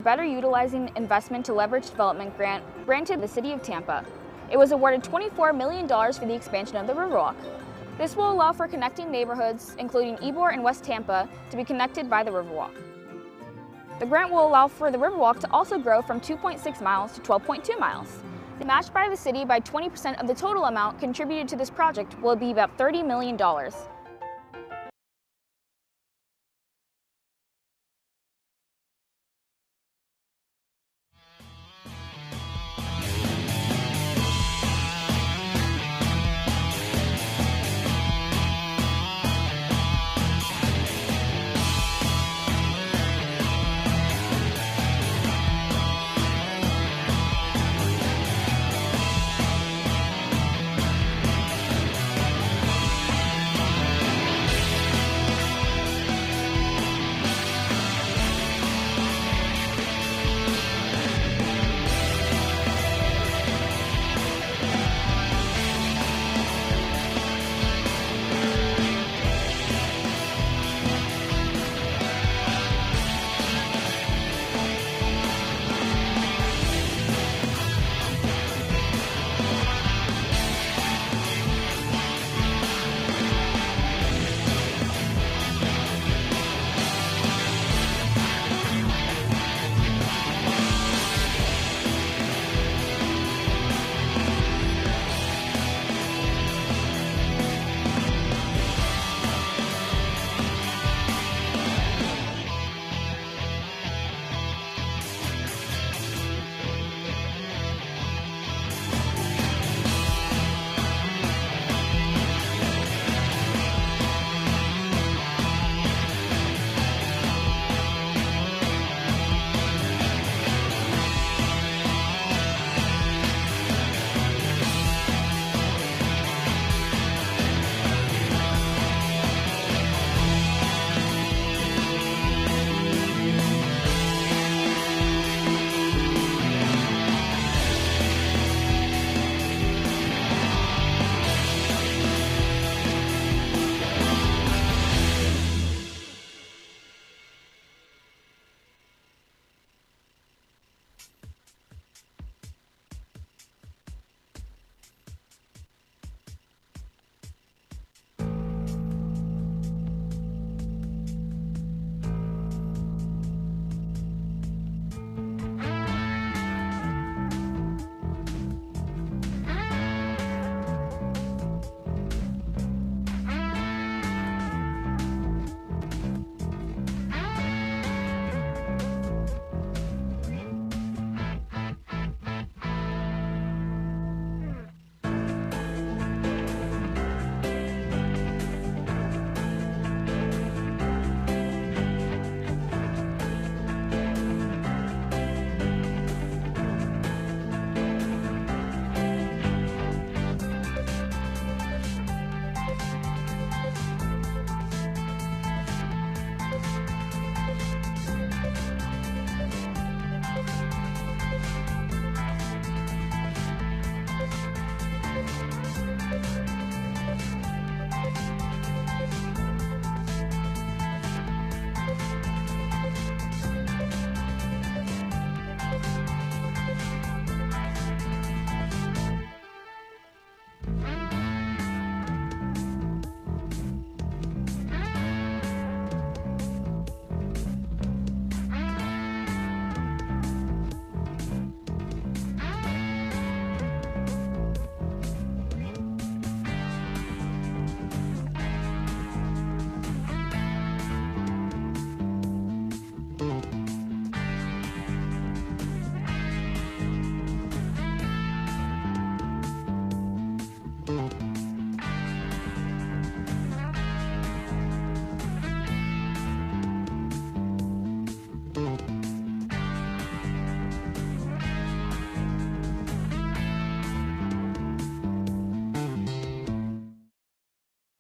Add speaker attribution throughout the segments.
Speaker 1: Better Utilizing Investment to Leverage Development grant granted the City of Tampa. It was awarded $24 million for the expansion of the Riverwalk. This will allow for connecting neighborhoods, including Ybor and West Tampa, to be connected by the Riverwalk. The grant will allow for the Riverwalk to also grow from 2.6 miles to 12.2 miles. Matched by the city by 20% of the total amount contributed to this project will be about $30 million.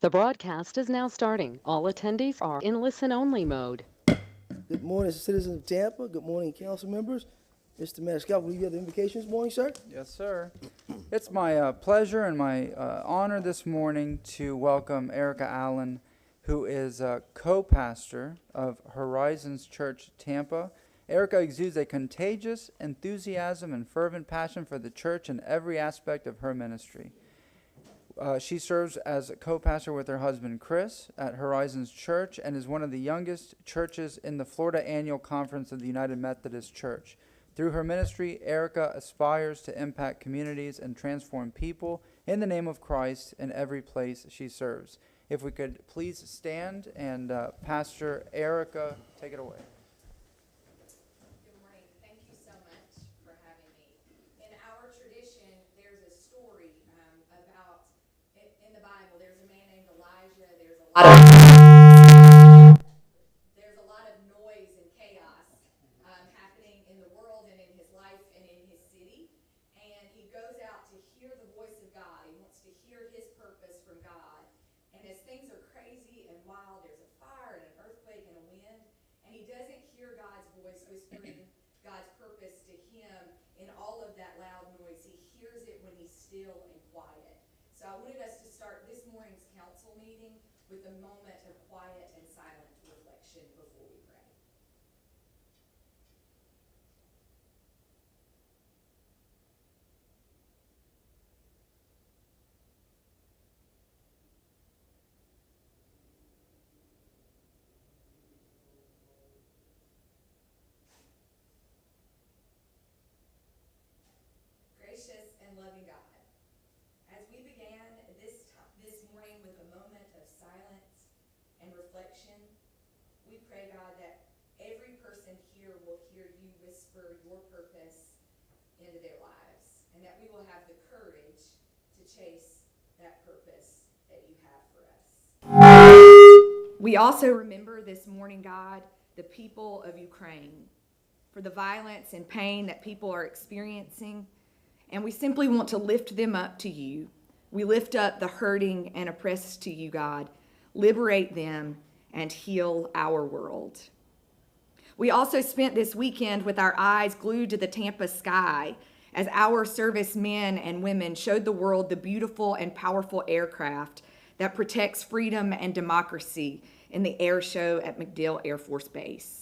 Speaker 2: The broadcast is now starting. All attendees are in listen-only mode.
Speaker 3: Good morning, citizens of Tampa. Good morning, council members. Mr. Maniscalco, will you have the invocation this morning, sir?
Speaker 4: Yes, sir. It's my pleasure and my honor this morning to welcome Erica Allen, who is a co-pastor of Horizons Church Tampa Erica exudes a contagious enthusiasm and fervent passion for the church in every aspect of her ministry. She serves as a co-pastor with her husband Chris at Horizons Church and is one of the youngest churches in the Florida Annual Conference of the United Methodist Church. Through her ministry, Erica aspires to impact communities and transform people in the name of Christ in every place she serves. If we could please stand and Pastor Erica, take it away.
Speaker 5: Good morning. Thank you so much for having me. In our tradition, there's a story about, in the Bible, there's a man named Elijah. There's a lot of noise and chaos happening in the world and in his life and in his city. And he goes out to hear the voice of God. He wants to hear his purpose from God. And as things are crazy and wild, there's a fire and an earthquake and a wind. And he doesn't hear God's voice whispering God's purpose to him in all of that loud noise. He hears it when he's still and quiet. So I wanted us to start this morning's council meeting with a moment of quiet and silent reflection before we pray. Gracious and loving God, as we began this morning with a moment of silence and reflection, we pray, God, that every person here will hear you whisper your purpose into their lives, and that we will have the courage to chase that purpose that you have for us. We also remember this morning, God, the people of Ukraine, for the violence and pain that people are experiencing. And we simply want to lift them up to you. We lift up the hurting and oppressed to you, God. Liberate them and heal our world. We also spent this weekend with our eyes glued to the Tampa sky as our servicemen and women showed the world the beautiful and powerful aircraft that protects freedom and democracy in the air show at MacDill Air Force Base.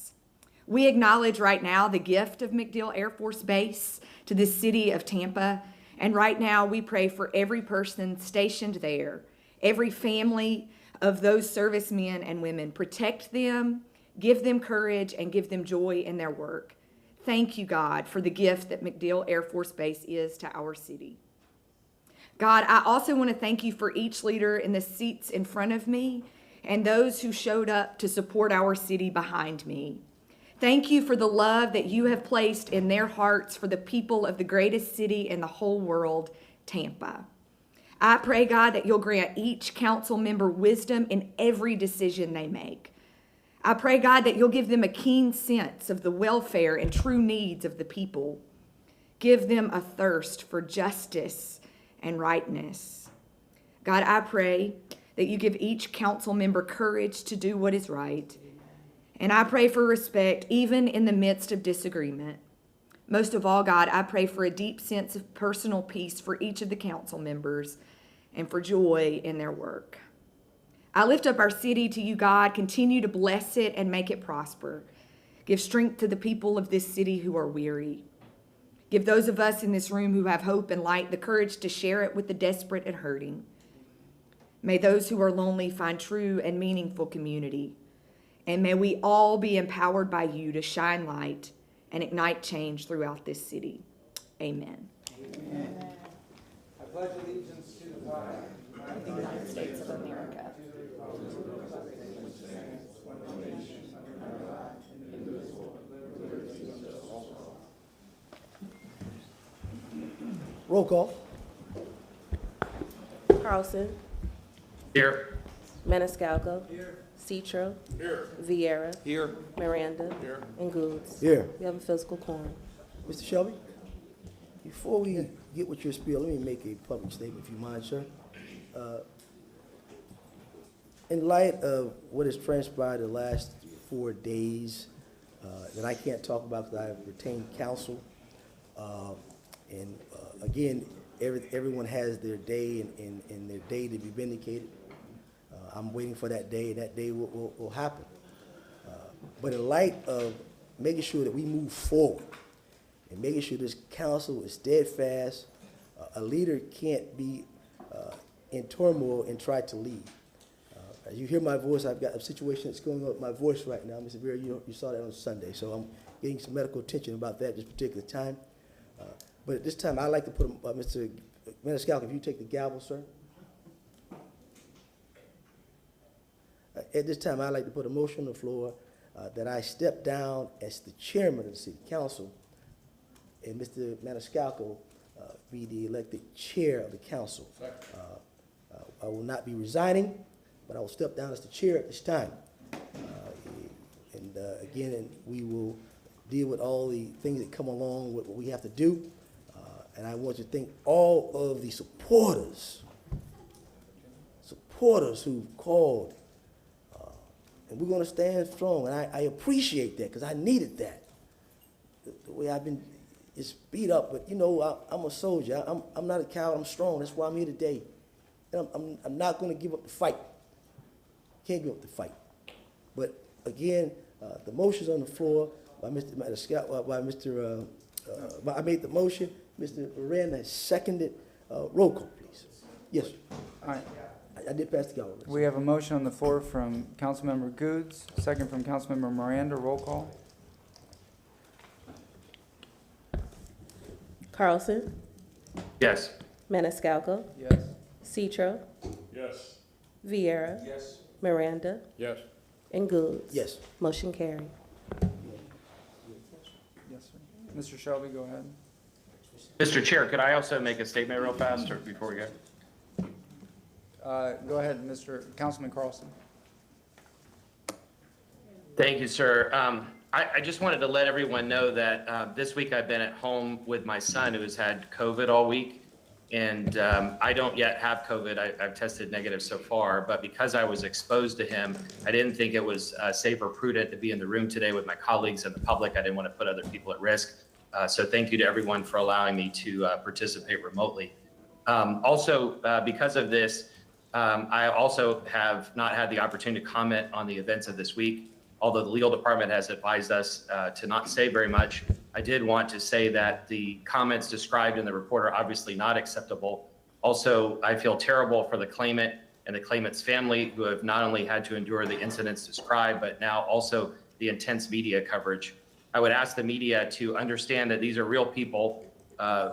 Speaker 5: We acknowledge right now the gift of MacDill Air Force Base to the city of Tampa. And right now we pray for every person stationed there, every family of those servicemen and women. Protect them, give them courage, and give them joy in their work. Thank you, God, for the gift that MacDill Air Force Base is to our city. God, I also want to thank you for each leader in the seats in front of me and those who showed up to support our city behind me. Thank you for the love that you have placed in their hearts for the people of the greatest city in the whole world, Tampa. I pray, God, that you'll grant each council member wisdom in every decision they make. I pray, God, that you'll give them a keen sense of the welfare and true needs of the people. Give them a thirst for justice and rightness. God, I pray that you give each council member courage to do what is right. And I pray for respect even in the midst of disagreement. Most of all, God, I pray for a deep sense of personal peace for each of the council members and for joy in their work. I lift up our city to you, God. Continue to bless it and make it prosper. Give strength to the people of this city who are weary. Give those of us in this room who have hope and light the courage to share it with the desperate and hurting. May those who are lonely find true and meaningful community. And may we all be empowered by you to shine light and ignite change throughout this city. Amen.
Speaker 4: Amen. I pledge allegiance to the flag
Speaker 5: of the United States of America.
Speaker 3: Roll call.
Speaker 6: Carlson.
Speaker 7: Here.
Speaker 6: Maniscalco. Here. Citro.
Speaker 7: Here.
Speaker 6: Vieira.
Speaker 7: Here.
Speaker 6: Miranda.
Speaker 7: Here.
Speaker 6: And Goods.
Speaker 3: Here.
Speaker 6: We have a physical quorum.
Speaker 3: Mr. Shelby, before we get with your spiel, let me make a public statement, if you mind, sir. In light of what has transpired the last 4 days, that I can't talk about because I have retained counsel, again, everyone has their day and their day to be vindicated. I'm waiting for that day, and that day will happen. But in light of making sure that we move forward and making sure this council is steadfast. A leader can't be in turmoil and try to lead. As you hear my voice, I've got a situation that's going on with my voice right now. Mr. Vera, you saw that on Sunday, so I'm getting some medical attention about that this particular time. But at this time, I'd like to put, Mr. Maniscalco, if you take the gavel, sir. At this time, I'd like to put a motion on the floor that I step down as the chairman of the city council, and Mr. Maniscalco be the elected chair of the council. I will not be resigning, but I will step down as the chair at this time. Again, we will deal with all the things that come along with what we have to do. And I want to thank all of the supporters who've called. And we're going to stand strong. And I appreciate that because I needed that. The way I've been, it's beat up, but you know, I'm a soldier. I'm not a coward, I'm strong. That's why I'm here today. And I'm not going to give up the fight. Can't give up the fight. But again, the motion's on the floor by Mr. I made the motion. Mr. Miranda has seconded. Roll call, please. Yes, sir.
Speaker 4: All right.
Speaker 3: I did pass the gavel.
Speaker 4: We have a motion on the floor from Councilmember Goods, second from Councilmember Miranda. Roll call.
Speaker 6: Carlson,
Speaker 7: Yes.
Speaker 6: Maniscalco,
Speaker 4: Yes.
Speaker 6: Citro,
Speaker 7: Yes.
Speaker 6: Vieira,
Speaker 7: Yes.
Speaker 6: Miranda,
Speaker 7: Yes.
Speaker 6: and Goods.
Speaker 3: Yes.
Speaker 6: Motion carried.
Speaker 4: Yes, sir. Mr. Shelby, go ahead.
Speaker 7: Mr. Chair, could I also make a statement real fast or before we go?
Speaker 4: Go ahead, Councilman Carlson.
Speaker 7: Thank you, sir. I just wanted to let everyone know that this week I've been at home with my son who has had COVID all week. And I don't yet have COVID. I've tested negative so far. But because I was exposed to him, I didn't think it was safe or prudent to be in the room today with my colleagues and the public. I didn't want to put other people at risk. So thank you to everyone for allowing me to participate remotely. Also, because of this, I also have not had the opportunity to comment on the events of this week. Although the legal department has advised us to not say very much, I did want to say that the comments described in the report are obviously not acceptable. Also, I feel terrible for the claimant and the claimant's family who have not only had to endure the incidents described, but now also the intense media coverage. I would ask the media to understand that these are real people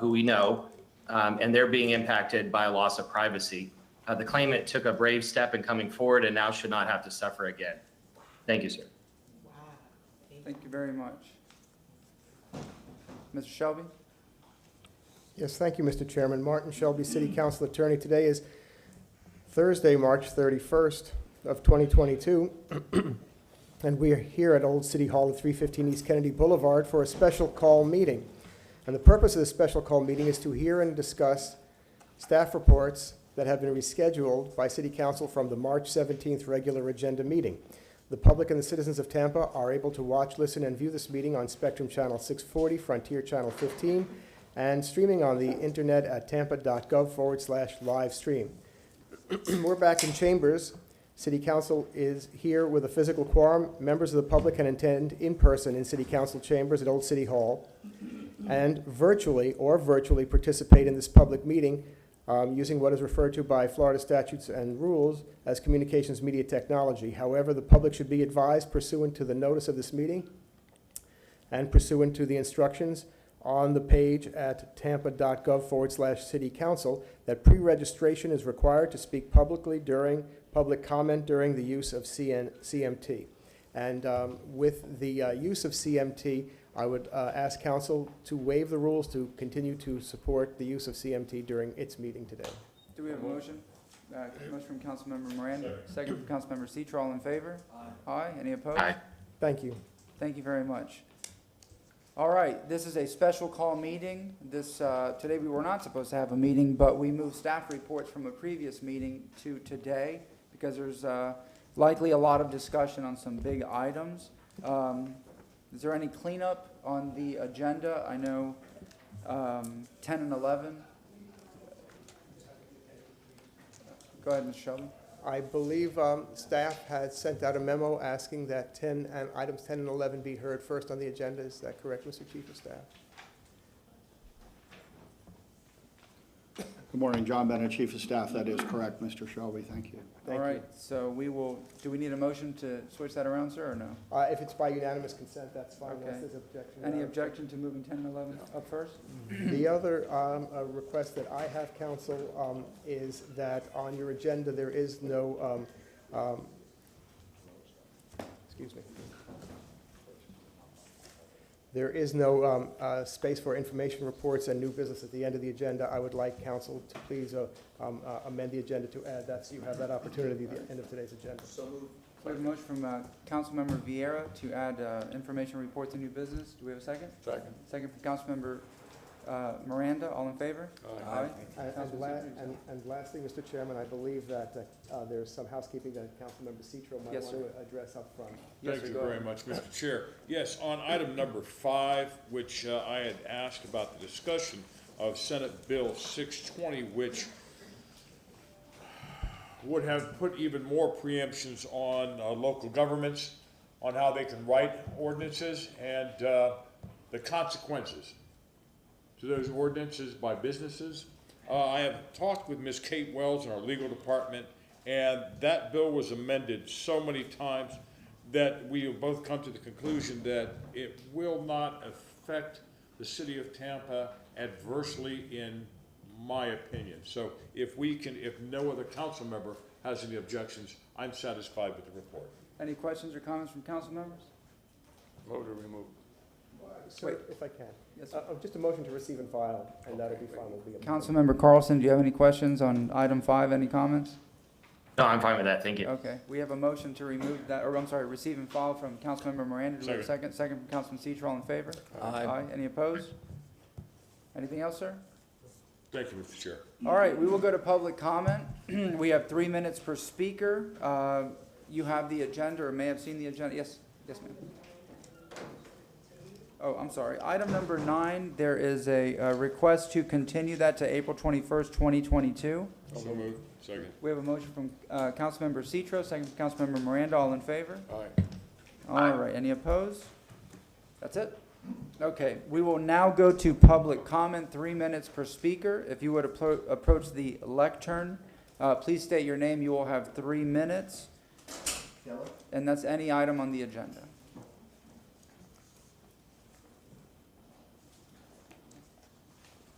Speaker 7: who we know, and they're being impacted by a loss of privacy. The claimant took a brave step in coming forward and now should not have to suffer again. Thank you, sir.
Speaker 4: Thank you very much. Mr. Shelby?
Speaker 8: Yes, thank you, Mr. Chairman. Martin Shelby, City Council Attorney. Today is Thursday, March 31st of 2022, and we are here at Old City Hall at 315 East Kennedy Boulevard for a special call meeting. And the purpose of this special call meeting is to hear and discuss staff reports that have been rescheduled by City Council from the March 17th regular agenda meeting. The public and the citizens of Tampa are able to watch, listen, and view this meeting on Spectrum Channel 640, Frontier Channel 15, and streaming on the internet at tampa.gov/live stream. We're back in chambers. City Council is here with a physical quorum. Members of the public can attend in person in City Council chambers at Old City Hall and virtually participate in this public meeting using what is referred to by Florida statutes and rules as communications media technology. However, the public should be advised pursuant to the notice of this meeting and pursuant to the instructions on the page at tampa.gov/city council that pre-registration is required to speak publicly during public comment during the use of CMT. And with the use of CMT, I would ask council to waive the rules to continue to support the use of CMT during its meeting today.
Speaker 4: Do we have a motion? Motion from Councilmember Miranda, second from Councilmember Citro. All in favor? Aye. Aye. Any opposed?
Speaker 7: Aye.
Speaker 8: Thank you.
Speaker 4: Thank you very much. All right, this is a special call meeting. Today we were not supposed to have a meeting, but we moved staff reports from a previous meeting to today because there's likely a lot of discussion on some big items. Is there any cleanup on the agenda? I know 10 and 11. Go ahead, Mr. Shelby.
Speaker 8: I believe staff had sent out a memo asking that items 10 and 11 be heard first on the agenda. Is that correct, Mr. Chief of Staff?
Speaker 9: Good morning, John Bennett, Chief of Staff. That is correct, Mr. Shelby. Thank you.
Speaker 4: All right, so do we need a motion to switch that around, sir, or no?
Speaker 8: If it's by unanimous consent, that's fine,
Speaker 4: Okay.
Speaker 8: unless there's objection.
Speaker 4: Any objection to moving 10 and 11 up first?
Speaker 8: The other request that I have, counsel, is that on your agenda, there is no, excuse me. There is no space for information reports and new business at the end of the agenda. I would like counsel to please amend the agenda to add that, so you have that opportunity at the end of today's agenda.
Speaker 4: We have a motion from Councilmember Vieira to add information reports and new business. Do we have a second?
Speaker 10: Second.
Speaker 4: Second from Councilmember Miranda. All in favor? Aye.
Speaker 8: And lastly, Mr. Chairman, I believe that there's some housekeeping that Councilmember Citro might
Speaker 4: Yes,
Speaker 8: want to address up front.
Speaker 4: Yes,
Speaker 10: Thank
Speaker 4: sir,
Speaker 10: you
Speaker 4: go
Speaker 10: very
Speaker 4: ahead.
Speaker 10: much, Mr. Chair. Yes, on item number 5, which I had asked about the discussion of Senate Bill 620, which would have put even more preemptions on local governments on how they can write ordinances and the consequences to those ordinances by businesses. I have talked with Ms. Kate Wells in our legal department, and that bill was amended so many times that we have both come to the conclusion that it will not affect the city of Tampa adversely, in my opinion. So if no other council member has any objections, I'm satisfied with the report.
Speaker 4: Any questions or comments from council members?
Speaker 10: Vote to remove.
Speaker 8: Sir, if I can.
Speaker 4: Yes, sir.
Speaker 8: Just a motion to receive and file, and that'll be fine. Will be a-
Speaker 4: Councilmember Carlson, do you have any questions on item 5? Any comments?
Speaker 7: No, I'm fine with that, thank you.
Speaker 4: Okay, we have a motion to remove that, or I'm sorry, receive and file from Councilmember Miranda. Do we have a second? Second from Councilman Citro. All in favor? Aye. Any opposed? Anything else, sir?
Speaker 10: Thank you, Mr. Chair.
Speaker 4: All right, we will go to public comment. We have 3 minutes per speaker. You have the agenda, or may have seen the agenda. Yes, ma'am. Oh, I'm sorry. Item number 9, there is a request to continue that to April 21st, 2022.
Speaker 10: So moved. Second.
Speaker 4: We have a motion from Councilmember Citro, second from Councilmember Miranda. All in favor?
Speaker 10: Aye.
Speaker 4: All right, any opposed? That's it? Okay, we will now go to public comment, 3 minutes per speaker. If you would approach the lectern, please state your name. You will have 3 minutes. And that's any item on the agenda.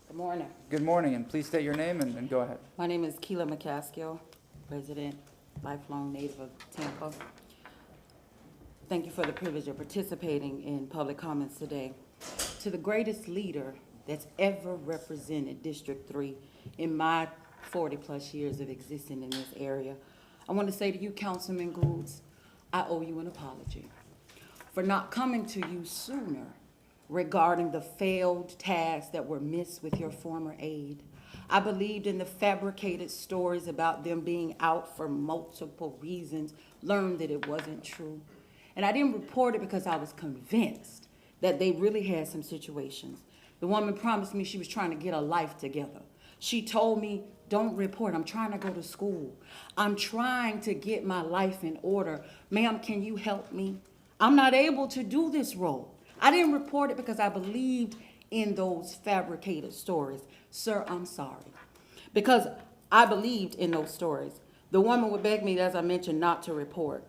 Speaker 11: Good morning.
Speaker 4: Good morning, and please state your name and go ahead.
Speaker 11: My name is Keela McCaskill, resident, lifelong native of Tampa. Thank you for the privilege of participating in public comments today. To the greatest leader that's ever represented District 3 in my 40-plus years of existing in this area, I want to say to you, Councilman Goulds, I owe you an apology for not coming to you sooner regarding the failed tasks that were missed with your former aide. I believed in the fabricated stories about them being out for multiple reasons, learned that it wasn't true. And I didn't report it because I was convinced that they really had some situations. The woman promised me she was trying to get a life together. She told me, don't report, I'm trying to go to school. I'm trying to get my life in order. Ma'am, can you help me? I'm not able to do this role. I didn't report it because I believed in those fabricated stories. Sir, I'm sorry. Because I believed in those stories. The woman would beg me, as I mentioned, not to report.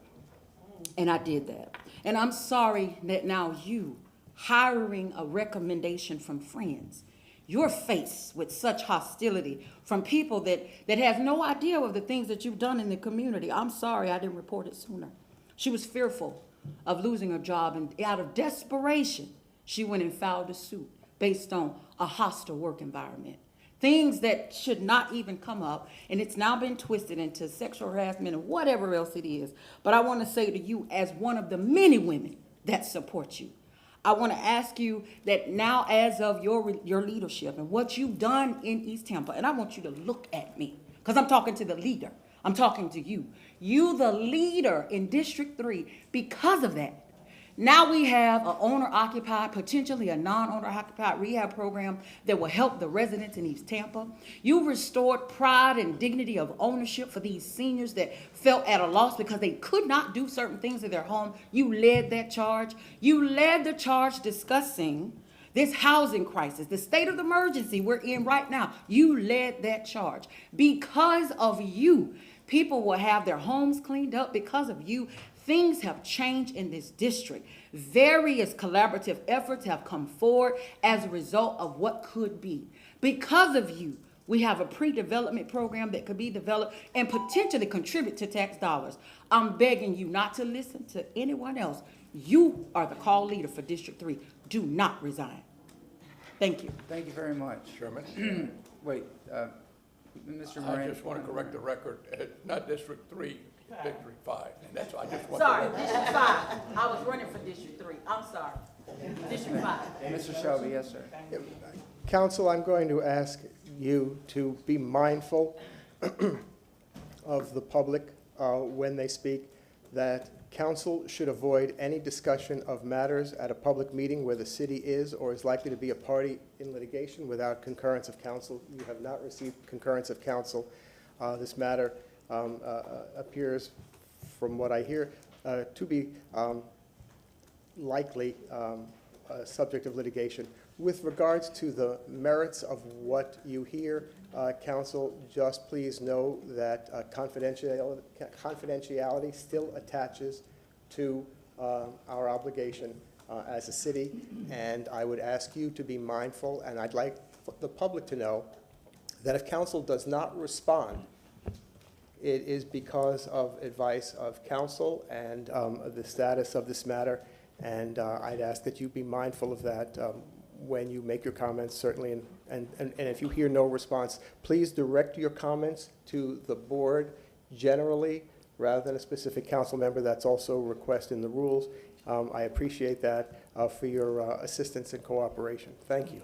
Speaker 11: And I did that. And I'm sorry that now you, hiring a recommendation from friends, you're faced with such hostility from people that have no idea of the things that you've done in the community. I'm sorry I didn't report it sooner. She was fearful of losing her job, and out of desperation, she went and filed a suit based on a hostile work environment. Things that should not even come up, and it's now been twisted into sexual harassment and whatever else it is. But I want to say to you, as one of the many women that support you, I want to ask you that now, as of your leadership and what you've done in East Tampa, and I want you to look at me, because I'm talking to the leader. I'm talking to you. You, the leader in District 3, because of that, Now we have an owner-occupied, potentially a non-owner-occupied rehab program that will help the residents in East Tampa. You restored pride and dignity of ownership for these seniors that felt at a loss because they could not do certain things in their home. You led that charge. You led the charge discussing this housing crisis, the state of emergency we're in right now. You led that charge. Because of you, people will have their homes cleaned up. Because of you, things have changed in this district. Various collaborative efforts have come forward as a result of what could be. Because of you, we have a pre-development program that could be developed and potentially contribute to tax dollars. I'm begging you not to listen to anyone else. You are the call leader for District 3. Do not resign. Thank you.
Speaker 4: Thank you very much.
Speaker 12: Chairman,
Speaker 4: Wait, Mr.
Speaker 12: I
Speaker 4: Moran.
Speaker 12: just want to correct the record, not District 3, District 5. And that's why I just want
Speaker 11: Sorry,
Speaker 12: to.
Speaker 11: District 5. I was running for District 3. I'm sorry. District 5.
Speaker 4: Mr. Shelby, yes, sir.
Speaker 8: Council, I'm going to ask you to be mindful of the public when they speak, that council should avoid any discussion of matters at a public meeting where the city is or is likely to be a party in litigation without concurrence of council. You have not received concurrence of council. This matter appears, from what I hear, to be likely a subject of litigation. With regards to the merits of what you hear, council, just please know that confidentiality still attaches to our obligation as a city, and I would ask you to be mindful, and I'd like the public to know that if council does not respond, it is because of advice of council and the status of this matter, and I'd ask that you be mindful of that when you make your comments, certainly, and if you hear no response, please direct your comments to the board generally rather than a specific council member. That's also a request in the rules. I appreciate that for your assistance and cooperation. Thank you.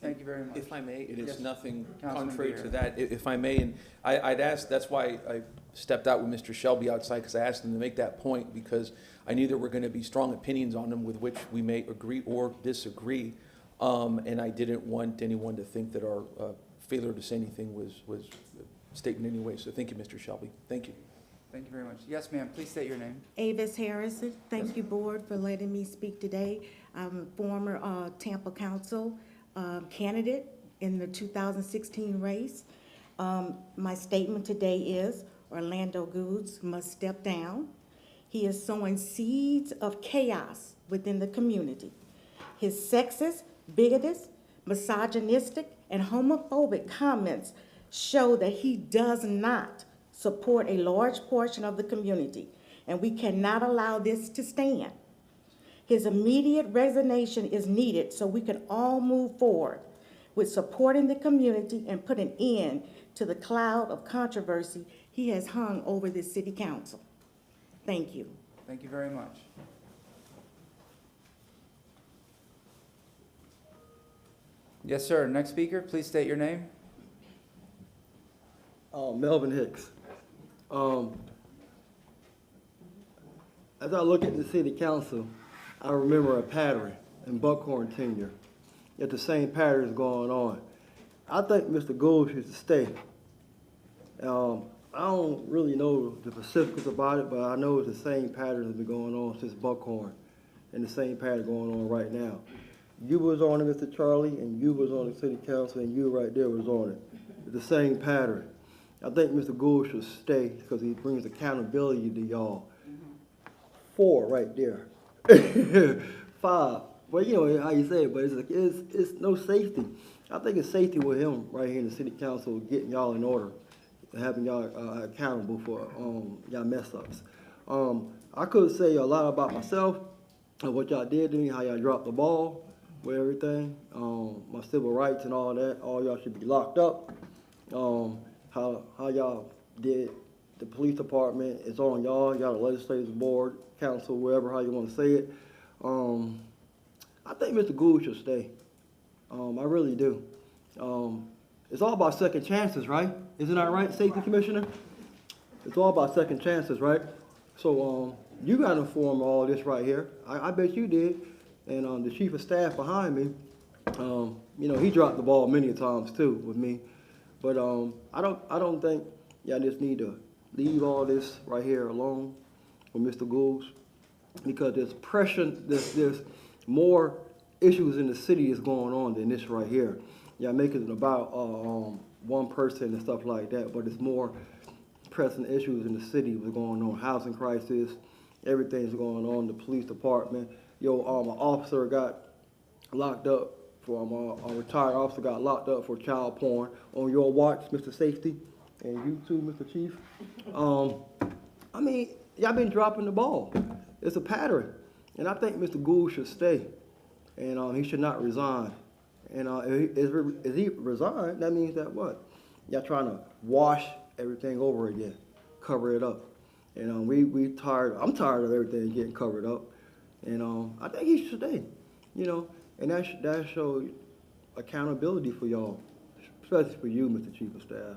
Speaker 4: Thank you very much.
Speaker 13: If I may, it is
Speaker 4: Yes.
Speaker 13: nothing
Speaker 4: Councilman
Speaker 13: contrary
Speaker 4: Beer.
Speaker 13: to that. If I may, and I'd ask, that's why I stepped out with Mr. Shelby outside, because I asked him to make that point, because I knew there were going to be strong opinions on them with which we may agree or disagree. And I didn't want anyone to think that our failure to say anything was a statement in any way. So thank you, Mr. Shelby. Thank you.
Speaker 4: Thank you very much. Yes, ma'am, please state your name.
Speaker 14: Avis Harrison. Thank you, board, for letting me speak today. I'm a former Tampa Council candidate in the 2016 race. My statement today is Orlando Goods must step down. He is sowing seeds of chaos within the community. His sexist, bigoted, misogynistic, and homophobic comments show that he does not support a large portion of the community, and we cannot allow this to stand. His immediate resignation is needed so we can all move forward with supporting the community and put an end to the cloud of controversy he has hung over this city council. Thank you.
Speaker 4: Thank you very much. Yes, sir. Next speaker, please state your name.
Speaker 15: Melvin Hicks. As I look at the city council, I remember a pattern in Buckhorn tenure, that the same pattern is going on. I think Mr. Gould should stay. I don't really know the specifics about it, but I know it's the same pattern that's been going on since Buckhorn, and the same pattern going on right now. You was on it, Mr. Charlie, and you was on the city council, and you right there was on it. It's the same pattern. I think Mr. Gould should stay because he brings accountability to y'all. 4 right there. 5. Well, you know how you say it, but it's no safety. I think it's safety with him right here in the city council, getting y'all in order, having y'all accountable for y'all mess ups. I could say a lot about myself, what y'all did to me, how y'all dropped the ball with everything, my civil rights and all that. All y'all should be locked up. How y'all did the police department, it's on y'all. Y'all the legislative board, council, wherever, how you want to say it. I think Mr. Gould should stay. I really do. It's all about second chances, right? Isn't that right, Safety Commissioner? It's all about second chances, right? So You got informed of all this right here. I bet you did. And the chief of staff behind me, he dropped the ball many times too with me. But I don't think y'all just need to leave all this right here alone with Mr. Gould, because there's pressure, there's more issues in the city is going on than this right here. Y'all make it about one person and stuff like that, but it's more pressing issues in the city that's going on. Housing crisis, everything's going on. The police department. An officer got locked up for a retired officer got locked up for child porn on your watch, Mr. Safety, and you too, Mr. Chief. Y'all been dropping the ball. It's a pattern, and I think Mr. Gould should stay, and he should not resign. And if he resign, that means that what? Y'all trying to wash everything over again, cover it up. And we tired. I'm tired of everything getting covered up. And I think he should stay. And that shows accountability for y'all, especially for you, Mr. Chief of Staff.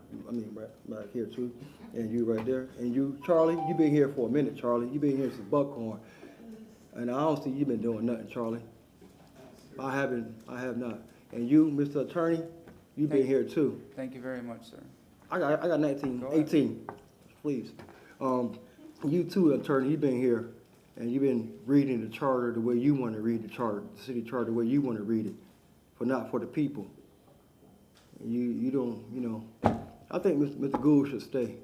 Speaker 15: Right here too, and you right there, and you, Charlie. You've been here for a minute, Charlie. You've been here since Buckhorn, and I don't see you been doing nothing, Charlie. I have not. And you, Mr. Attorney, you've been here too.
Speaker 4: Thank you very much, sir.
Speaker 15: I got 18, please. You too, Attorney, you've been here, and you've been reading the charter the way you want to read the charter, the city charter the way you want to read it, but not for the people. And you don't, I think Mr. Gould should stay,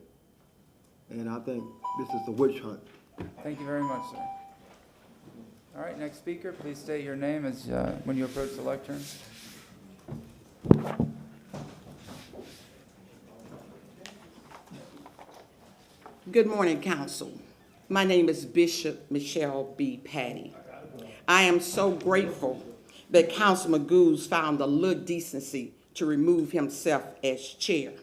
Speaker 15: and I think this is a witch hunt.
Speaker 4: Thank you very much, sir. All right, next speaker, please state your name as when you approach the lectern.
Speaker 16: Good morning, Council. My name is Bishop Michelle B. Patty. I am so grateful that Councilman Gould found a little decency to remove himself as chair.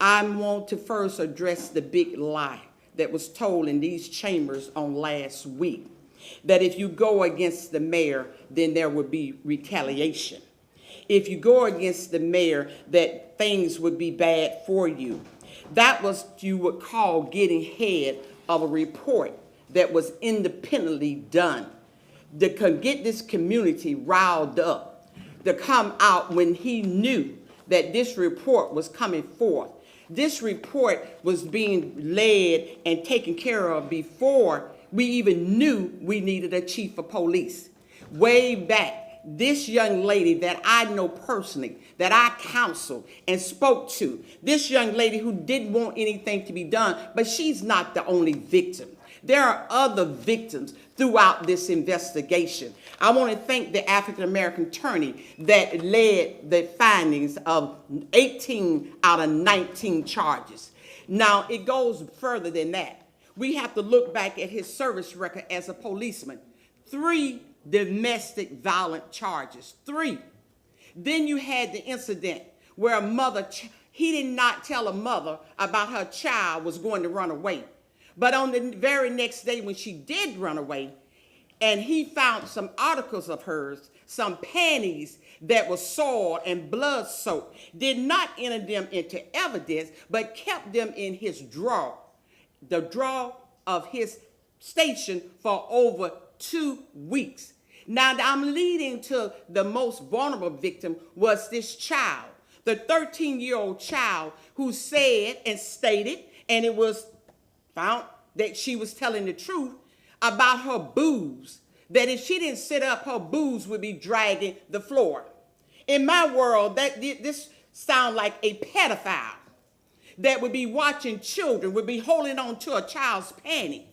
Speaker 16: I want to first address the big lie that was told in these chambers on last week, that if you go against the mayor, then there would be retaliation. If you go against the mayor, that things would be bad for you. That was what you would call getting ahead of a report that was independently done to get this community riled up, to come out when he knew that this report was coming forth. This report was being led and taken care of before we even knew we needed a chief of police. Way back, this young lady that I know personally, that I counseled and spoke to, this young lady who didn't want anything to be done, but she's not the only victim. There are other victims throughout this investigation. I want to thank the African-American attorney that led the findings of 18 out of 19 charges. Now, it goes further than that. We have to look back at his service record as a policeman. 3 domestic violent charges, 3. Then you had the incident where a mother, he did not tell a mother about her child was going to run away. But on the very next day when she did run away, and he found some articles of hers, some panties that were soiled and blood soaked, did not enter them into evidence, but kept them in his drawer, the drawer of his station, for over 2 weeks. Now I'm leading to the most vulnerable victim was this child, the 13-year-old child who said and stated, and it was found that she was telling the truth about her boobs, that if she didn't sit up, her boobs would be dragging the floor. In my world, this sounds like a pedophile that would be watching children, would be holding on to a child's panties.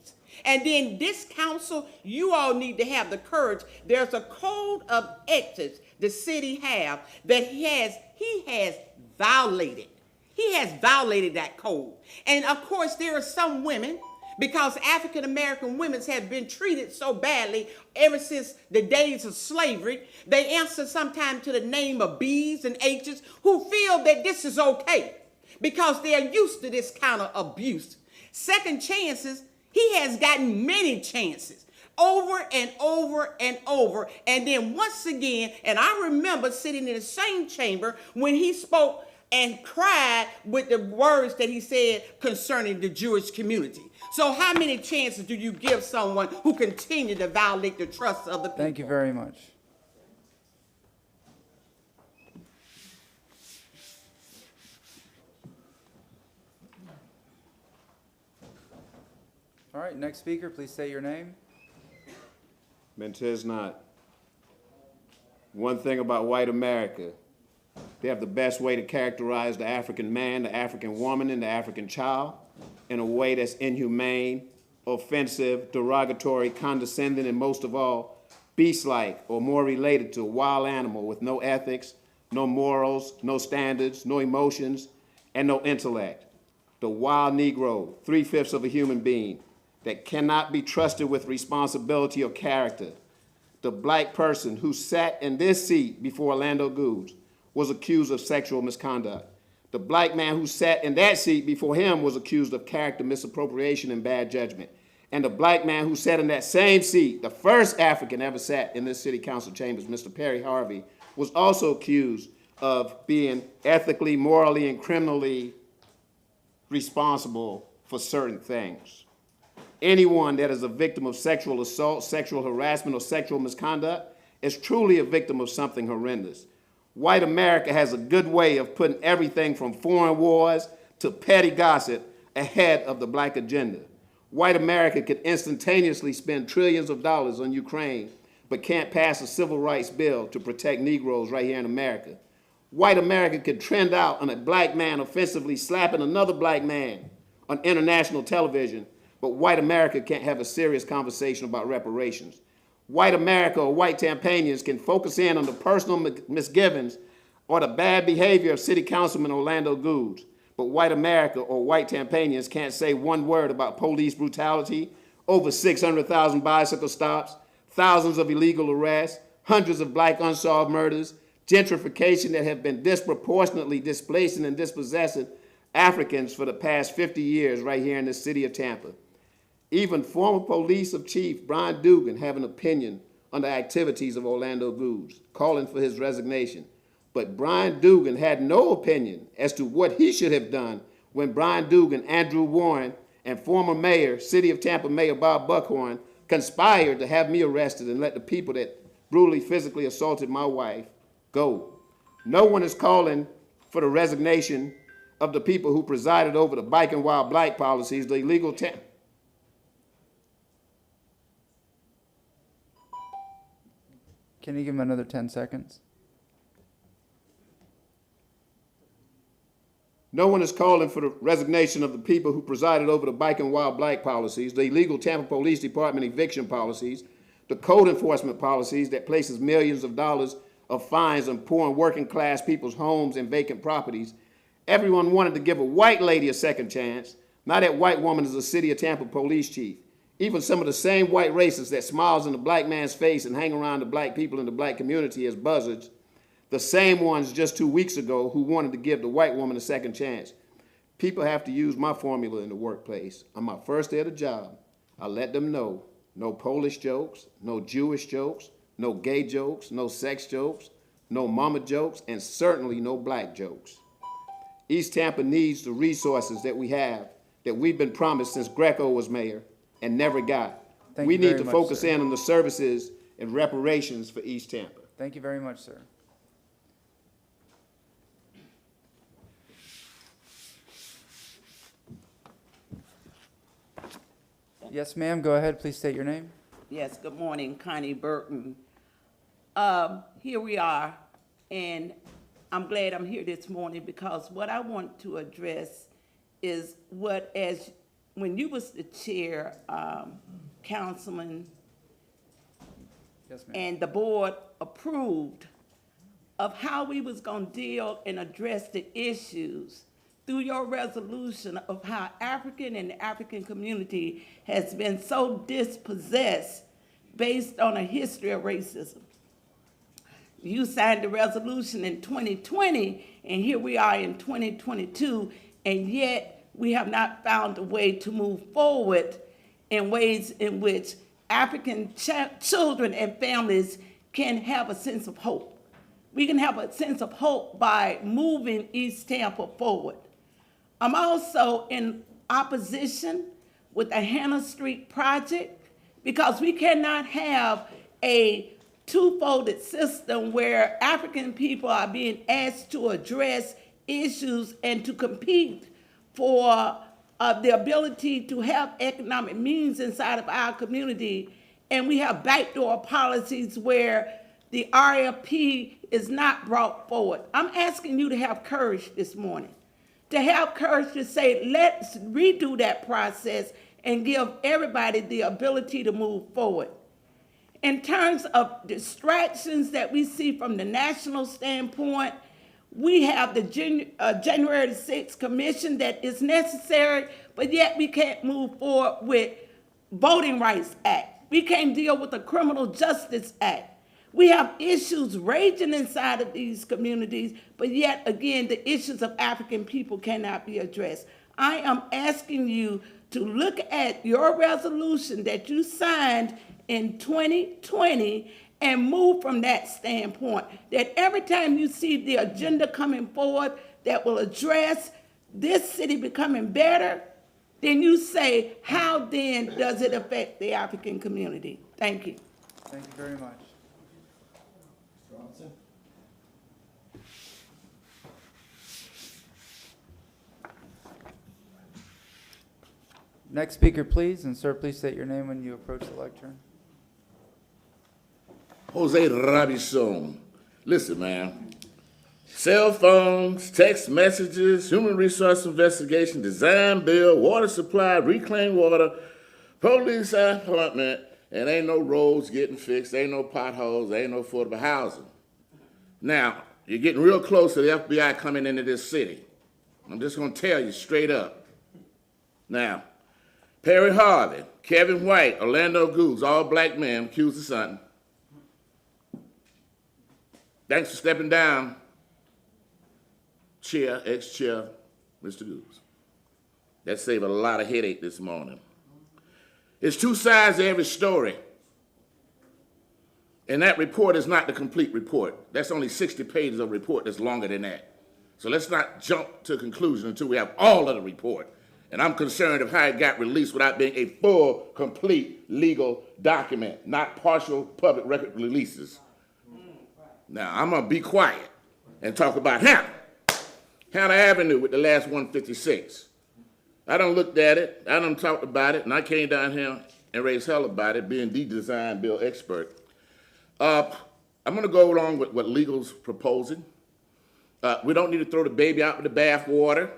Speaker 16: And then this council, you all need to have the courage. There's a code of ethics the city have that he has violated. He has violated that code. And of course, there are some women, because African-American women have been treated so badly ever since the days of slavery, they answer sometimes to the name of B's and H's, who feel that this is okay because they're used to this kind of abuse. Second chances, he has gotten many chances over and over and over. And then once again, and I remember sitting in the same chamber when he spoke and cried with the words that he said concerning the Jewish community. So how many chances do you give someone who continue to violate the trust of the people?
Speaker 4: Thank you very much. All right, next speaker, please state your name.
Speaker 17: Mentez not. One thing about white America, they have the best way to characterize the African man, the African woman, and the African child in a way that's inhumane, offensive, derogatory, condescending, and most of all, beast-like or more related to a wild animal with no ethics, no morals, no standards, no emotions, and no intellect. The wild Negro, 3/5 of a human being, that cannot be trusted with responsibility or character. The black person who sat in this seat before Orlando Gould was accused of sexual misconduct. The black man who sat in that seat before him was accused of character misappropriation and bad judgment. And the black man who sat in that same seat, the first African ever sat in this city council chambers, Mr. Perry Harvey, was also accused of being ethically, morally, and criminally responsible for certain things. Anyone that is a victim of sexual assault, sexual harassment, or sexual misconduct is truly a victim of something horrendous. White America has a good way of putting everything from foreign wars to petty gossip ahead of the black agenda. White America could instantaneously spend trillions of dollars on Ukraine, but can't pass a civil rights bill to protect Negroes right here in America. White America could trend out on a black man offensively slapping another black man on international television, but white America can't have a serious conversation about reparations. White America or white Tampanians can focus in on the personal misgivings or the bad behavior of City Councilman Orlando Gould, but white America or white Tampanians can't say one word about police brutality, over 600,000 bicycle stops, thousands of illegal arrests, hundreds of black unsolved murders, gentrification that have been disproportionately displacing and dispossessing Africans for the past 50 years right here in the city of Tampa. Even former police chief Brian Dugan have an opinion on the activities of Orlando Gould, calling for his resignation. But Brian Dugan had no opinion as to what he should have done when Brian Dugan, Andrew Warren, and former mayor, City of Tampa Mayor Bob Buckhorn, conspired to have me arrested and let the people that brutally physically assaulted my wife go. No one is calling for the resignation of the people who presided over the bike and wild black policies, the illegal
Speaker 4: Can you give him another 10 seconds?
Speaker 17: No one is calling for the resignation of the people who presided over the bike and wild black policies, the illegal Tampa Police Department eviction policies, the code enforcement policies that places millions of dollars of fines on poor and working class people's homes and vacant properties. Everyone wanted to give a white lady a second chance. Now that white woman is a City of Tampa police chief. Even some of the same white racists that smiles in the black man's face and hang around the black people in the black community as buzzards, the same ones just 2 weeks ago who wanted to give the white woman a second chance. People have to use my formula in the workplace. On my first day of the job, I let them know, no Polish jokes, no Jewish jokes, no gay jokes, no sex jokes, no mama jokes, and certainly no black jokes. East Tampa needs the resources that we have, that we've been promised since Greco was mayor and never got. We need to focus in on the services and reparations for East Tampa.
Speaker 4: Thank you very much, sir. Yes, ma'am, go ahead, please state your name.
Speaker 16: Yes, good morning, Connie Burton. Here we are, and I'm glad I'm here this morning because what I want to address is when you was the chair, Councilman,
Speaker 4: yes, ma'am,
Speaker 16: and the board approved of how we was gonna deal and address the issues through your resolution of how African and the African community has been so dispossessed based on a history of racism. You signed the resolution in 2020, and here we are in 2022, and yet we have not found a way to move forward in ways in which African children and families can have a sense of hope.
Speaker 18: we can have a sense of hope by moving East Tampa forward. I'm also in opposition with the Hannah Street project because we cannot have a two-folded system where African people are being asked to address issues and to compete for the ability to have economic means inside of our community. And we have backdoor policies where the RFP is not brought forward. I'm asking you to have courage this morning, to have courage to say, let's redo that process and give everybody the ability to move forward. In terms of distractions that we see from the national standpoint, we have the January 6th commission that is necessary, but yet we can't move forward with Voting Rights Act. We can't deal with the Criminal Justice Act. We have issues raging inside of these communities, but yet again, the issues of African people cannot be addressed. I am asking you to look at your resolution that you signed in 2020 and move from that standpoint, that every time you see the agenda coming forward that will address this city becoming better, then you say, how then does it affect the African community? Thank you.
Speaker 4: Thank you very much. Next speaker, please, and sir, please state your name when you approach the lectern.
Speaker 19: Jose Robinson. Listen, man. Cell phones, text messages, human resource investigation, design bill, water supply, reclaimed water, police appointment, and ain't no roads getting fixed, ain't no potholes, ain't no affordable housing. Now, you're getting real close to the FBI coming into this city. I'm just going to tell you straight up. Now, Perry Harvey, Kevin White, Orlando Goose, all black men accused of something. Thanks for stepping down, Chair, ex-chair, Mr. Goose. That saved a lot of headache this morning. It's two sides to every story. And that report is not the complete report. That's only 60 pages of report that's longer than that. So let's not jump to a conclusion until we have all of the report. And I'm concerned of how it got released without being a full, complete legal document, not partial public record releases. Now, I'm going to be quiet and talk about Hannah Avenue with the last 156. I done looked at it, I done talked about it, and I came down here and raised hell about it, being the design bill expert. I'm going to go along with what legal's proposing. We don't need to throw the baby out with the bathwater.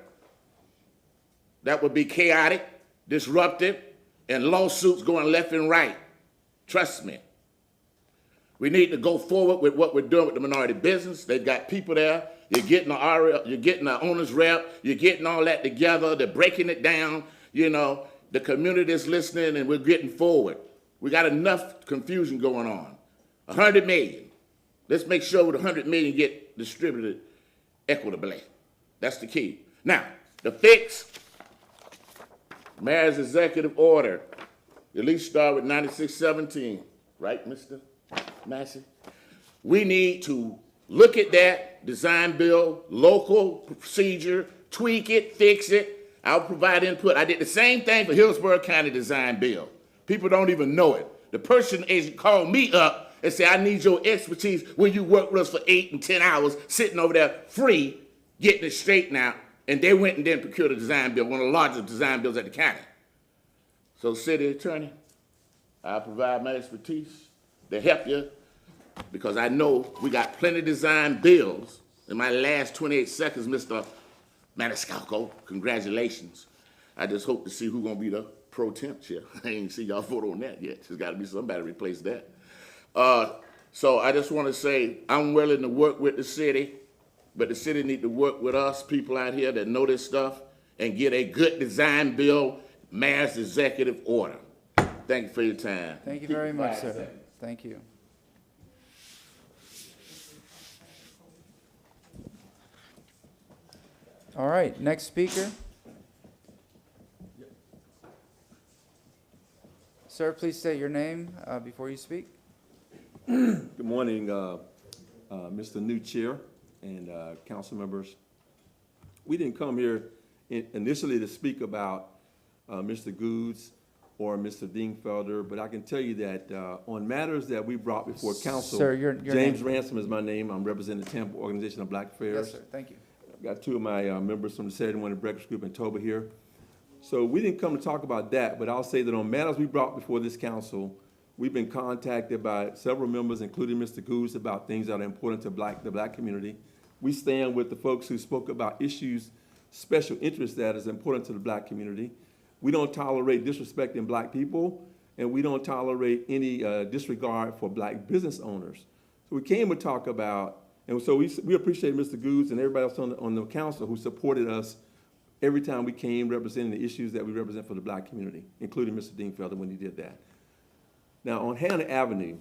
Speaker 19: That would be chaotic, disruptive, and lawsuits going left and right. Trust me. We need to go forward with what we're doing with the minority business. They've got people there. You're getting the owner's rep. You're getting all that together. They're breaking it down. You know, the community is listening, and we're getting forward. We got enough confusion going on. 100 million. Let's make sure the 100 million get distributed equitably. That's the key. Now, the fix. Mayor's executive order. At least start with 9617. Right, Mr. Massey? We need to look at that design bill, local procedure, tweak it, fix it. I'll provide input. I did the same thing for Hillsborough County design bill. People don't even know it. The person agent called me up and said, I need your expertise when you work with us for 8 and 10 hours, sitting over there free, getting it straightened out. And they went and then procured a design bill, one of the largest design bills at the county. So, city attorney, I'll provide my expertise to help you, because I know we got plenty of design bills. In my last 28 seconds, Mr. Maniscalco, congratulations. I just hope to see who's going to be the pro temp chair. I ain't see y'all vote on that yet. There's got to be somebody to replace that. So I just want to say I'm willing to work with the city, but the city need to work with us, people out here that know this stuff, and get a good design bill, mayor's executive order. Thank you for your time.
Speaker 4: Thank you very much, sir. Thank you. All right, next speaker. Sir, please state your name before you speak.
Speaker 20: Good morning, Mr. New Chair and council members. We didn't come here initially to speak about Mr. Goods or Mr. Dingfelder, but I can tell you that on matters that we brought before council,
Speaker 4: Sir, your
Speaker 20: James
Speaker 4: name.
Speaker 20: Ransom is my name. I'm representing the Tampa Organization of Black Affairs.
Speaker 4: Yes, sir. Thank you.
Speaker 20: I've got two of my members from the Saturday Morning Breakfast Group in Toba here. So we didn't come to talk about that, but I'll say that on matters we brought before this council, we've been contacted by several members, including Mr. Goose, about things that are important to the black community. We stand with the folks who spoke about issues, special interests that is important to the black community. We don't tolerate disrespecting black people, and we don't tolerate any disregard for black business owners. So we came to talk about, and so we appreciate Mr. Goose and everybody else on the council who supported us every time we came representing the issues that we represent for the black community, including Mr. Dingfelder when he did that. Now, on Hannah Avenue,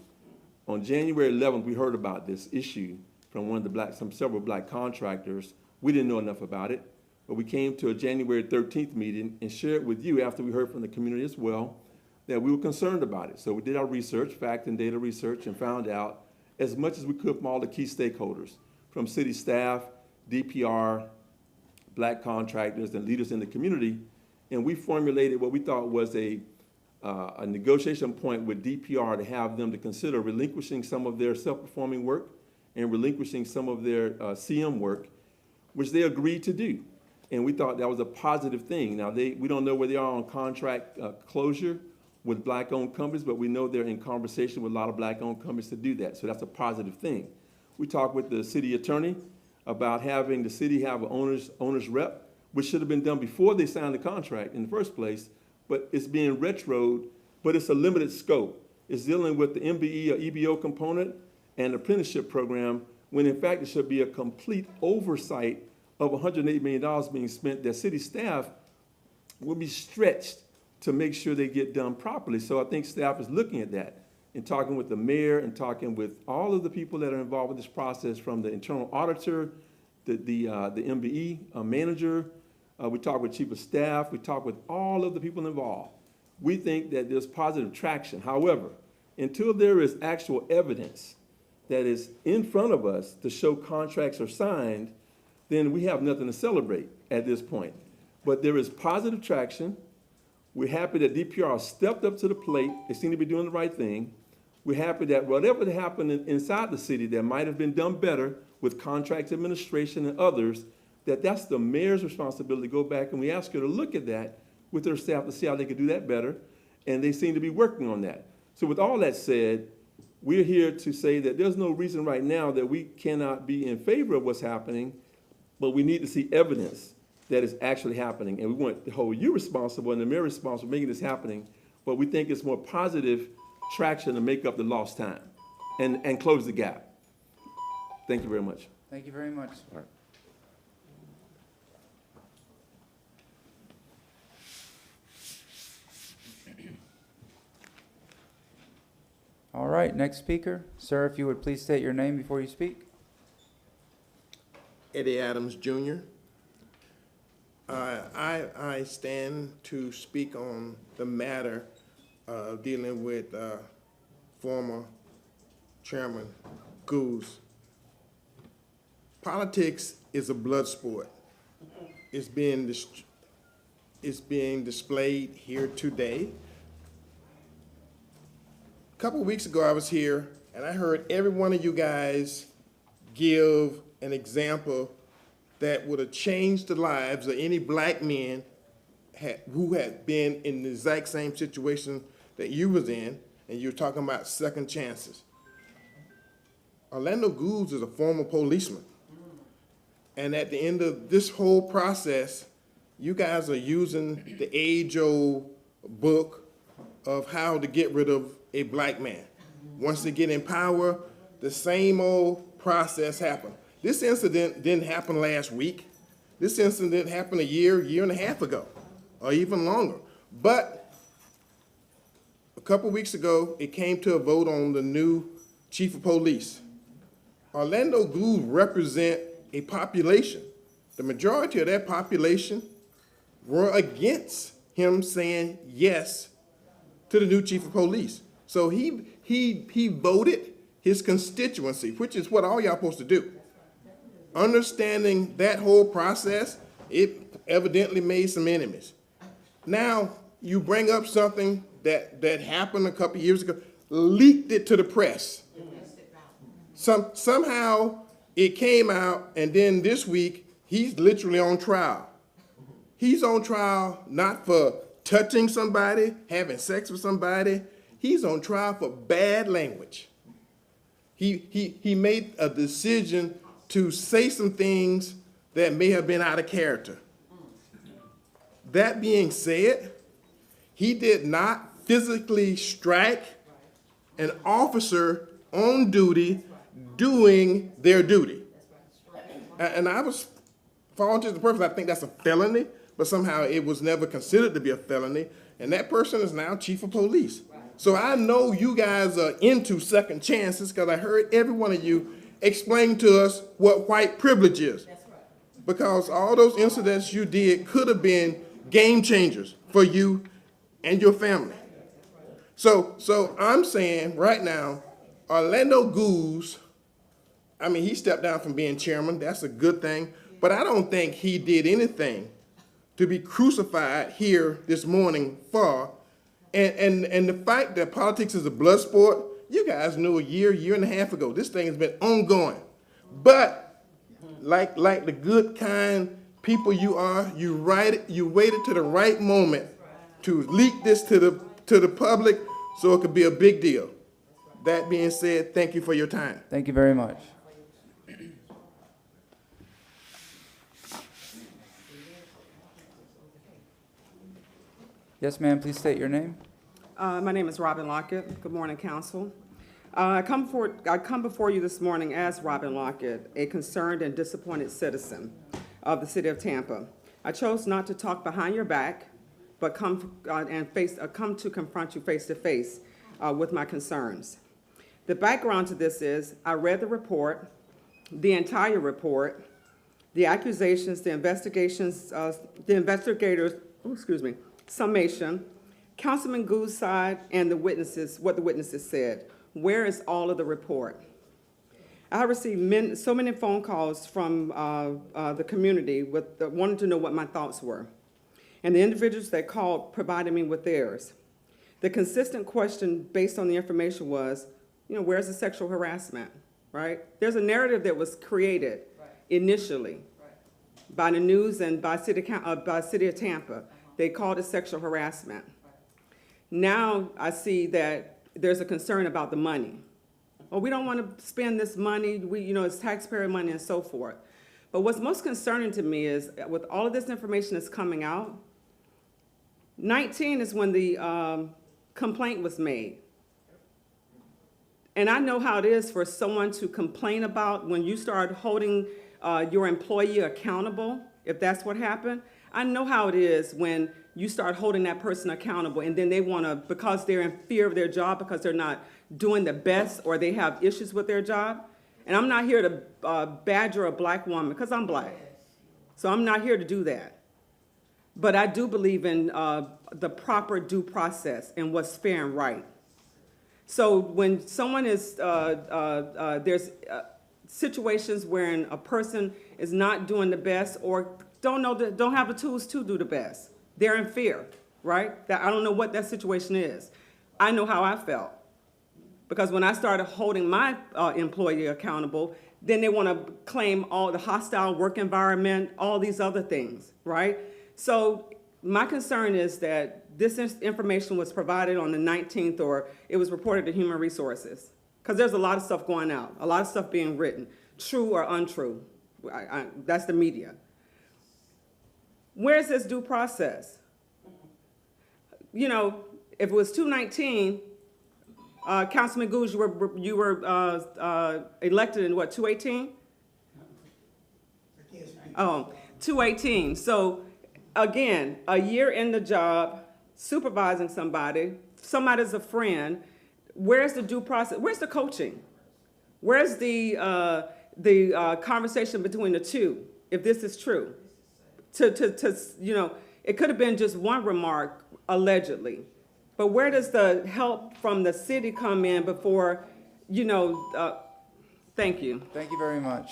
Speaker 20: on January 11th, we heard about this issue from several black contractors. We didn't know enough about it, but we came to a January 13th meeting and shared with you, after we heard from the community as well, that we were concerned about it. So we did our research, fact and data research, and found out as much as we could from all the key stakeholders, from city staff, DPR, black contractors, and leaders in the community, and we formulated what we thought was a negotiation point with DPR to have them to consider relinquishing some of their self-performing work and relinquishing some of their CM work, which they agreed to do. And we thought that was a positive thing. Now, we don't know where they are on contract closure with black-owned companies, but we know they're in conversation with a lot of black-owned companies to do that. So that's a positive thing. We talked with the city attorney about having the city have an owner's rep, which should have been done before they signed the contract in the first place, but it's being retroed, but it's a limited scope. It's dealing with the MBE or EBO component and apprenticeship program, when in fact it should be a complete oversight of $108 million being spent that city staff will be stretched to make sure they get done properly. So I think staff is looking at that and talking with the mayor and talking with all of the people that are involved with this process, from the internal auditor, the MBE manager. We talked with chief of staff. We talked with all of the people involved. We think that there's positive traction. However, until there is actual evidence that is in front of us to show contracts are signed, then we have nothing to celebrate at this point. But there is positive traction. We're happy that DPR stepped up to the plate. They seem to be doing the right thing. We're happy that whatever happened inside the city that might have been done better with contract administration and others, that's the mayor's responsibility to go back, and we ask her to look at that with their staff to see how they could do that better, and they seem to be working on that. So with all that said, we're here to say that there's no reason right now that we cannot be in favor of what's happening, but we need to see evidence that is actually happening, and we want to hold you responsible and the mayor responsible for making this happening, but we think it's more positive traction to make up the lost time and close the gap. Thank you very much.
Speaker 4: Thank you very much.
Speaker 20: All right.
Speaker 4: All right, next speaker. Sir, if you would please state your name before you speak.
Speaker 21: Eddie Adams, Jr. I stand to speak on the matter dealing with former Chairman Goose. Politics is a blood sport. It's being displayed here today. A couple of weeks ago, I was here, and I heard every one of you guys give an example that would have changed the lives of any black men who had been in the exact same situation that you was in, and you're talking about second chances. Orlando Gould is a former policeman. And at the end of this whole process, you guys are using the age-old book of how to get rid of a black man. Once they get in power, the same old process happened. This incident didn't happen last week. This incident happened a year and a half ago, or even longer. But a couple weeks ago, it came to a vote on the new chief of police. Orlando Gould represent a population. The majority of that population were against him saying yes to the new chief of police. So he voted his constituency, which is what all y'all supposed to do. Understanding that whole process, it evidently made some enemies. Now, you bring up something that happened a couple years ago, leaked it to the press. Somehow it came out, and then this week, he's literally on trial. He's on trial not for touching somebody, having sex with somebody. He's on trial for bad language. He made a decision to say some things that may have been out of character. That being said, he did not physically strike an officer on duty doing their duty. And I was falling to the purpose, I think that's a felony, but somehow it was never considered to be a felony, and that person is now chief of police. So I know you guys are into second chances because I heard every one of you explain to us what white privilege is. Because all those incidents you did could have been game changers for you and your family. So I'm saying right now, Orlando Goose, I mean, he stepped down from being chairman. That's a good thing. But I don't think he did anything to be crucified here this morning for. And the fact that politics is a blood sport, you guys knew a year and a half ago. This thing has been ongoing. But like the good, kind people you are, you waited to the right moment to leak this to the public so it could be a big deal. That being said, thank you for your time.
Speaker 4: Thank you very much. Yes, ma'am, please state your name.
Speaker 1: My name is Robin Lockett. Good morning, council. I come before you this morning as Robin Lockett, a concerned and disappointed citizen of the city of Tampa. I chose not to talk behind your back, but come to confront you face to face with my concerns. The background to this is I read the report, the entire report, the accusations, the investigations, the investigators, summation, Councilman Goo's side, and the witnesses, what the witnesses said. Where is all of the report? I received so many phone calls from the community wanting to know what my thoughts were. And the individuals that called provided me with theirs. The consistent question based on the information was, where's the sexual harassment, right? There's a narrative that was created initially by the news and by City of Tampa. They called it sexual harassment. Now I see that there's a concern about the money. Well, we don't want to spend this money, it's taxpayer money and so forth. But what's most concerning to me is with all of this information that's coming out, 19 is when the complaint was made. And I know how it is for someone to complain about when you start holding your employee accountable, if that's what happened. I know how it is when you start holding that person accountable and then they want to, because they're in fear of their job, because they're not doing the best or they have issues with their job. And I'm not here to badger a black woman because I'm black. So I'm not here to do that. But I do believe in the proper due process and what's fair and right. So when someone is, there's situations wherein a person is not doing the best or don't have the tools to do the best. They're in fear, right? I don't know what that situation is. I know how I felt. Because when I started holding my employee accountable, then they want to claim all the hostile work environment, all these other things, right? So my concern is that this information was provided on the 19th or it was reported to Human Resources. Because there's a lot of stuff going out, a lot of stuff being written, true or untrue. That's the media. Where's this due process? If it was 219, Councilman Goose, you were elected in what, 218? Oh, 218. So again, a year in the job, supervising somebody's a friend. Where's the due process? Where's the coaching? Where's the conversation between the two, if this is true? It could have been just one remark, allegedly. But where does the help from the city come in before, you know, thank you.
Speaker 4: Thank you very much.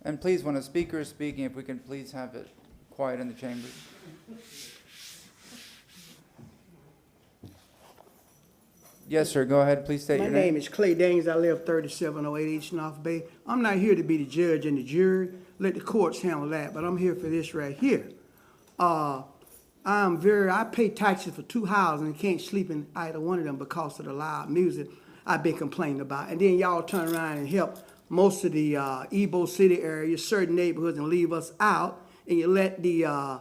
Speaker 4: And please, when a speaker is speaking, if we can please have it quiet in the chamber. Yes, sir, go ahead, please state
Speaker 2: My
Speaker 4: your
Speaker 2: name
Speaker 4: name.
Speaker 2: is Clay Daines. I live 3708 East North Bay. I'm not here to be the judge and the jury. Let the courts handle that, but I'm here for this right here. I pay taxes for 2 houses and can't sleep in either one of them because of the loud music I've been complaining about. And then y'all turn around and help most of the Ebo City area, certain neighborhoods, and leave us out. And you let the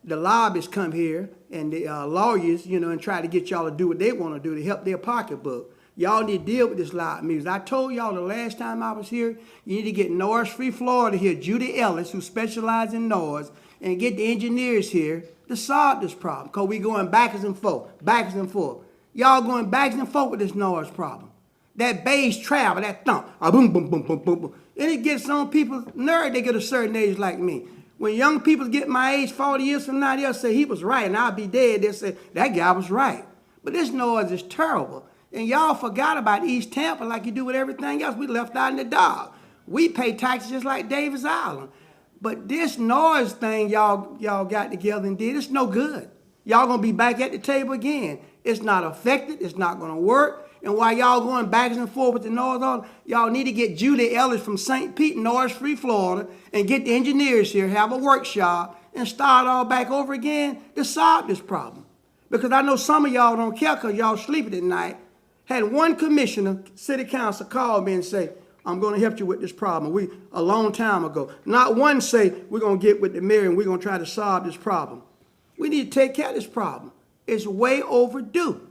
Speaker 2: lobbyists come here and the lawyers, you know, and try to get y'all to do what they want to do to help their pocketbook. Y'all need to deal with this loud music. I told y'all the last time I was here, you need to get Noise Free Florida here, Judy Ellis, who specializes in noise, and get the engineers here to solve this problem. Because we going backwards and forth, backwards and forth. Y'all going backwards and forth with this noise problem. That bass travel, that thump, boom, boom, boom, boom, boom, boom. And it gets on people's nerve. They get a certain age like me. When young people get my age 40 years from now, they'll say he was right and I'll be dead. They'll say that guy was right. But this noise is terrible. And y'all forgot about East Tampa like you do with everything else. We left out in the dark. We pay taxes just like Davis Island. But this noise thing y'all got together and did, it's no good. Y'all gonna be back at the table again. It's not effective, it's not gonna work. And while y'all going back and forth with the noise on, y'all need to get Judy Ellis from St. Pete, Noise Free Florida, and get the engineers here, have a workshop, and start all back over again to solve this problem. Because I know some of y'all don't care because y'all sleeping at night. Had one commissioner, city council, call me and say, I'm going to help you with this problem. A long time ago. Not one say, we're going to get with the mayor and we're going to try to solve this problem. We need to take care of this problem. It's way overdue.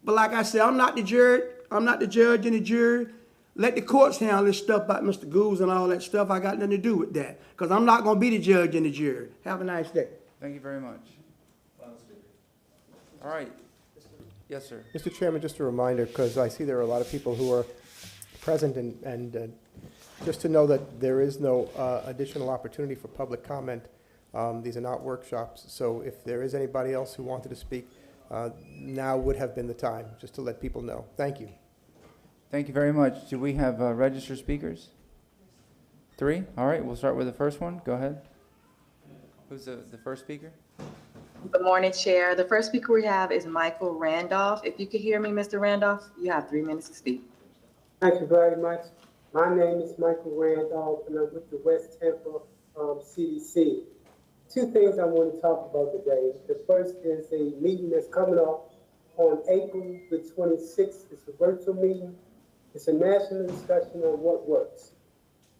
Speaker 2: But like I said, I'm not the judge and the jury. Let the courts handle this stuff about Mr. Goose and all that stuff. I got nothing to do with that. Because I'm not going to be the judge and the jury. Have a nice day.
Speaker 4: Thank you very much. All right. Yes, sir.
Speaker 8: Mr. Chairman, just a reminder, because I see there are a lot of people who are present, and just to know that there is no additional opportunity for public comment. These are not workshops, so if there is anybody else who wanted to speak, now would have been the time, just to let people know. Thank you.
Speaker 4: Thank you very much. Do we have registered speakers? 3? All right, we'll start with the first one. Go ahead. Who's the first speaker?
Speaker 22: Good morning, Chair. The first speaker we have is Michael Randolph. If you could hear me, Mr. Randolph, you have 3 minutes to speak.
Speaker 23: Thank you very much. My name is Michael Randolph, and I'm with the West Tampa CDC. 2 things I want to talk about today. The first is a meeting that's coming up on April the 26th. It's a virtual meeting. It's a national discussion on what works.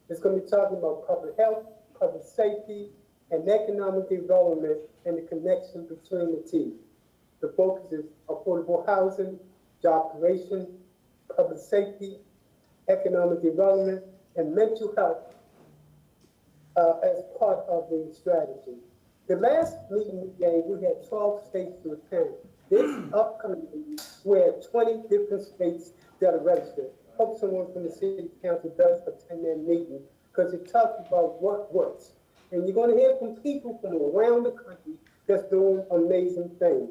Speaker 23: It's going to be talking about public health, public safety, and economic development and the connection between the two. The focus is affordable housing, job creation, public safety, economic development, and mental health as part of the strategy. The last meeting we gave, we had 12 states to attend. This upcoming meeting, we have 20 different states that are registered. Hope someone from the city council does attend that meeting because it talks about what works. And you're going to hear from people from around the country that's doing amazing things.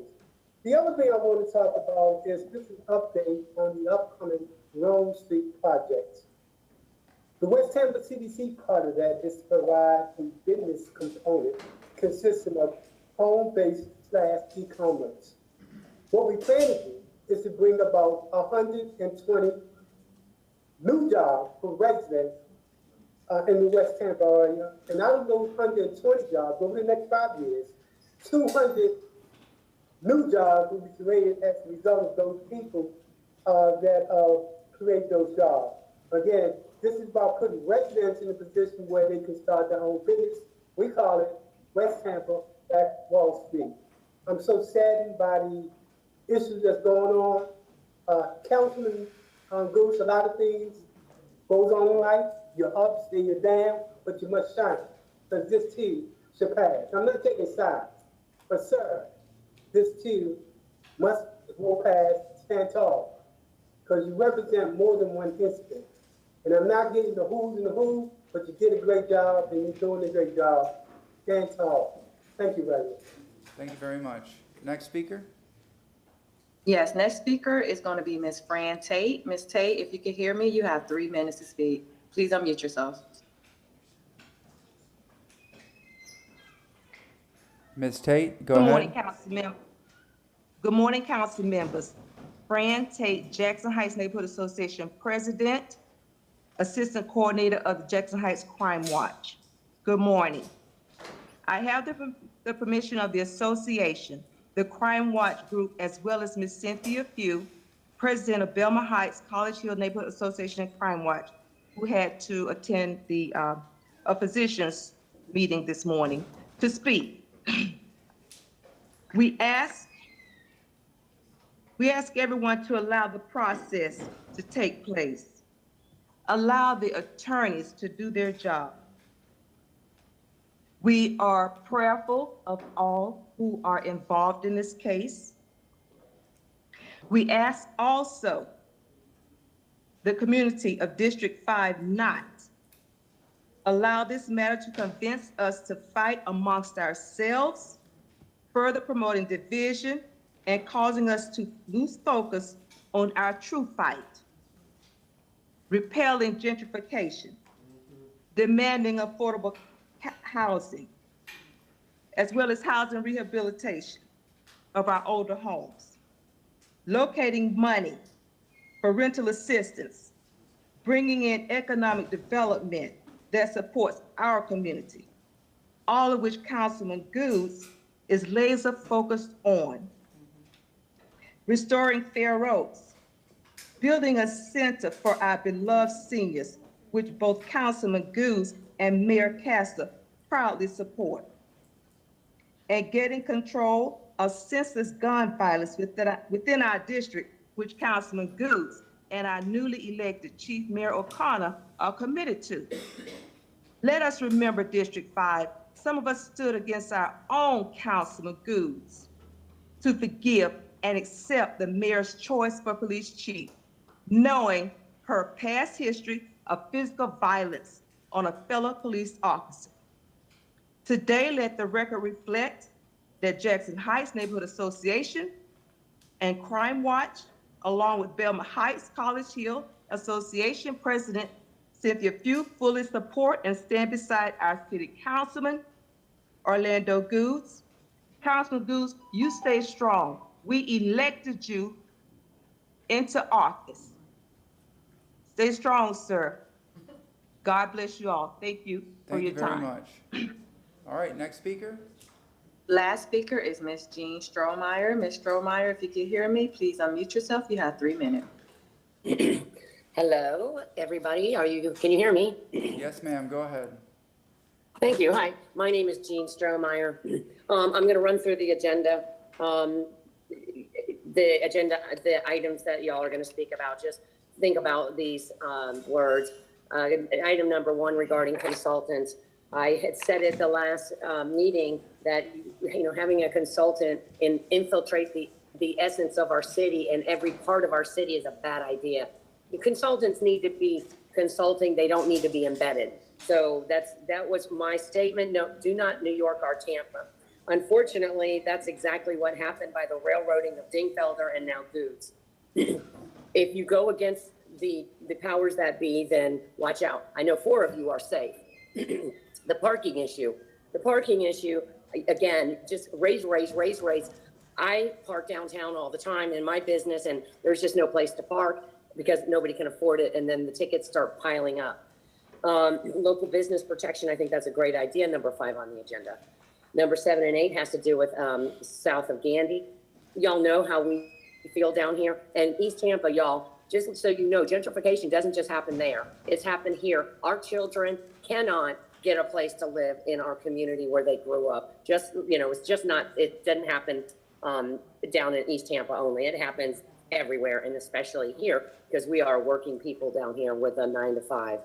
Speaker 23: The other thing I want to talk about is this is an update on the upcoming Rome Street projects. The West Tampa CDC part of that is to provide a business component consisting of home-based / e-commerce. What we plan to do is to bring about 120 new jobs for residents in the West Tampa area. And out of those 120 jobs, over the next 5 years, 200 new jobs will be created as a result of those people that create those jobs. Again, this is about putting residents in a position where they can start their own business. We call it West Tampa back Wall Street. I'm so saddened by the issues that's going on. Councilman Goose, a lot of things goes on in life. You're up, then you're down, but you must shine, because this too shall pass. I'm not taking sides, but sir, this too must go past, stand tall, because you represent more than one incident. And I'm not getting the who's and the who, but you did a great job, and you're doing a great job. Stand tall. Thank you very much.
Speaker 4: Thank you very much. Next speaker?
Speaker 22: Yes, next speaker is going to be Ms. Fran Tate. Ms. Tate, if you can hear me, you have 3 minutes to speak. Please unmute yourself.
Speaker 4: Ms. Tate, go
Speaker 3: Good
Speaker 4: ahead.
Speaker 3: morning, council members. Good morning, council members. Fran Tate, Jackson Heights Neighborhood Association President, Assistant Coordinator of the Jackson Heights Crime Watch. Good morning. I have the permission of the association, the Crime Watch Group, as well as Ms. Cynthia Few, President of Belmar Heights College Hill Neighborhood Association and Crime Watch, who had to attend the physicians meeting this morning, to speak. We ask everyone to allow the process to take place. Allow the attorneys to do their job. We are prayerful of all who are involved in this case. We ask also the community of District 5 not allow this matter to convince us to fight amongst ourselves, further promoting division and causing us to lose focus on our true fight. Repelling gentrification, demanding affordable housing, as well as housing rehabilitation of our older homes, locating money for rental assistance, bringing in economic development that supports our community, all of which Councilman Goods is laser focused on. Restoring fair roads, building a center for our beloved seniors, which both Councilman Goods and Mayor Castor proudly support. And getting control of senseless gun violence within our district, which Councilman Goods and our newly elected Chief Mayor O'Connor are committed to. Let us remember District 5, some of us stood against our own Councilman Goods to forgive and accept the mayor's choice for police chief, knowing her past history of physical violence on a fellow police officer. Today, let the record reflect that Jackson Heights Neighborhood Association and Crime Watch, along with Belmar Heights College Hill Association President Cynthia Few, fully support and stand beside our city councilman, Orlando Goods. Councilman Goods, you stay strong. We elected you into office. Stay strong, sir. God bless you all. Thank you for your time.
Speaker 4: Thank you very much. All right, next speaker.
Speaker 22: Last speaker is Ms. Jean Strohmeyer. Ms. Strohmeyer, if you can hear me, please unmute yourself. You have 3 minutes.
Speaker 5: Hello, everybody. Can you hear me?
Speaker 4: Yes, ma'am. Go ahead.
Speaker 5: Thank you. Hi, my name is Jean Strohmeyer. I'm going to run through the agenda. The items that y'all are going to speak about. Just think about these words. Item number 1 regarding consultants. I had said at the last meeting that having a consultant infiltrate the essence of our city and every part of our city is a bad idea. The consultants need to be consulting; they don't need to be embedded. So that was my statement. No, do not New York our Tampa. Unfortunately, that's exactly what happened by the railroading of Dingfelder and now Goods. If you go against the powers that be, then watch out. I know 4 of you are safe. The parking issue, again, just raise. I park downtown all the time in my business, and there's just no place to park because nobody can afford it, and then the tickets start piling up. Local business protection, I think that's a great idea, number 5 on the agenda. Number 7 and 8 has to do with south of Gandy. Y'all know how we feel down here. And East Tampa, y'all, just so you know, gentrification doesn't just happen there. It's happened here. Our children cannot get a place to live in our community where they grew up. It's just not, it doesn't happen down in East Tampa only. It happens everywhere, and especially here, because we are working people down here with a 9 to 5.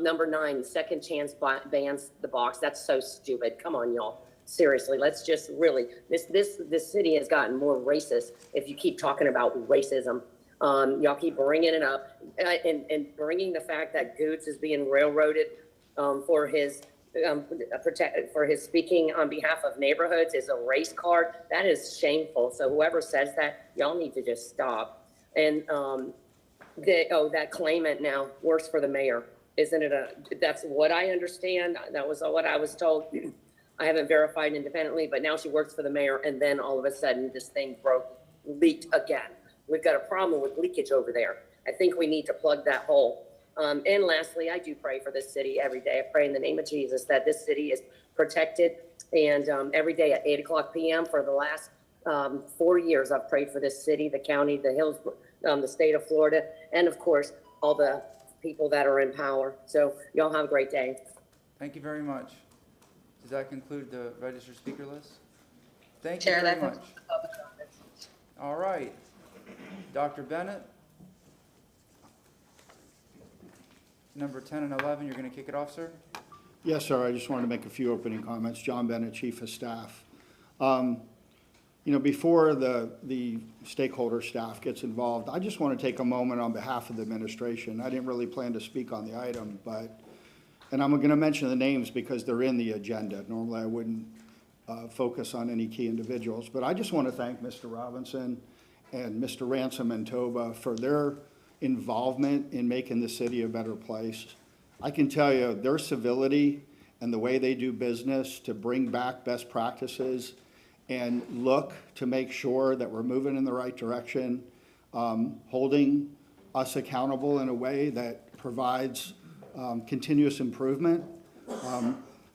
Speaker 5: Number 9, second chance bans the box. That's so stupid. Come on, y'all. Seriously, let's just really, this city has gotten more racist if you keep talking about racism. Y'all keep bringing it up and bringing the fact that Goods is being railroaded for his for his speaking on behalf of neighborhoods is a race card. That is shameful. So whoever says that, y'all need to just stop. And that claimant now works for the mayor. Isn't it that's what I understand. That was what I was told. I haven't verified independently, but now she works for the mayor, and then all of a sudden this thing leaked again. We've got a problem with leakage over there. I think we need to plug that hole. And lastly, I do pray for this city every day. I pray in the name of Jesus that this city is protected. And every day at 8:00 p.m. for the last 4 years, I've prayed for this city, the county, the hills, the state of Florida, and of course, all the people that are in power. So y'all have a great day.
Speaker 4: Thank you very much. Does that conclude the registered speaker list? Thank
Speaker 22: Chair,
Speaker 4: you very
Speaker 22: that
Speaker 4: much.
Speaker 22: concludes the public comments.
Speaker 4: All right. Dr. Bennett, number 10 and 11, you're going to kick it off, sir?
Speaker 6: Yes, sir. I just wanted to make a few opening comments. John Bennett, Chief of Staff. Before the stakeholder staff gets involved, I just want to take a moment on behalf of the administration. I didn't really plan to speak on the item, and I'm going to mention the names because they're in the agenda. Normally, I wouldn't focus on any key individuals, but I just want to thank Mr. Robinson and Mr. Ransom and Toba for their involvement in making the city a better place. I can tell you their civility and the way they do business to bring back best practices and look to make sure that we're moving in the right direction, holding us accountable in a way that provides continuous improvement.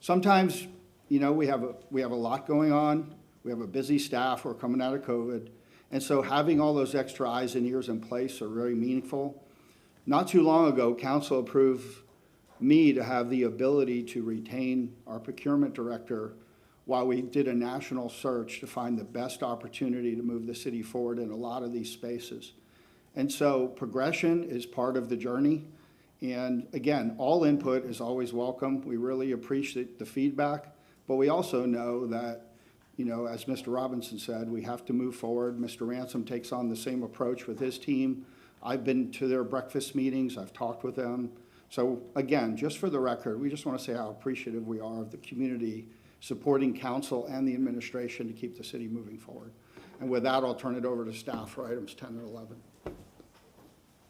Speaker 6: Sometimes, we have a lot going on. We have a busy staff. We're coming out of COVID. And so having all those extra eyes and ears in place are very meaningful. Not too long ago, council approved me to have the ability to retain our procurement director while we did a national search to find the best opportunity to move the city forward in a lot of these spaces. And so progression is part of the journey. And again, all input is always welcome. We really appreciate the feedback, but we also know that, as Mr. Robinson said, we have to move forward. Mr. Ransom takes on the same approach with his team. I've been to their breakfast meetings. I've talked with them. So again, just for the record, we just want to say how appreciative we are of the community supporting council and the administration to keep the city moving forward. And with that, I'll turn it over to staff for items 10 and 11.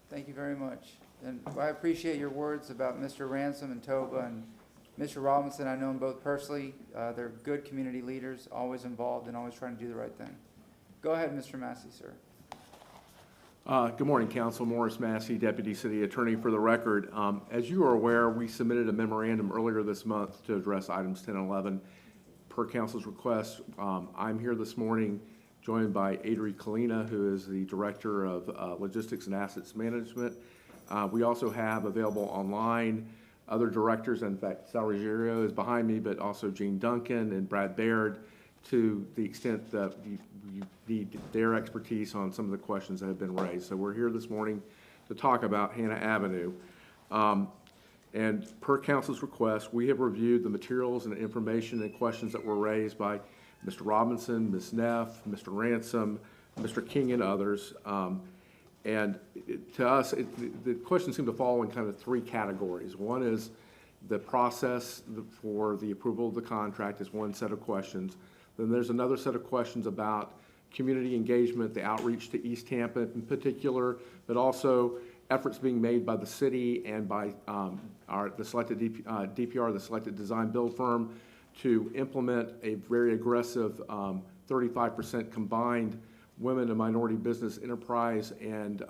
Speaker 4: Thank you very much. And I appreciate your words about Mr. Ransom and Toba and Mr. Robinson. I know them both personally. They're good community leaders, always involved and always trying to do the right thing. Go ahead, Mr. Massey, sir.
Speaker 20: Good morning, Council. Morris Massey, Deputy City Attorney for the record. As you are aware, we submitted a memorandum earlier this month to address items 10 and 11 per Council's request. I'm here this morning joined by Adri Kalina, who is the Director of Logistics and Assets Management. We also have available online other directors. In fact, Sal Ruggiero is behind me, but also Gene Duncan and Brad Baird, to the extent that you need their expertise on some of the questions that have been raised. So we're here this morning to talk about Hannah Avenue. And per Council's request, we have reviewed the materials and information and questions that were raised by Mr. Robinson, Ms. Neff, Mr. Ransom, Mr. King, and others. To us, the questions seem to fall in kind of three categories. One is the process for the approval of the contract is one set of questions. Then there's another set of questions about community engagement, the outreach to East Tampa in particular, but also efforts being made by the city and by the selected DPR, the selected design build firm, to implement a very aggressive 35% combined women and minority business enterprise and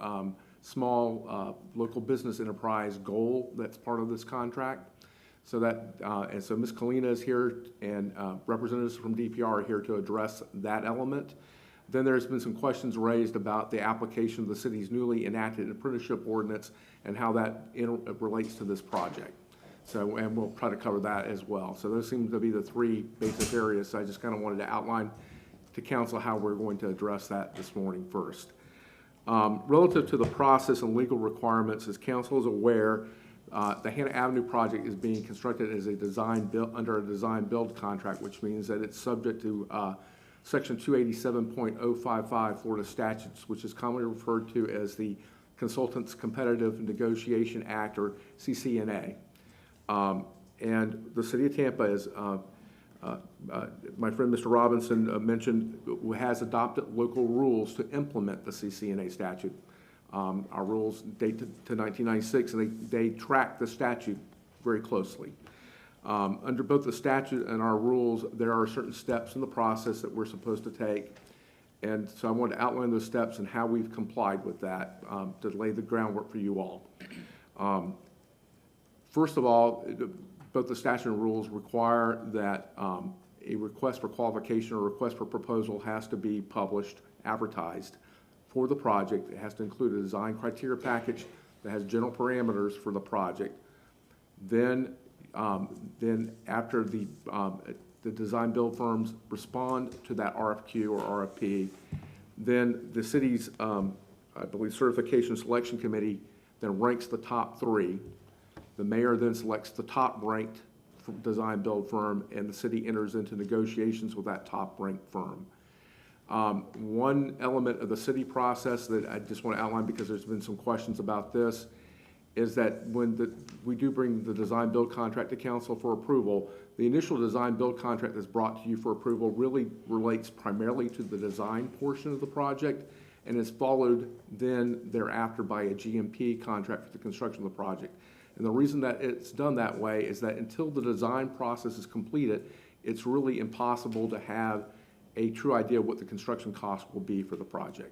Speaker 20: small local business enterprise goal that's part of this contract. So and so Ms. Kalina is here, and representatives from DPR are here to address that element. Then there's been some questions raised about the application of the city's newly enacted apprenticeship ordinance and how that relates to this project. So, and we'll try to cover that as well. So those seem to be the three basic areas. So I just kind of wanted to outline to council how we're going to address that this morning first. Relative to the process and legal requirements, as council is aware, the Hannah Avenue project is being constructed as a under a design build contract, which means that it's subject to Section 287.055 Florida statutes, which is commonly referred to as the Consultants Competitive Negotiation Act, or CCNA. And the city of Tampa, as my friend Mr. Robinson mentioned, has adopted local rules to implement the CCNA statute. Our rules date to 1996, and they track the statute very closely. Under both the statute and our rules, there are certain steps in the process that we're supposed to take. And so I want to outline those steps and how we've complied with that to lay the groundwork for you all. First of all, both the statute and rules require that a request for qualification or request for proposal has to be published, advertised for the project. It has to include a design criteria package that has general parameters for the project. Then after the design build firms respond to that RFQ or RFP, then the city's, I believe, certification selection committee then ranks the top 3. The mayor then selects the top ranked design build firm, and the city enters into negotiations with that top ranked firm. One element of the city process that I just want to outline, because there's been some questions about this, is that when we do bring the design build contract to council for approval, the initial design build contract that's brought to you for approval really relates primarily to the design portion of the project, and is followed then thereafter by a GMP contract for the construction of the project. And the reason that it's done that way is that until the design process is completed, it's really impossible to have a true idea of what the construction cost will be for the project.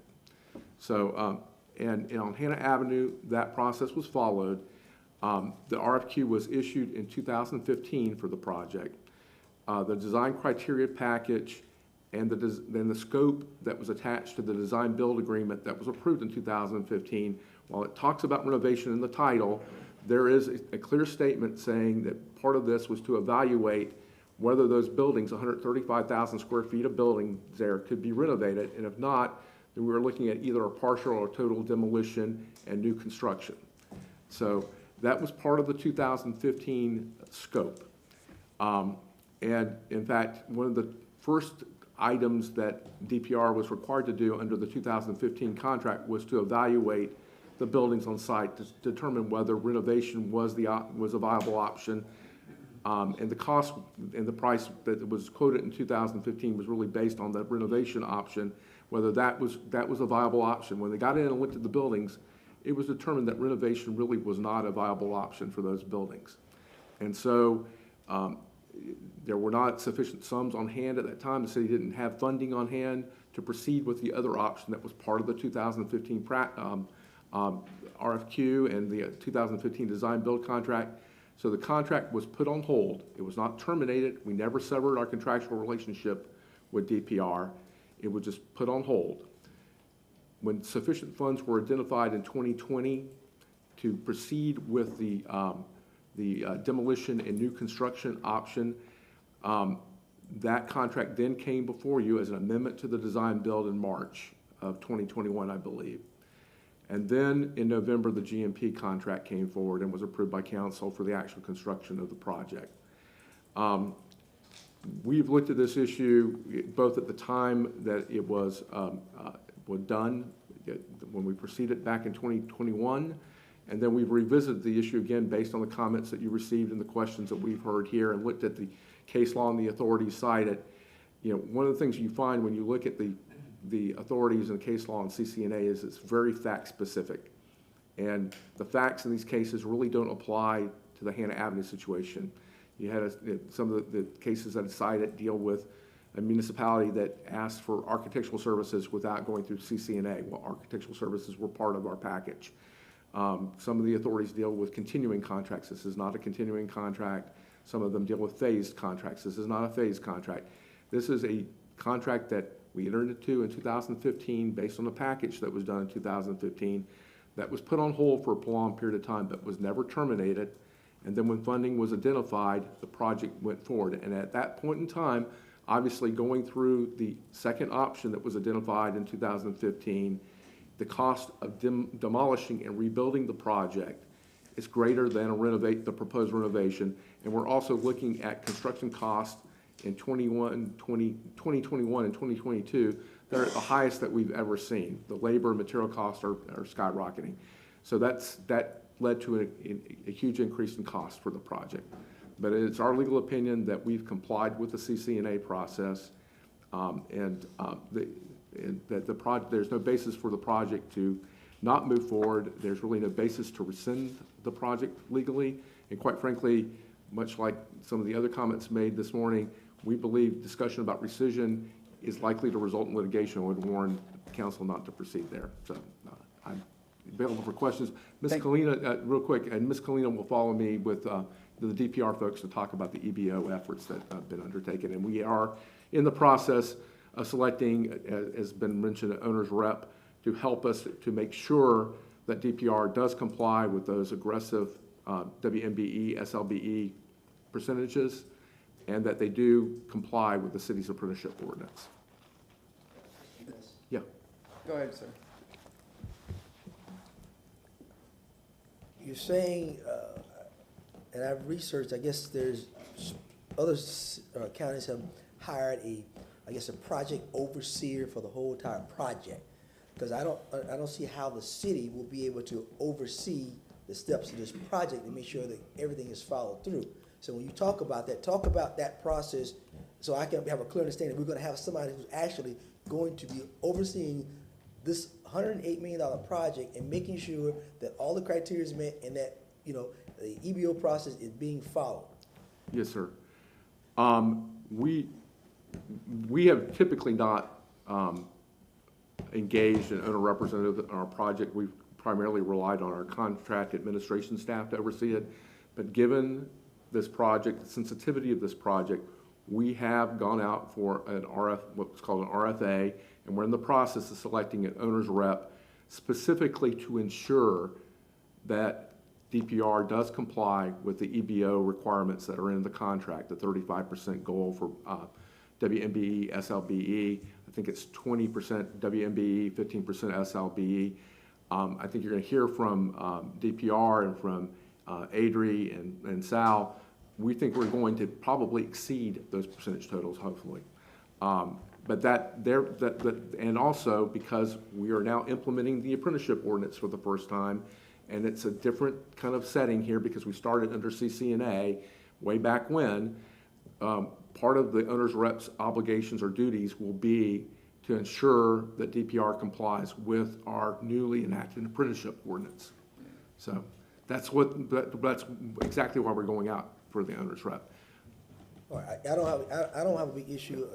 Speaker 20: So, and on Hannah Avenue, that process was followed. The RFQ was issued in 2015 for the project. The design criteria package and then the scope that was attached to the design build agreement that was approved in 2015, while it talks about renovation in the title, there is a clear statement saying that part of this was to evaluate whether those buildings, 135,000 square feet of buildings there, could be renovated, and if not, then we were looking at either a partial or total demolition and new construction. So that was part of the 2015 scope. And in fact, one of the first items that DPR was required to do under the 2015 contract was to evaluate the buildings on site to determine whether renovation was a viable option. And the cost and the price that was quoted in 2015 was really based on the renovation option, whether that was a viable option. When they got in and looked at the buildings, it was determined that renovation really was not a viable option for those buildings. And so there were not sufficient sums on hand at that time. The city didn't have funding on hand to proceed with the other option that was part of the 2015 RFQ and the 2015 design build contract. So the contract was put on hold. It was not terminated. We never severed our contractual relationship with DPR. It was just put on hold. When sufficient funds were identified in 2020 to proceed with the demolition and new construction option, that contract then came before you as an amendment to the design build in March of 2021, I believe. And then in November, the GMP contract came forward and was approved by council for the actual construction of the project. We've looked at this issue both at the time that it was done, when we proceeded back in 2021, and then we've revisited the issue again based on the comments that you received and the questions that we've heard here, and looked at the case law and the authorities cited. You know, one of the things you find when you look at the authorities and case law and CCNA is it's very fact specific. And the facts in these cases really don't apply to the Hannah Avenue situation. You had some of the cases that are cited deal with a municipality that asked for architectural services without going through CCNA. Well, architectural services were part of our package. Some of the authorities deal with continuing contracts. This is not a continuing contract. Some of them deal with phased contracts. This is not a phased contract. This is a contract that we entered into in 2015 based on a package that was done in 2015 that was put on hold for a prolonged period of time but was never terminated. And then when funding was identified, the project went forward. And at that point in time, obviously going through the second option that was identified in 2015, the cost of demolishing and rebuilding the project is greater than the proposed renovation. And we're also looking at construction costs in 2021 and 2022 that are at the highest that we've ever seen. The labor and material costs are skyrocketing. So that led to a huge increase in cost for the project. But it's our legal opinion that we've complied with the CCNA process, and that the project, there's no basis for the project to not move forward. There's really no basis to rescind the project legally. And quite frankly, much like some of the other comments made this morning, we believe discussion about rescission is likely to result in litigation and would warn the council not to proceed there. So I'm available for questions. Ms. Kalina, real quick, and Ms. Kalina will follow me with the DPR folks to talk about the EBO efforts that have been undertaken. And we are in the process of selecting, as has been mentioned, an owner's rep to help us to make sure that DPR does comply with those aggressive WMBE, SLBE percentages, and that they do comply with the city's apprenticeship ordinance. Yeah.
Speaker 4: Go ahead, sir.
Speaker 7: You're saying, and I've researched, I guess there's other counties have hired a project overseer for the whole entire project. Because I don't see how the city will be able to oversee the steps of this project and make sure that everything is followed through. So when you talk about that process, so I can have a clear understanding. We're going to have somebody who's actually going to be overseeing this $108 million project and making sure that all the criteria is met and that, you know, the EBO process is being followed.
Speaker 20: Yes, sir. We have typically not engaged an owner representative in our project. We've primarily relied on our contract administration staff to oversee it. But given this project, the sensitivity of this project, we have gone out for an what's called an RFA, and we're in the process of selecting an owner's rep specifically to ensure that DPR does comply with the EBO requirements that are in the contract, the 35% goal for WMBE, SLBE. I think it's 20% WMBE, 15% SLBE. I think you're going to hear from DPR and from Adri and Sal. We think we're going to probably exceed those percentage totals, hopefully. And also because we are now implementing the apprenticeship ordinance for the first time, and it's a different kind of setting here because we started under CCNA way back when. Part of the owner's rep's obligations or duties will be to ensure that DPR complies with our newly enacted apprenticeship ordinance. So that's exactly why we're going out for the owner's rep.
Speaker 7: All right, I don't have a big issue.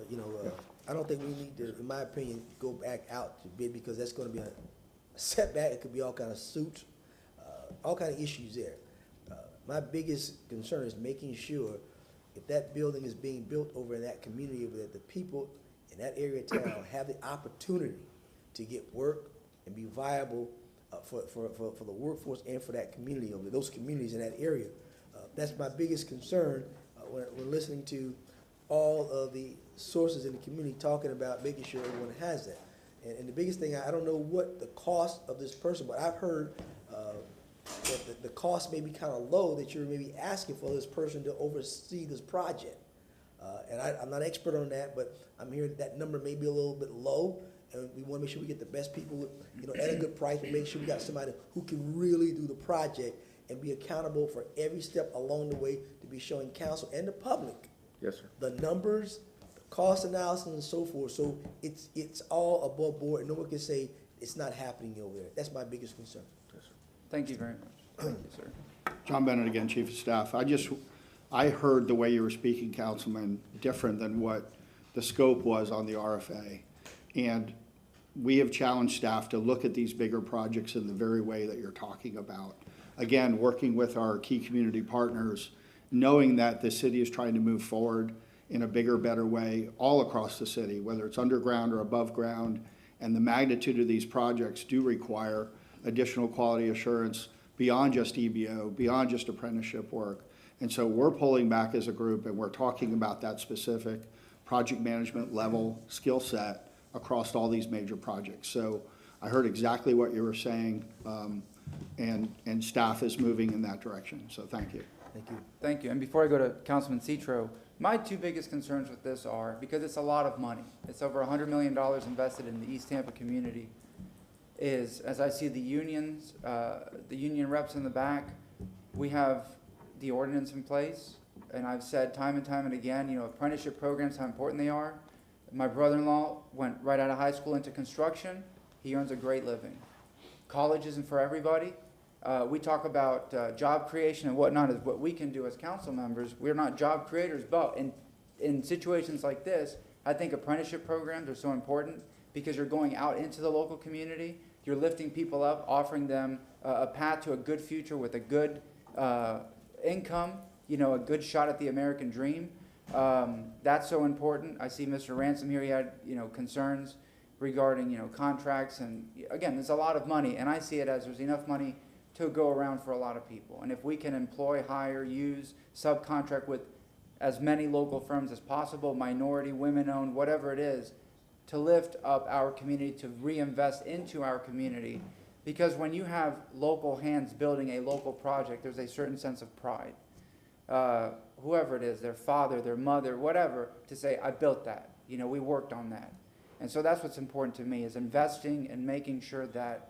Speaker 7: I don't think we need to, in my opinion, go back out to bid because that's going to be a setback. It could be all kind of suits, all kind of issues there. My biggest concern is making sure if that building is being built over in that community, that the people in that area of town have the opportunity to get work and be viable for the workforce and for that community, over those communities in that area. That's my biggest concern when listening to all of the sources in the community talking about making sure everyone has that. And the biggest thing, I don't know what the cost of this person, but I've heard that the cost may be kind of low, that you're maybe asking for this person to oversee this project. And I'm not an expert on that, but I'm hearing that number may be a little bit low, and we want to make sure we get the best people, at a good price, and make sure we got somebody who can really do the project and be accountable for every step along the way to be showing council and the public.
Speaker 20: Yes, sir.
Speaker 7: The numbers, the cost analysis, and so forth. So it's all above board, and no one can say it's not happening over there. That's my biggest concern.
Speaker 20: Yes, sir.
Speaker 4: Thank you very much. Thank you, sir.
Speaker 6: John Bennett again, Chief of Staff. I heard the way you were speaking, Councilman, different than what the scope was on the RFA. And we have challenged staff to look at these bigger projects in the very way that you're talking about. Again, working with our key community partners, knowing that the city is trying to move forward in a bigger, better way all across the city, whether it's underground or above ground. And the magnitude of these projects do require additional quality assurance beyond just EBO, beyond just apprenticeship work. And so we're pulling back as a group, and we're talking about that specific project management level skill set across all these major projects. So I heard exactly what you were saying, and staff is moving in that direction. So thank you.
Speaker 7: Thank you.
Speaker 4: Thank you. And before I go to Councilman Citro, my two biggest concerns with this are, because it's a lot of money, it's over $100 million invested in the East Tampa community, is as I see the unions, the union reps in the back, we have the ordinance in place. and I've said time and time and again, you know, apprenticeship programs, how important they are. My brother-in-law went right out of high school into construction. He earns a great living. College isn't for everybody. We talk about job creation and whatnot is what we can do as council members. We're not job creators, but in situations like this, I think apprenticeship programs are so important because you're going out into the local community, you're lifting people up, offering them a path to a good future with a good income, you know, a good shot at the American dream. That's so important. I see Mr. Ransom here, he had, you know, concerns regarding, you know, contracts, and again, there's a lot of money, and I see it as there's enough money to go around for a lot of people. And if we can employ, hire, use, subcontract with as many local firms as possible, minority, women-owned, whatever it is, to lift up our community, to reinvest into our community. Because when you have local hands building a local project, there's a certain sense of pride. Whoever it is, their father, their mother, whatever, to say, I built that. You know, we worked on that. And so that's what's important to me, is investing and making sure that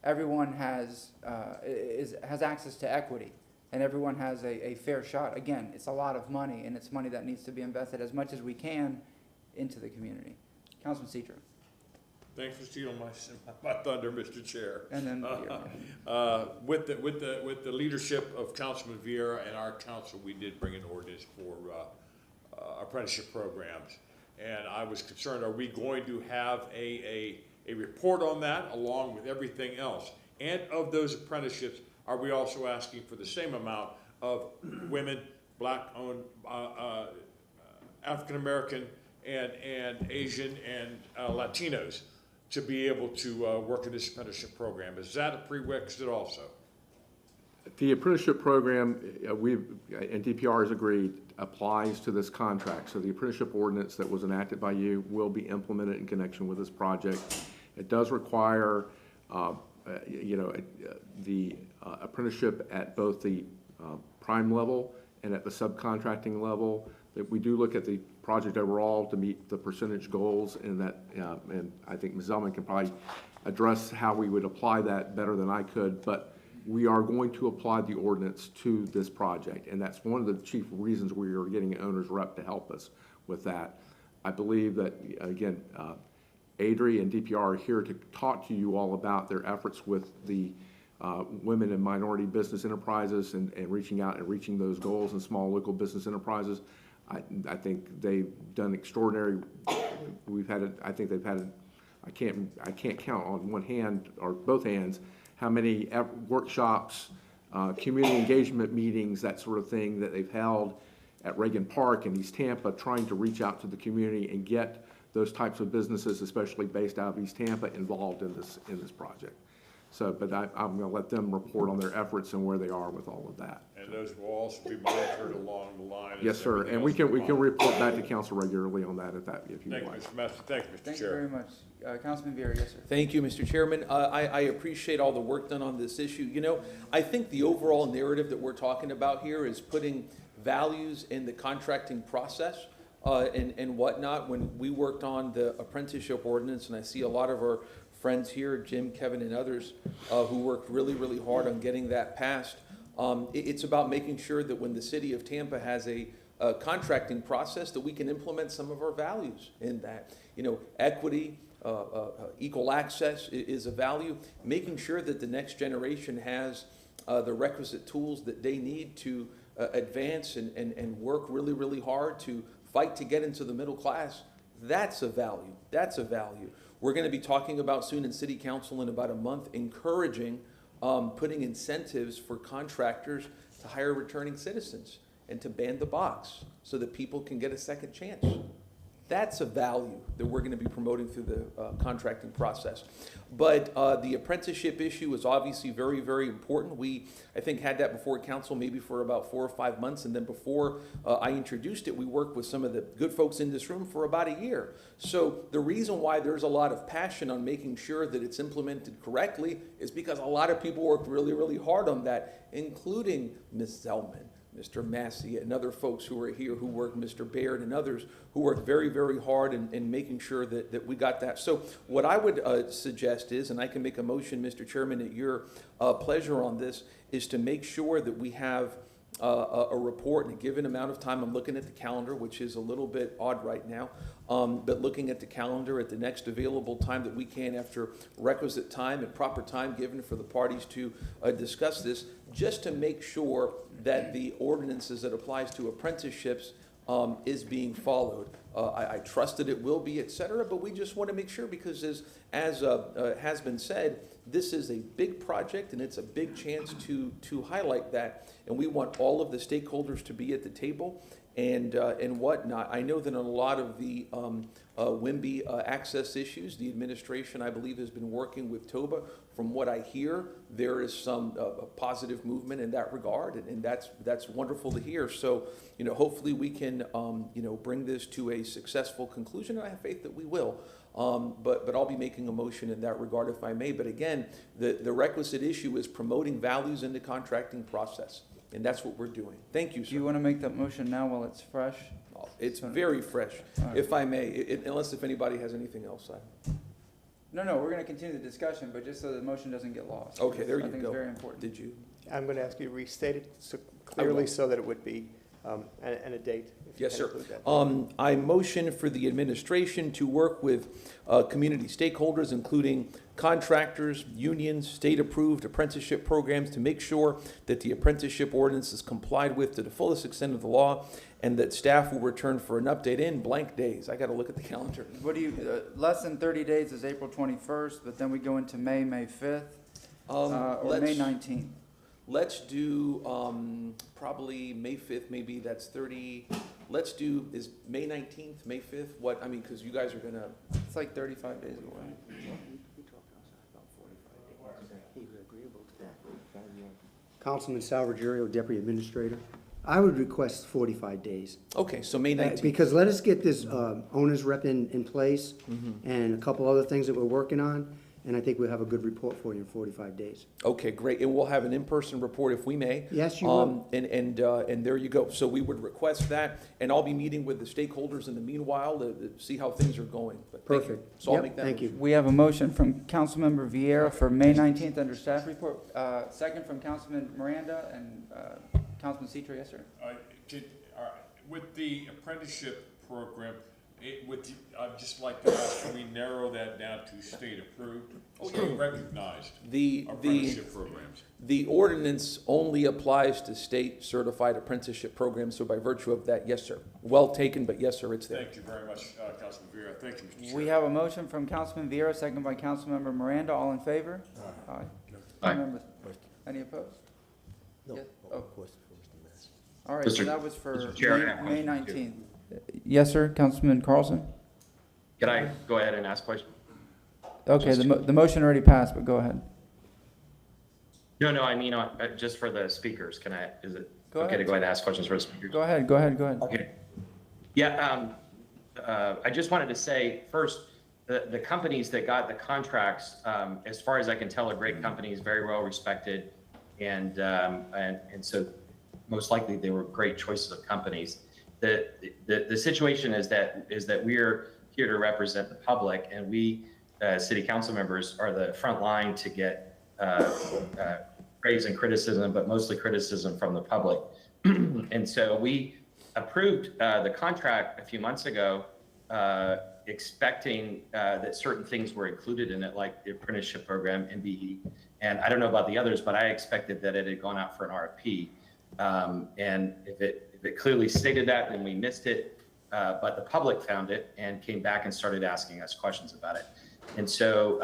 Speaker 4: everyone has access to equity and everyone has a fair shot. Again, it's a lot of money, and it's money that needs to be invested as much as we can into the community. Councilman Cedro.
Speaker 9: Thanks for stealing my thunder, Mr. Chair.
Speaker 4: And then
Speaker 9: with the leadership of Councilman Vieira and our council, we did bring an ordinance for apprenticeship programs. And I was concerned, are we going to have a report on that along with everything else? And of those apprenticeships, are we also asking for the same amount of women, black-owned, African-American, and Asian and Latinos to be able to work in this apprenticeship program? Is that a prerequisite also?
Speaker 20: The apprenticeship program, and DPR has agreed, applies to this contract. So the apprenticeship ordinance that was enacted by you will be implemented in connection with this project. It does require, the apprenticeship at both the prime level and at the subcontracting level. That we do look at the project overall to meet the percentage goals, and that, and I think Ms. Zellman can probably address how we would apply that better than I could, but we are going to apply the ordinance to this project, and that's one of the chief reasons we are getting an owner's rep to help us with that. I believe that, again, Adri and DPR are here to talk to you all about their efforts with the women and minority business enterprises and reaching out and reaching those goals in small local business enterprises. I think they've done extraordinary. I think they've had. I can't count on one hand or both hands how many workshops, community engagement meetings, that sort of thing that they've held at Reagan Park and East Tampa, trying to reach out to the community and get those types of businesses, especially based out of East Tampa, involved in this project. So, but I'm going to let them report on their efforts and where they are with all of that.
Speaker 9: And those will also be monitored along the line.
Speaker 20: Yes, sir. And we can report back to council regularly on that if you
Speaker 9: like. Thank you, Mr.
Speaker 4: Thank
Speaker 9: Chair.
Speaker 4: you very much. Councilman Vieira, yes, sir.
Speaker 13: Thank you, Mr. Chairman. I appreciate all the work done on this issue. You know, I think the overall narrative that we're talking about here is putting values in the contracting process and whatnot. When we worked on the apprenticeship ordinance, and I see a lot of our friends here, Jim, Kevin, and others, who worked really, really hard on getting that passed. It's about making sure that when the city of Tampa has a contracting process, that we can implement some of our values in that. You know, equity, equal access is a value. Making sure that the next generation has the requisite tools that they need to advance and work really, really hard to fight to get into the middle class. That's a value. That's a value. We're going to be talking about soon in City Council in about a month, encouraging putting incentives for contractors to hire returning citizens and to ban the box so that people can get a second chance. That's a value that we're going to be promoting through the contracting process. But the apprenticeship issue is obviously very, very important. We, I think, had that before council maybe for about 4 or 5 months. And then before I introduced it, we worked with some of the good folks in this room for about a year. So the reason why there's a lot of passion on making sure that it's implemented correctly is because a lot of people worked really, really hard on that, including Ms. Zellman, Mr. Massey, and other folks who are here who worked, Mr. Baird and others who worked very, very hard in making sure that we got that. So what I would suggest is, and I can make a motion, Mr. Chairman, at your pleasure on this, is to make sure that we have a report in a given amount of time. I'm looking at the calendar, which is a little bit odd right now, but looking at the calendar at the next available time that we can, after requisite time and proper time given for the parties to discuss this, just to make sure that the ordinances that applies to apprenticeships is being followed. I trust that it will be, et cetera, but we just want to make sure, because as has been said, this is a big project and it's a big chance to highlight that. And we want all of the stakeholders to be at the table and whatnot. I know that on a lot of the WIMBY access issues, the administration, I believe, has been working with TOBA. From what I hear, there is some positive movement in that regard, and that's wonderful to hear. So, hopefully we can, bring this to a successful conclusion, and I have faith that we will. But I'll be making a motion in that regard, if I may. But again, the requisite issue is promoting values in the contracting process, and that's what we're doing. Thank you, sir.
Speaker 4: Do you want to make that motion now while it's fresh?
Speaker 13: It's very fresh, if I may, unless if anybody has anything else.
Speaker 4: No, we're going to continue the discussion, but just so the motion doesn't get lost.
Speaker 13: Okay, there you go.
Speaker 4: I think it's very important.
Speaker 13: Did you?
Speaker 8: I'm going to ask you to restate it clearly so that it would be, and a date. if you
Speaker 13: Yes,
Speaker 8: can
Speaker 13: sir.
Speaker 8: include that.
Speaker 13: I motion for the administration to work with community stakeholders, including contractors, unions, state-approved apprenticeship programs, to make sure that the apprenticeship ordinance is complied with to the fullest extent of the law, and that staff will return for an update in blank days. I got to look at the calendar.
Speaker 4: What do you, less than 30 days is April 21st, but then we go into May 5th, or May 19th.
Speaker 13: Let's do probably May 5th, maybe that's 30. Let's do, is May 19th, May 5th? What, I mean, because you guys are going to.
Speaker 4: It's like 35 days away.
Speaker 10: Councilman Salvagerio, Deputy Administrator. I would request 45 days.
Speaker 13: Okay, so May 19th.
Speaker 10: Because let us get this owner's rep in place and a couple other things that we're working on, and I think we'll have a good report for you in 45 days.
Speaker 13: Okay, great. And we'll have an in-person report if we may.
Speaker 10: Yes, you will.
Speaker 13: And there you go. So we would request that, and I'll be meeting with the stakeholders in the meanwhile to see how things are going. But thank you.
Speaker 10: Perfect.
Speaker 13: So I'll
Speaker 10: Yep,
Speaker 13: make that
Speaker 10: thank
Speaker 13: motion.
Speaker 10: you.
Speaker 4: We have a motion from Councilmember Vieira for May 19th under staff report. Second from Councilman Miranda and Councilman Citro. Yes, sir.
Speaker 9: With the apprenticeship program, I'd just like to ask, can we narrow that down to state approved, state recognized apprenticeship programs?
Speaker 13: The ordinance only applies to state certified apprenticeship programs, so by virtue of that, yes, sir. Well taken, but yes, sir, it's there.
Speaker 9: Thank you very much, Councilman Vieira. Thank you, Mr. Chair.
Speaker 4: We have a motion from Councilman Vieira, second by Councilmember Miranda. All in favor? Aye. Any opposed?
Speaker 7: No,
Speaker 4: Yes.
Speaker 7: no question for Mr. Massey.
Speaker 4: All right, so that was for
Speaker 11: Mr. Chair, I have a
Speaker 4: May
Speaker 11: question, too.
Speaker 4: 19th. Yes, sir, Councilman Carlson?
Speaker 11: Can I go ahead and ask a question?
Speaker 4: Okay, the motion already passed, but go ahead.
Speaker 11: No, I mean, just for the speakers, is it
Speaker 4: Go
Speaker 11: okay
Speaker 4: ahead.
Speaker 11: to go ahead and ask questions for the speakers?
Speaker 4: Go ahead.
Speaker 11: Okay. Yeah, I just wanted to say, first, the companies that got the contracts, as far as I can tell, are great companies, very well respected, and so most likely they were great choices of companies. The situation is that we're here to represent the public, and we, city council members, are the front line to get praise and criticism, but mostly criticism from the public. And so we approved the contract a few months ago, expecting that certain things were included in it, like the apprenticeship program, MBE. And I don't know about the others, but I expected that it had gone out for an RFP. And if it clearly stated that, then we missed it. But the public found it and came back and started asking us questions about it. And so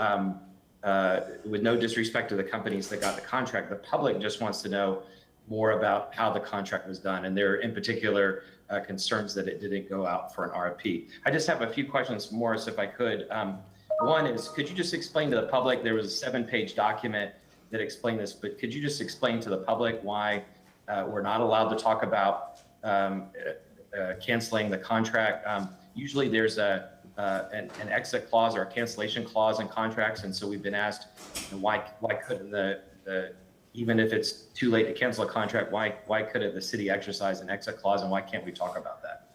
Speaker 11: with no disrespect to the companies that got the contract, the public just wants to know more about how the contract was done. And there are in particular concerns that it didn't go out for an RFP. I just have a few questions, Morris, if I could. One is, could you just explain to the public, there was a 7-page document that explained this, but could you just explain to the public why we're not allowed to talk about canceling the contract? Usually there's an exit clause or a cancellation clause in contracts, and so we've been asked, why couldn't even if it's too late to cancel a contract, why couldn't the city exercise an exit clause, and why can't we talk about that?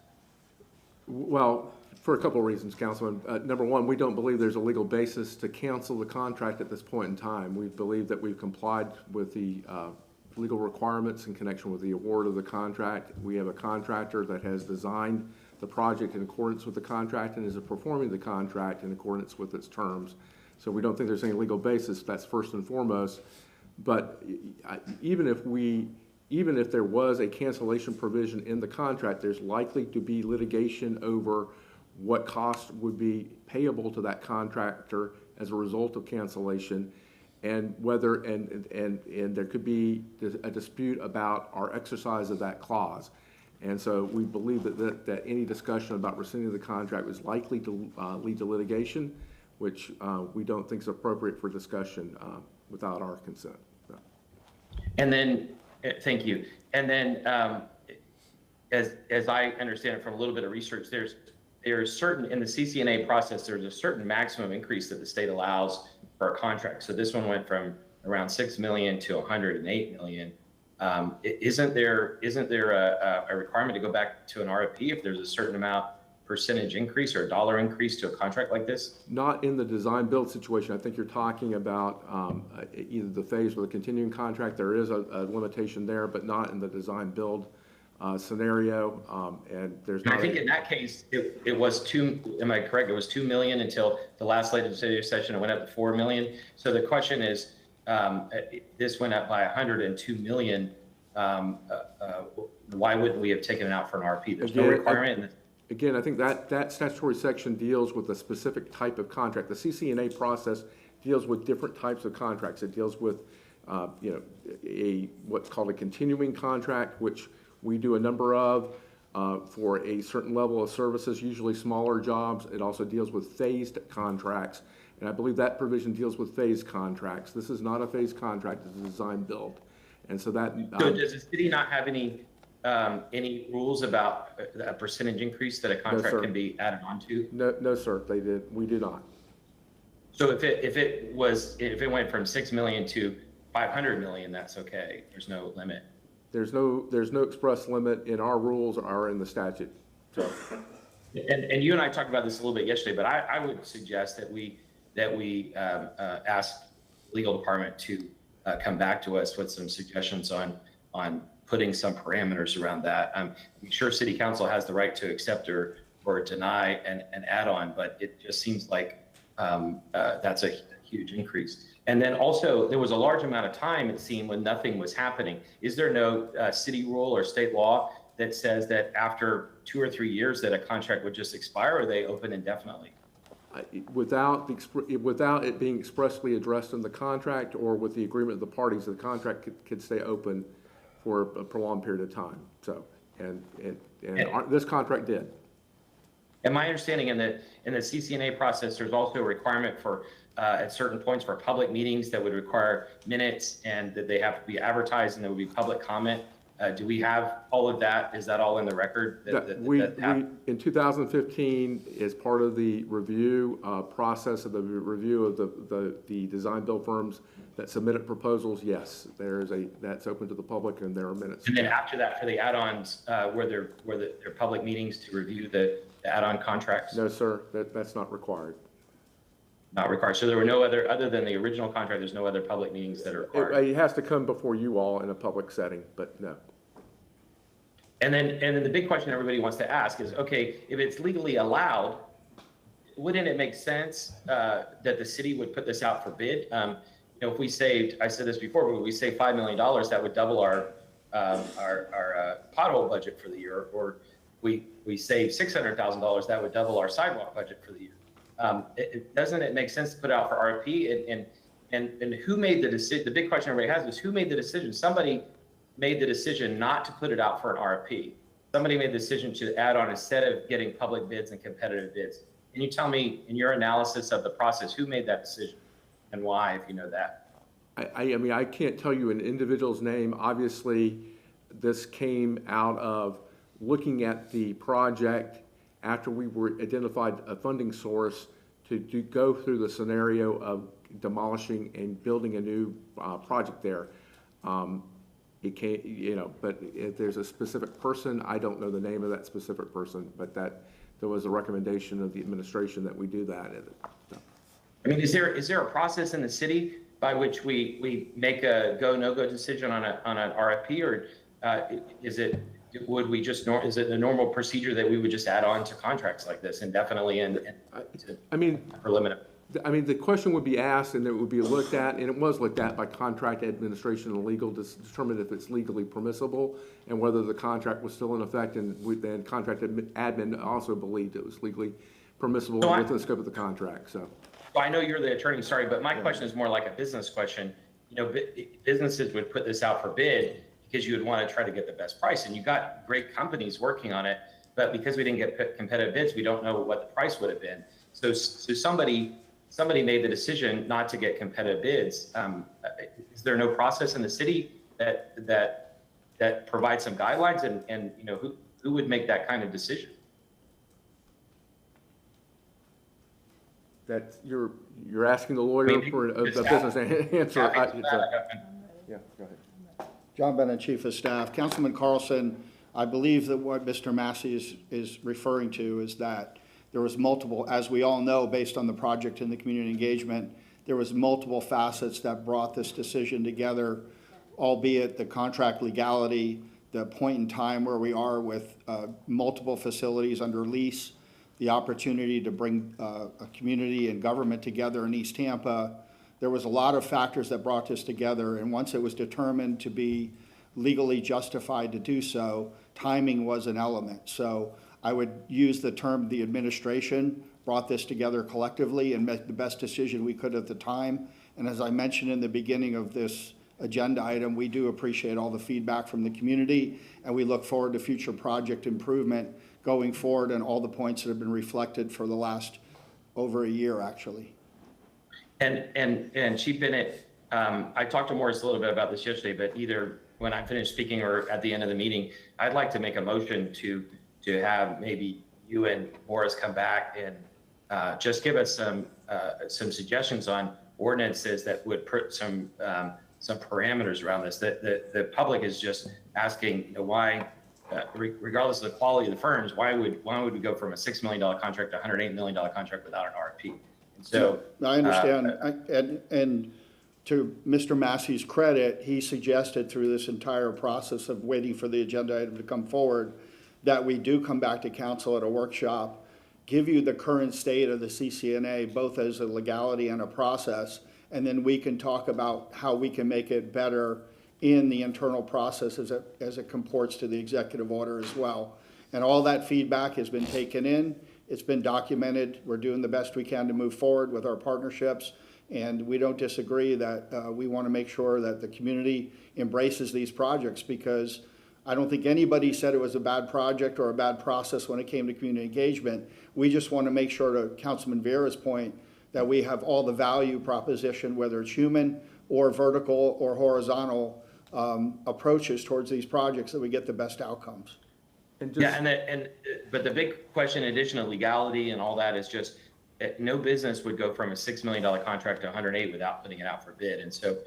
Speaker 20: Well, for a couple of reasons, Councilman. Number one, we don't believe there's a legal basis to cancel the contract at this point in time. We believe that we've complied with the legal requirements in connection with the award of the contract. We have a contractor that has designed the project in accordance with the contract and is performing the contract in accordance with its terms. So we don't think there's any legal basis, that's first and foremost. But even if there was a cancellation provision in the contract, there's likely to be litigation over what cost would be payable to that contractor as a result of cancellation, and whether, and there could be a dispute about our exercise of that clause. And so we believe that any discussion about rescinding the contract is likely to lead to litigation, which we don't think is appropriate for discussion without our consent. So.
Speaker 11: And then, thank you. And then, as I understand it from a little bit of research, there's certain, in the CCNA process, there's a certain maximum increase that the state allows for a contract. So this one went from around 6 million to 108 million. Isn't there a requirement to go back to an RFP if there's a certain amount percentage increase or a dollar increase to a contract like this?
Speaker 20: Not in the design build situation. I think you're talking about either the phase or the continuing contract. There is a limitation there, but not in the design build scenario. And there's not.
Speaker 11: I think in that case, it was am I correct? It was 2 million until the last legislative session. It went up to 4 million. So the question is, this went up by 102 million. Why wouldn't we have taken it out for an RFP? There's no requirement.
Speaker 20: Again, I think that statutory section deals with a specific type of contract. The CCNA process deals with different types of contracts. It deals with, what's called a continuing contract, which we do a number of for a certain level of services, usually smaller jobs. It also deals with phased contracts, and I believe that provision deals with phased contracts. This is not a phased contract; it's a design build, and so that.
Speaker 11: So does the city not have any rules about a percentage increase that a contract can be added onto?
Speaker 20: No, sir. They did. We do not.
Speaker 11: So if it went from 6 million to 500 million, that's okay. There's no limit.
Speaker 20: There's no express limit in our rules or in the statute. So.
Speaker 11: And you and I talked about this a little bit yesterday, but I would suggest that we ask legal department to come back to us with some suggestions on putting some parameters around that. I'm sure City Council has the right to accept or deny an add-on, but it just seems like that's a huge increase. And then also, there was a large amount of time, it seemed, when nothing was happening. Is there no city rule or state law that says that after 2 or 3 years that a contract would just expire, or are they open indefinitely?
Speaker 20: Without it being expressly addressed in the contract or with the agreement of the parties, the contract could stay open for a prolonged period of time. So, and this contract did.
Speaker 11: And my understanding in the CCNA process, there's also a requirement for at certain points for public meetings that would require minutes and that they have to be advertised and there would be public comment. Do we have all of that? Is that all in the record?
Speaker 20: We in 2015, as part of the review process of the review of the design build firms that submitted proposals, yes, that's open to the public and there are minutes.
Speaker 11: And then after that, for the add-ons, were there public meetings to review the add-on contracts?
Speaker 20: No, sir, that's not required.
Speaker 11: Not required. So there were no other than the original contract, there's no other public meetings that are required?
Speaker 20: It has to come before you all in a public setting, but no.
Speaker 11: And then the big question everybody wants to ask is, okay, if it's legally allowed, wouldn't it make sense that the city would put this out for bid? If we saved, I said this before, but we saved $5 million, that would double our pothole budget for the year, or we save $600,000, that would double our sidewalk budget for the year. Doesn't it make sense to put it out for RFP? And who made the decision? The big question everybody has is who made the decision? Somebody made the decision not to put it out for an RFP. Somebody made the decision to add on instead of getting public bids and competitive bids. Can you tell me, in your analysis of the process, who made that decision and why, if you know that?
Speaker 20: I mean, I can't tell you an individual's name. Obviously, this came out of looking at the project after we were identified a funding source to go through the scenario of demolishing and building a new project there. It can't, but if there's a specific person, I don't know the name of that specific person, but there was a recommendation of the administration that we do that.
Speaker 11: I mean, is there a process in the city by which we make a go, no-go decision on an RFP, or is it a normal procedure that we would just add on to contracts like this indefinitely and
Speaker 20: I mean,
Speaker 11: preliminary?
Speaker 20: I mean, the question would be asked and it would be looked at, and it was looked at by contract administration and legal to determine if it's legally permissible and whether the contract was still in effect, and then contract admin also believed it was legally permissible within the scope of the contract, so.
Speaker 11: Well, I know you're the attorney, sorry, but my question is more like a business question. You know, businesses would put this out for bid because you would want to try to get the best price, and you got great companies working on it, but because we didn't get competitive bids, we don't know what the price would have been. So somebody made the decision not to get competitive bids. Is there no process in the city that provides some guidelines, and you know, who would make that kind of decision?
Speaker 20: That you're asking the lawyer for a business answer. Yeah, go ahead.
Speaker 6: John Bennett, Chief of Staff. Councilman Carlson, I believe that what Mr. Massey is referring to is that there was multiple, as we all know, based on the project and the community engagement, there was multiple facets that brought this decision together, albeit the contract legality, the point in time where we are with multiple facilities under lease, the opportunity to bring a community and government together in East Tampa. There was a lot of factors that brought this together, and once it was determined to be legally justified to do so, timing was an element. So I would use the term the administration brought this together collectively and made the best decision we could at the time. And as I mentioned in the beginning of this agenda item, we do appreciate all the feedback from the community, and we look forward to future project improvement going forward and all the points that have been reflected for the last over a year, actually.
Speaker 11: And Chief Bennett, I talked to Morris a little bit about this yesterday, but either when I'm finished speaking or at the end of the meeting, I'd like to make a motion to have maybe you and Morris come back and just give us some suggestions on ordinances that would put some parameters around this. The public is just asking, you know, why, regardless of the quality of the firms, why would we go from a $6 million contract to a $108 million contract without an RFP? And so
Speaker 6: I understand, and to Mr. Massey's credit, he suggested through this entire process of waiting for the agenda item to come forward that we do come back to council at a workshop, give you the current state of the CCNA, both as a legality and a process, and then we can talk about how we can make it better in the internal process as it comports to the executive order as well. And all that feedback has been taken in. It's been documented. We're doing the best we can to move forward with our partnerships. And we don't disagree that we want to make sure that the community embraces these projects, because I don't think anybody said it was a bad project or a bad process when it came to community engagement. We just want to make sure, to Councilman Vieira's point, that we have all the value proposition, whether it's human or vertical or horizontal approaches towards these projects, that we get the best outcomes.
Speaker 20: And just,
Speaker 11: but the big question, in addition to legality and all that, is just no business would go from a $6 million contract to 108 without putting it out for bid. And so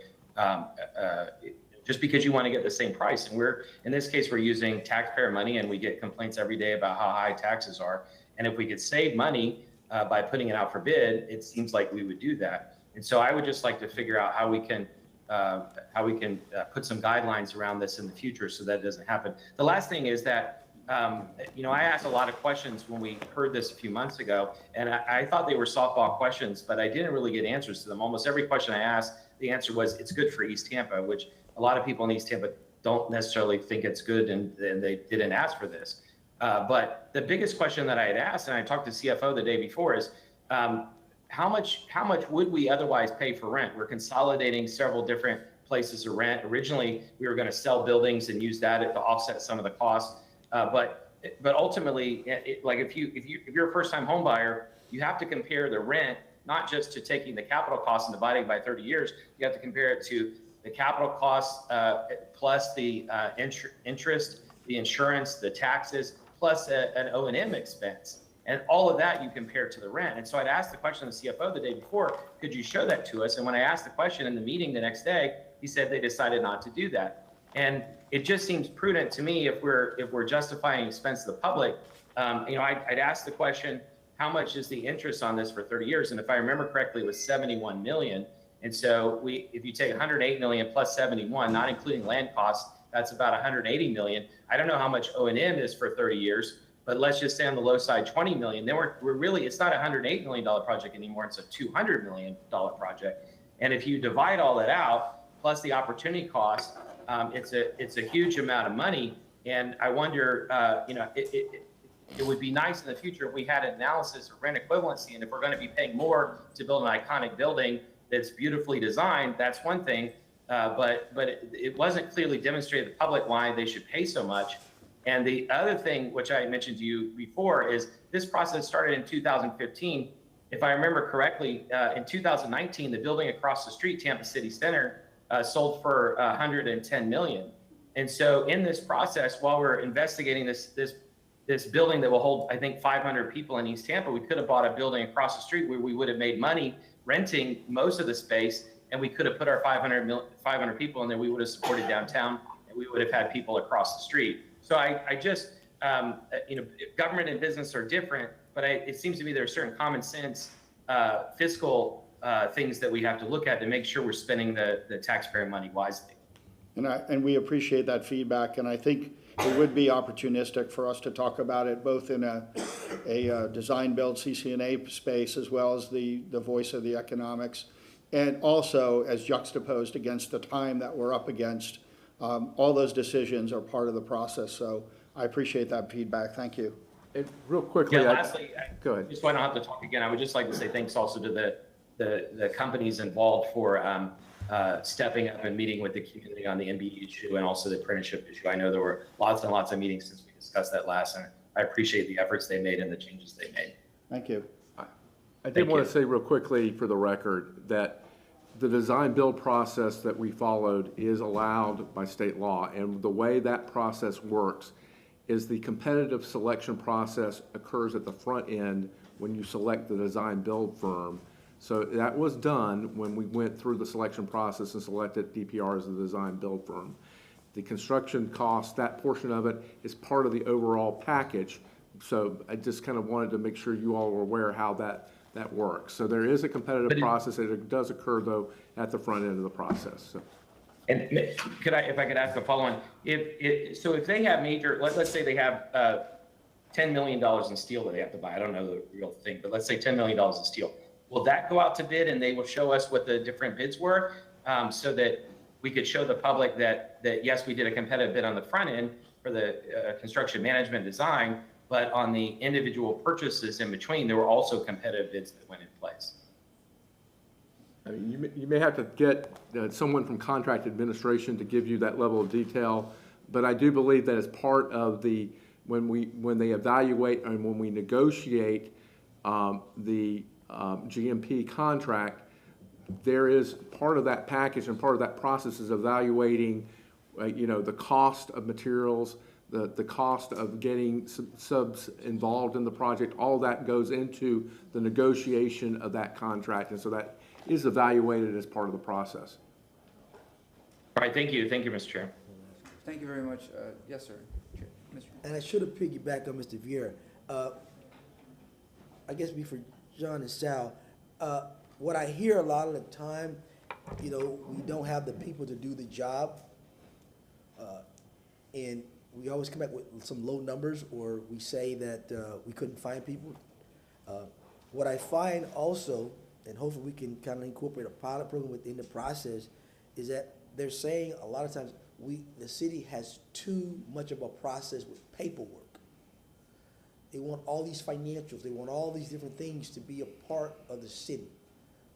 Speaker 11: just because you want to get the same price, and in this case, we're using taxpayer money, and we get complaints every day about how high taxes are. And if we could save money by putting it out for bid, it seems like we would do that. And so I would just like to figure out how we can put some guidelines around this in the future so that it doesn't happen. The last thing is that, you know, I asked a lot of questions when we heard this a few months ago, and I thought they were softball questions, but I didn't really get answers to them. Almost every question I asked, the answer was, it's good for East Tampa, which a lot of people in East Tampa don't necessarily think it's good, and they didn't ask for this. But the biggest question that I had asked, and I talked to CFO the day before, is how much would we otherwise pay for rent? We're consolidating several different places of rent. Originally, we were going to sell buildings and use that to offset some of the costs. But ultimately, like if you're a first-time home buyer, you have to compare the rent not just to taking the capital costs and dividing by 30 years. You have to compare it to the capital costs plus the interest, the insurance, the taxes, plus an O&M expense. And all of that you compare to the rent. And so I'd asked the question to the CFO the day before, could you show that to us? And when I asked the question in the meeting the next day, he said they decided not to do that. And it just seems prudent to me, if we're justifying expense to the public, you know, I'd ask the question, how much is the interest on this for 30 years? And if I remember correctly, it was 71 million. And so if you take 108 million plus 71, not including land costs, that's about 180 million. I don't know how much O&M is for 30 years, but let's just say on the low side, 20 million. Then we're really, it's not a $108 million project anymore. It's a $200 million project. And if you divide all that out, plus the opportunity cost, it's a huge amount of money. And I wonder, it would be nice in the future if we had an analysis of rent equivalency. And if we're going to be paying more to build an iconic building that's beautifully designed, that's one thing. But it wasn't clearly demonstrated to the public why they should pay so much. And the other thing, which I mentioned to you before, is this process started in 2015. If I remember correctly, in 2019, the building across the street, Tampa City Center, sold for 110 million. And so in this process, while we're investigating this building that will hold, I think, 500 people in East Tampa, we could have bought a building across the street where we would have made money renting most of the space, and we could have put our 500 people in there. We would have supported downtown, and we would have had people across the street. So I just, government and business are different, but it seems to me there are certain common sense fiscal things that we have to look at to make sure we're spending the taxpayer money wisely.
Speaker 6: And we appreciate that feedback, and I think it would be opportunistic for us to talk about it both in a design build CCNA space as well as the voice of the economics, and also as juxtaposed against the time that we're up against. All those decisions are part of the process, so I appreciate that feedback. Thank you.
Speaker 20: Real quickly,
Speaker 11: Yeah, lastly,
Speaker 20: go ahead.
Speaker 11: Just want to have to talk again. I would just like to say thanks also to the companies involved for stepping up and meeting with the community on the MBE issue and also the apprenticeship issue. I know there were lots and lots of meetings since we discussed that last, and I appreciate the efforts they made and the changes they made.
Speaker 6: Thank you.
Speaker 20: I did want to say real quickly for the record that the design build process that we followed is allowed by state law, and the way that process works is the competitive selection process occurs at the front end when you select the design build firm. So that was done when we went through the selection process and selected DPR as the design build firm. The construction cost, that portion of it, is part of the overall package. So I just kind of wanted to make sure you all were aware how that works. So there is a competitive process. It does occur, though, at the front end of the process. So.
Speaker 11: And if I could ask a follow-on, if they have major, let's say they have $10 million in steel that they have to buy. I don't know the real thing, but let's say $10 million in steel. Will that go out to bid, and they will show us what the different bids were, so that we could show the public that yes, we did a competitive bid on the front end for the construction management design, but on the individual purchases in between, there were also competitive bids that went in place.
Speaker 20: I mean, you may have to get someone from contract administration to give you that level of detail, but I do believe that as part of when they evaluate and when we negotiate the GMP contract, there is part of that package and part of that process is evaluating, the cost of materials, the cost of getting subs involved in the project. All that goes into the negotiation of that contract, and so that is evaluated as part of the process.
Speaker 11: All right, thank you, Mr. Chair.
Speaker 4: Thank you very much. Yes, sir. Mr.
Speaker 7: And I should have piggybacked on Mr. Vieira. I guess for John and Sal, what I hear a lot of the time, we don't have the people to do the job, and we always come back with some low numbers, or we say that we couldn't find people. What I find also, and hopefully we can kind of incorporate a pilot program within the process, is that they're saying a lot of times the city has too much of a process with paperwork. They want all these financials, they want all these different things to be a part of the city.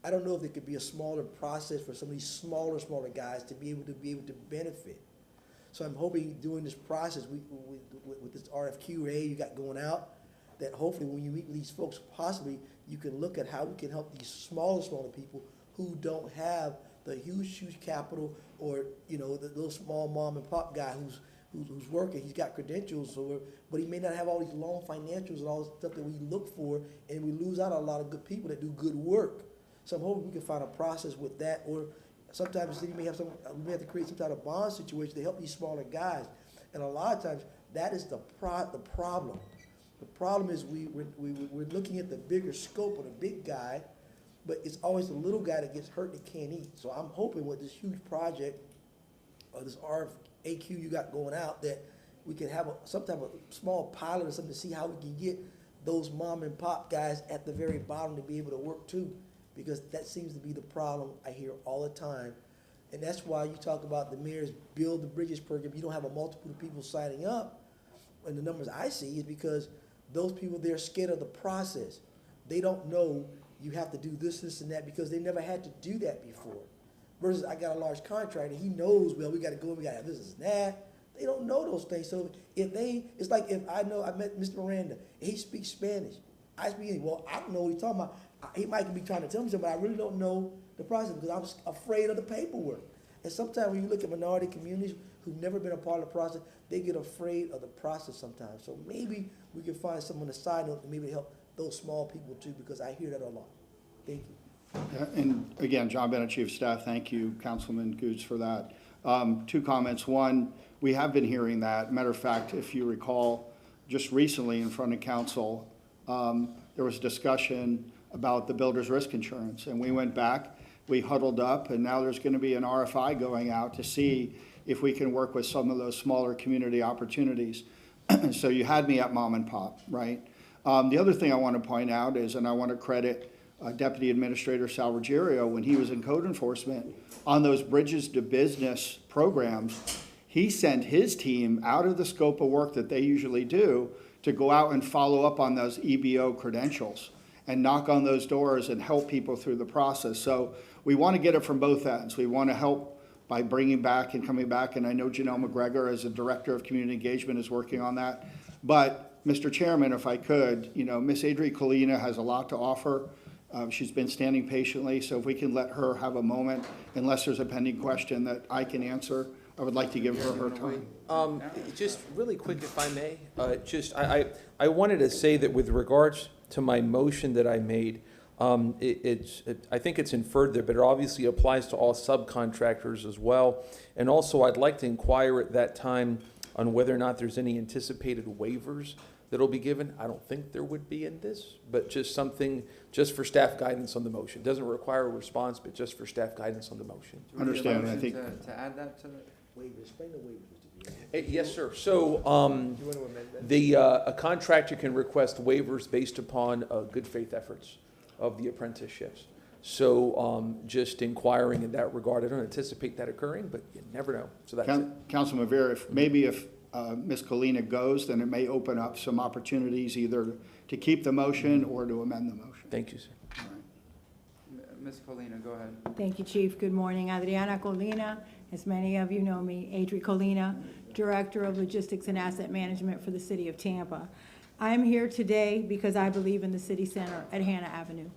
Speaker 7: I don't know if there could be a smaller process for some of these smaller guys to be able to benefit. So I'm hoping during this process, with this RFQ you got going out, that hopefully when you meet with these folks, possibly you can look at how we can help these smaller people who don't have the huge capital, or the little small mom and pop guy who's working. He's got credentials, but he may not have all these long financials and all the stuff that we look for, and we lose out on a lot of good people that do good work. So I'm hoping we can find a process with that, or sometimes the city may have we may have to create some type of bond situation to help these smaller guys. And a lot of times that is the problem. The problem is we're looking at the bigger scope of the big guy, but it's always the little guy that gets hurt that can't eat. So I'm hoping with this huge project, or this RFAQ you got going out, that we can have some type of small pilot or something to see how we can get those mom and pop guys at the very bottom to be able to work too, because that seems to be the problem I hear all the time. And that's why you talk about the mayor's Build the Bridges program. You don't have a multiple of people signing up. And the numbers I see is because those people, they're scared of the process. They don't know you have to do this, this, and that because they never had to do that before. Versus I got a large contractor, he knows, well, we got to go, we got to have this and that. They don't know those things. So if it's like if I met Mr. Miranda, he speaks Spanish. I speak English. Well, I don't know what he's talking about. He might be trying to tell me something, but I really don't know the process because I was afraid of the paperwork. And sometimes when you look at minority communities who've never been a part of the process, they get afraid of the process sometimes. So maybe we can find someone on the side note to maybe help those small people too, because I hear that a lot. Thank you.
Speaker 6: Yeah, and again, John Bennett, Chief of Staff, thank you, Councilman Goods, for that. 2 comments. One, we have been hearing that. Matter of fact, if you recall, just recently in front of council, there was discussion about the builder's risk insurance. And we went back, we huddled up, and now there's going to be an RFI going out to see if we can work with some of those smaller community opportunities. So you had me at mom and pop, right? The other thing I want to point out is, and I want to credit Deputy Administrator Sal Ruggiero, when he was in code enforcement on those bridges to business programs, he sent his team out of the scope of work that they usually do to go out and follow up on those EBO credentials and knock on those doors and help people through the process. So we want to get it from both ends. We want to help by bringing back and coming back, and I know Janelle McGregor, as a Director of Community Engagement, is working on that. But, Mr. Chairman, if I could, Miss Adri Colina has a lot to offer. She's been standing patiently, so if we can let her have a moment, unless there's a pending question that I can answer, I would like to give her time.
Speaker 13: Just really quick, if I may, I wanted to say that with regards to my motion that I made, I think it's inferred there, but it obviously applies to all subcontractors as well. And also, I'd like to inquire at that time on whether or not there's any anticipated waivers that'll be given. I don't think there would be in this, but just something, just for staff guidance on the motion. Doesn't require a response, but just for staff guidance on the motion.
Speaker 6: Understand, I think.
Speaker 4: To add that to the.
Speaker 7: Waivers, explain the waivers, Mr. Bureau.
Speaker 13: Yes, sir. So a contractor can request waivers based upon good faith efforts of the apprenticeships. So just inquiring in that regard. I don't anticipate that occurring, but you never know. So that's it.
Speaker 6: Councilman Vera, if Ms. Colina goes, then it may open up some opportunities either to keep the motion or to amend the motion.
Speaker 13: Thank you, sir.
Speaker 6: All right.
Speaker 4: Ms. Colina, go ahead.
Speaker 12: Thank you, Chief. Good morning. Adriana Colina, as many of you know me, Adri Colina, Director of Logistics and Asset Management for the City of Tampa. I'm here today because I believe in the city center at Hannah Avenue.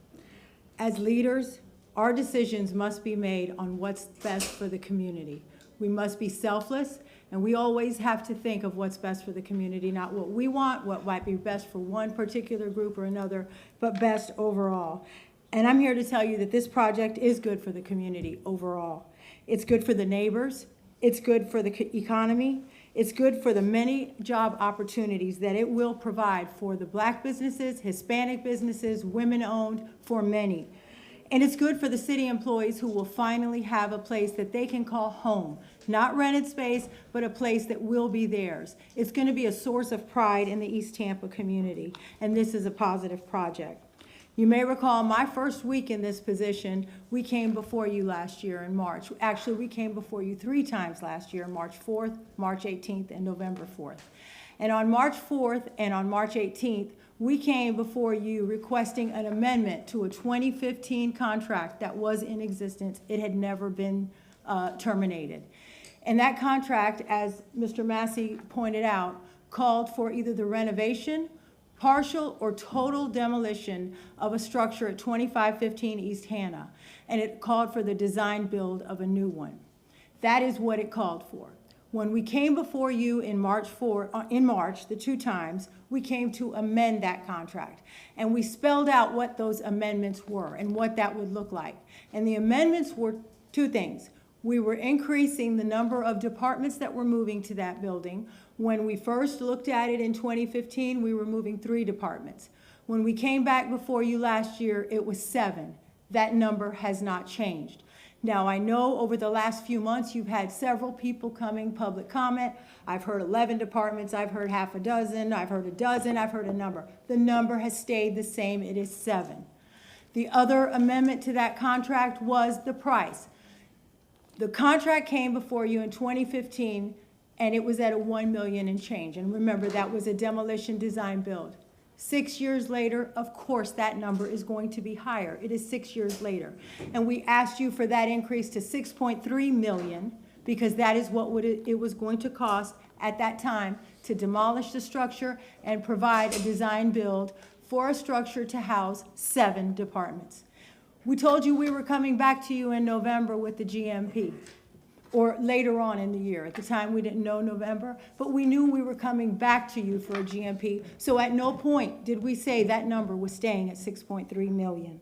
Speaker 12: As leaders, our decisions must be made on what's best for the community. We must be selfless, and we always have to think of what's best for the community, not what we want, what might be best for one particular group or another, but best overall. And I'm here to tell you that this project is good for the community overall. It's good for the neighbors, it's good for the economy, it's good for the many job opportunities that it will provide for the Black businesses, Hispanic businesses, women-owned, for many. And it's good for the city employees who will finally have a place that they can call home. Not rented space, but a place that will be theirs. It's going to be a source of pride in the East Tampa community, and this is a positive project. You may recall my first week in this position, we came before you last year in March. Actually, we came before you 3 times last year, March 4th, March 18th, and November 4th. And on March 4th and on March 18th, we came before you requesting an amendment to a 2015 contract that was in existence. It had never been terminated. And that contract, as Mr. Massey pointed out, called for either the renovation, partial or total demolition of a structure at 2515 East Hannah, and it called for the design build of a new one. That is what it called for. When we came before you in March, the 2 times, we came to amend that contract. And we spelled out what those amendments were and what that would look like. And the amendments were 2 things. We were increasing the number of departments that were moving to that building. When we first looked at it in 2015, we were moving 3 departments. When we came back before you last year, it was 7. That number has not changed. Now, I know over the last few months, you've had several people coming public comment. I've heard 11 departments, I've heard half a dozen, I've heard a dozen, I've heard a number. The number has stayed the same, it is 7. The other amendment to that contract was the price. The contract came before you in 2015, and it was at a $1 million and change. And remember, that was a demolition design build. 6 years later, of course, that number is going to be higher. It is 6 years later. And we asked you for that increase to $6.3 million because that is what it was going to cost at that time to demolish the structure and provide a design build for a structure to house 7 departments. We told you we were coming back to you in November with the GMP, or later on in the year. At the time, we didn't know November, but we knew we were coming back to you for a GMP. So at no point did we say that number was staying at 6.3 million.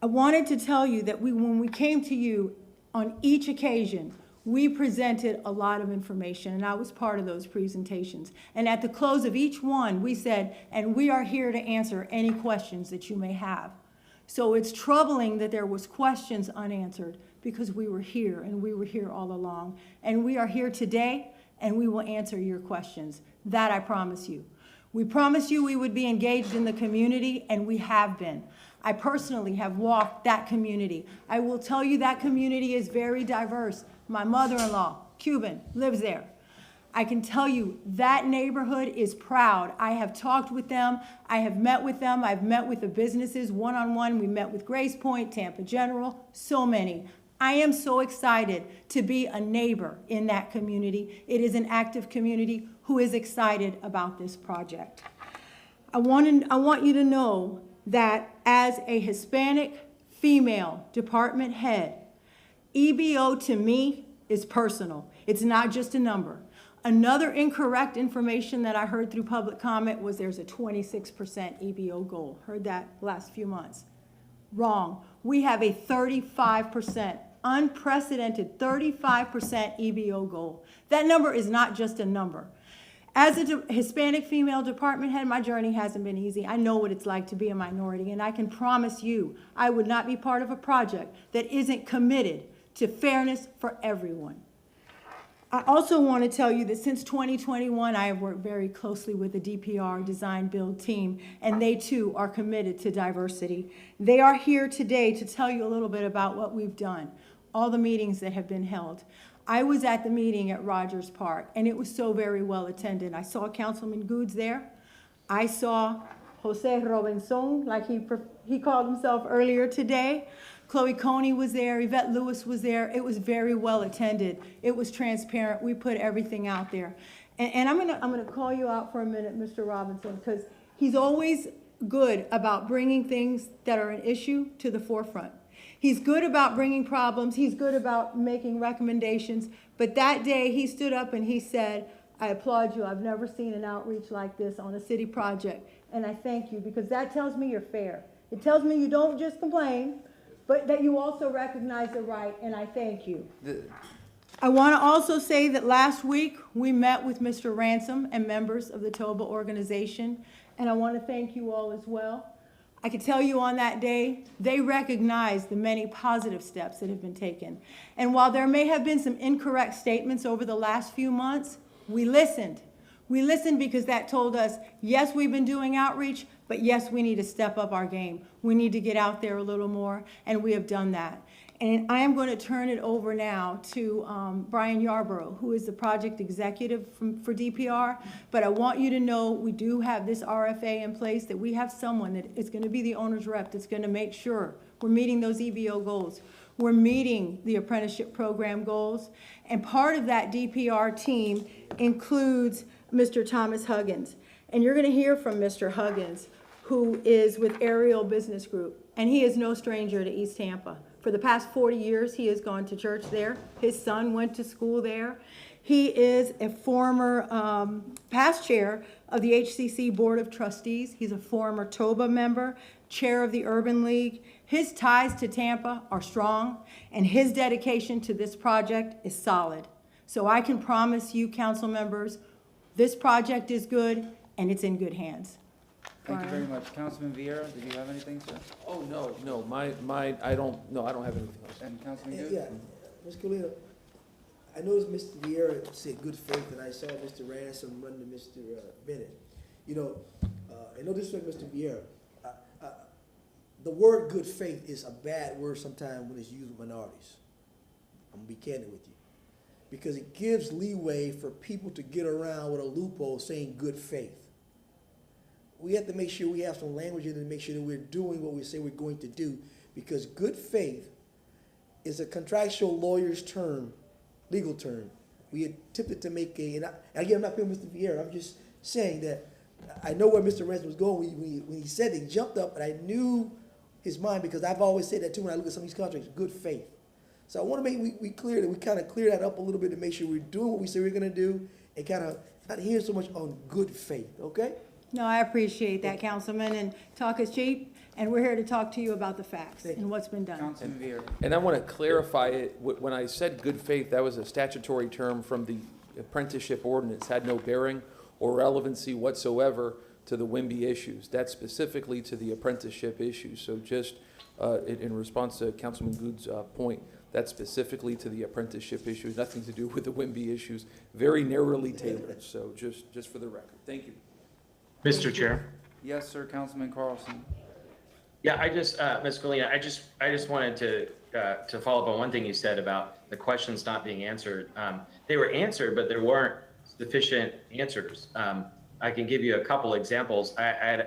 Speaker 12: I wanted to tell you that when we came to you on each occasion, we presented a lot of information, and I was part of those presentations. And at the close of each one, we said, and we are here to answer any questions that you may have. So it's troubling that there was questions unanswered, because we were here, and we were here all along. And we are here today, and we will answer your questions. That I promise you. We promised you we would be engaged in the community, and we have been. I personally have walked that community. I will tell you that community is very diverse. My mother-in-law, Cuban, lives there. I can tell you that neighborhood is proud. I have talked with them. I have met with them. I've met with the businesses one-on-one. We met with Grace Point, Tampa General, so many. I am so excited to be a neighbor in that community. It is an active community who is excited about this project. I want you to know that as a Hispanic female department head, EBO to me is personal. It's not just a number. Another incorrect information that I heard through public comment was there's a 26% EBO goal. Heard that last few months. Wrong. We have a 35%, unprecedented 35% EBO goal. That number is not just a number. As a Hispanic female department head, my journey hasn't been easy. I know what it's like to be a minority, and I can promise you I would not be part of a project that isn't committed to fairness for everyone. I also want to tell you that since 2021, I have worked very closely with the DPR Design Build team, and they too are committed to diversity. They are here today to tell you a little bit about what we've done, all the meetings that have been held. I was at the meeting at Rogers Park, and it was so very well attended. I saw Councilman Goods there. I saw Jose Robinson, like he called himself earlier today. Chloe Coney was there, Yvette Lewis was there. It was very well attended. It was transparent. We put everything out there. And I'm gonna call you out for a minute, Mr. Robinson, because he's always good about bringing things that are an issue to the forefront. He's good about bringing problems. He's good about making recommendations. But that day he stood up and he said, I applaud you. I've never seen an outreach like this on a city project. And I thank you, because that tells me you're fair. It tells me you don't just complain, but that you also recognize the right, and I thank you. I want to also say that last week we met with Mr. Ransom and members of the TOBA organization, and I want to thank you all as well. I can tell you on that day, they recognized the many positive steps that have been taken. And while there may have been some incorrect statements over the last few months, we listened. We listened because that told us, yes, we've been doing outreach, but yes, we need to step up our game. We need to get out there a little more, and we have done that. And I am going to turn it over now to Brian Yarborough, who is the project executive for DPR. But I want you to know we do have this RFA in place, that we have someone that is going to be the owner's rep that's going to make sure we're meeting those EBO goals. We're meeting the apprenticeship program goals. And part of that DPR team includes Mr. Thomas Huggins. And you're going to hear from Mr. Huggins, who is with Ariel Business Group. And he is no stranger to East Tampa. For the past 40 years, he has gone to church there. His son went to school there. He is a former past chair of the HCC Board of Trustees. He's a former TOBA member, chair of the Urban League. His ties to Tampa are strong, and his dedication to this project is solid. So I can promise you, council members, this project is good, and it's in good hands.
Speaker 4: Thank you very much. Councilman Vieira, did you have anything, sir?
Speaker 13: Oh, no, I don't have anything else.
Speaker 4: And Councilman Goode?
Speaker 7: Yeah, Ms. Colina, I noticed Mr. Vieira said good faith, and I saw Mr. Ransom run to Mr. Bennett. You know, and no disrespect, Mr. Vieira, the word good faith is a bad word sometimes when it's used with minorities. I'm gonna be candid with you. Because it gives leeway for people to get around with a loophole saying good faith. We have to make sure we have some language in it to make sure that we're doing what we say we're going to do, because good faith is a contractual lawyer's term, legal term. We attempted to make and again, I'm not picking Mr. Vieira, I'm just saying that I know where Mr. Ransom was going when he said it, he jumped up, and I knew his mind, because I've always said that too when I look at some of these contracts, good faith. So I want to make we clear that we kind of clear that up a little bit to make sure we're doing what we say we're going to do, and kind of not hear so much on good faith, okay?
Speaker 12: No, I appreciate that, Councilman, and talk is cheap, and we're here to talk to you about the facts and what's been done.
Speaker 4: Councilman Vieira.
Speaker 13: And I want to clarify it, when I said good faith, that was a statutory term from the apprenticeship ordinance, had no bearing or relevancy whatsoever to the WIMBY issues. That's specifically to the apprenticeship issues. So just in response to Councilman Goode's point, that's specifically to the apprenticeship issues, nothing to do with the WIMBY issues, very narrowly tailored. So just for the record, thank you.
Speaker 11: Mr. Chair.
Speaker 4: Yes, sir, Councilman Carlson.
Speaker 11: Yeah, I just, Ms. Colina, I just wanted to follow up on one thing you said about the questions not being answered. They were answered, but there weren't sufficient answers. I can give you a couple examples. I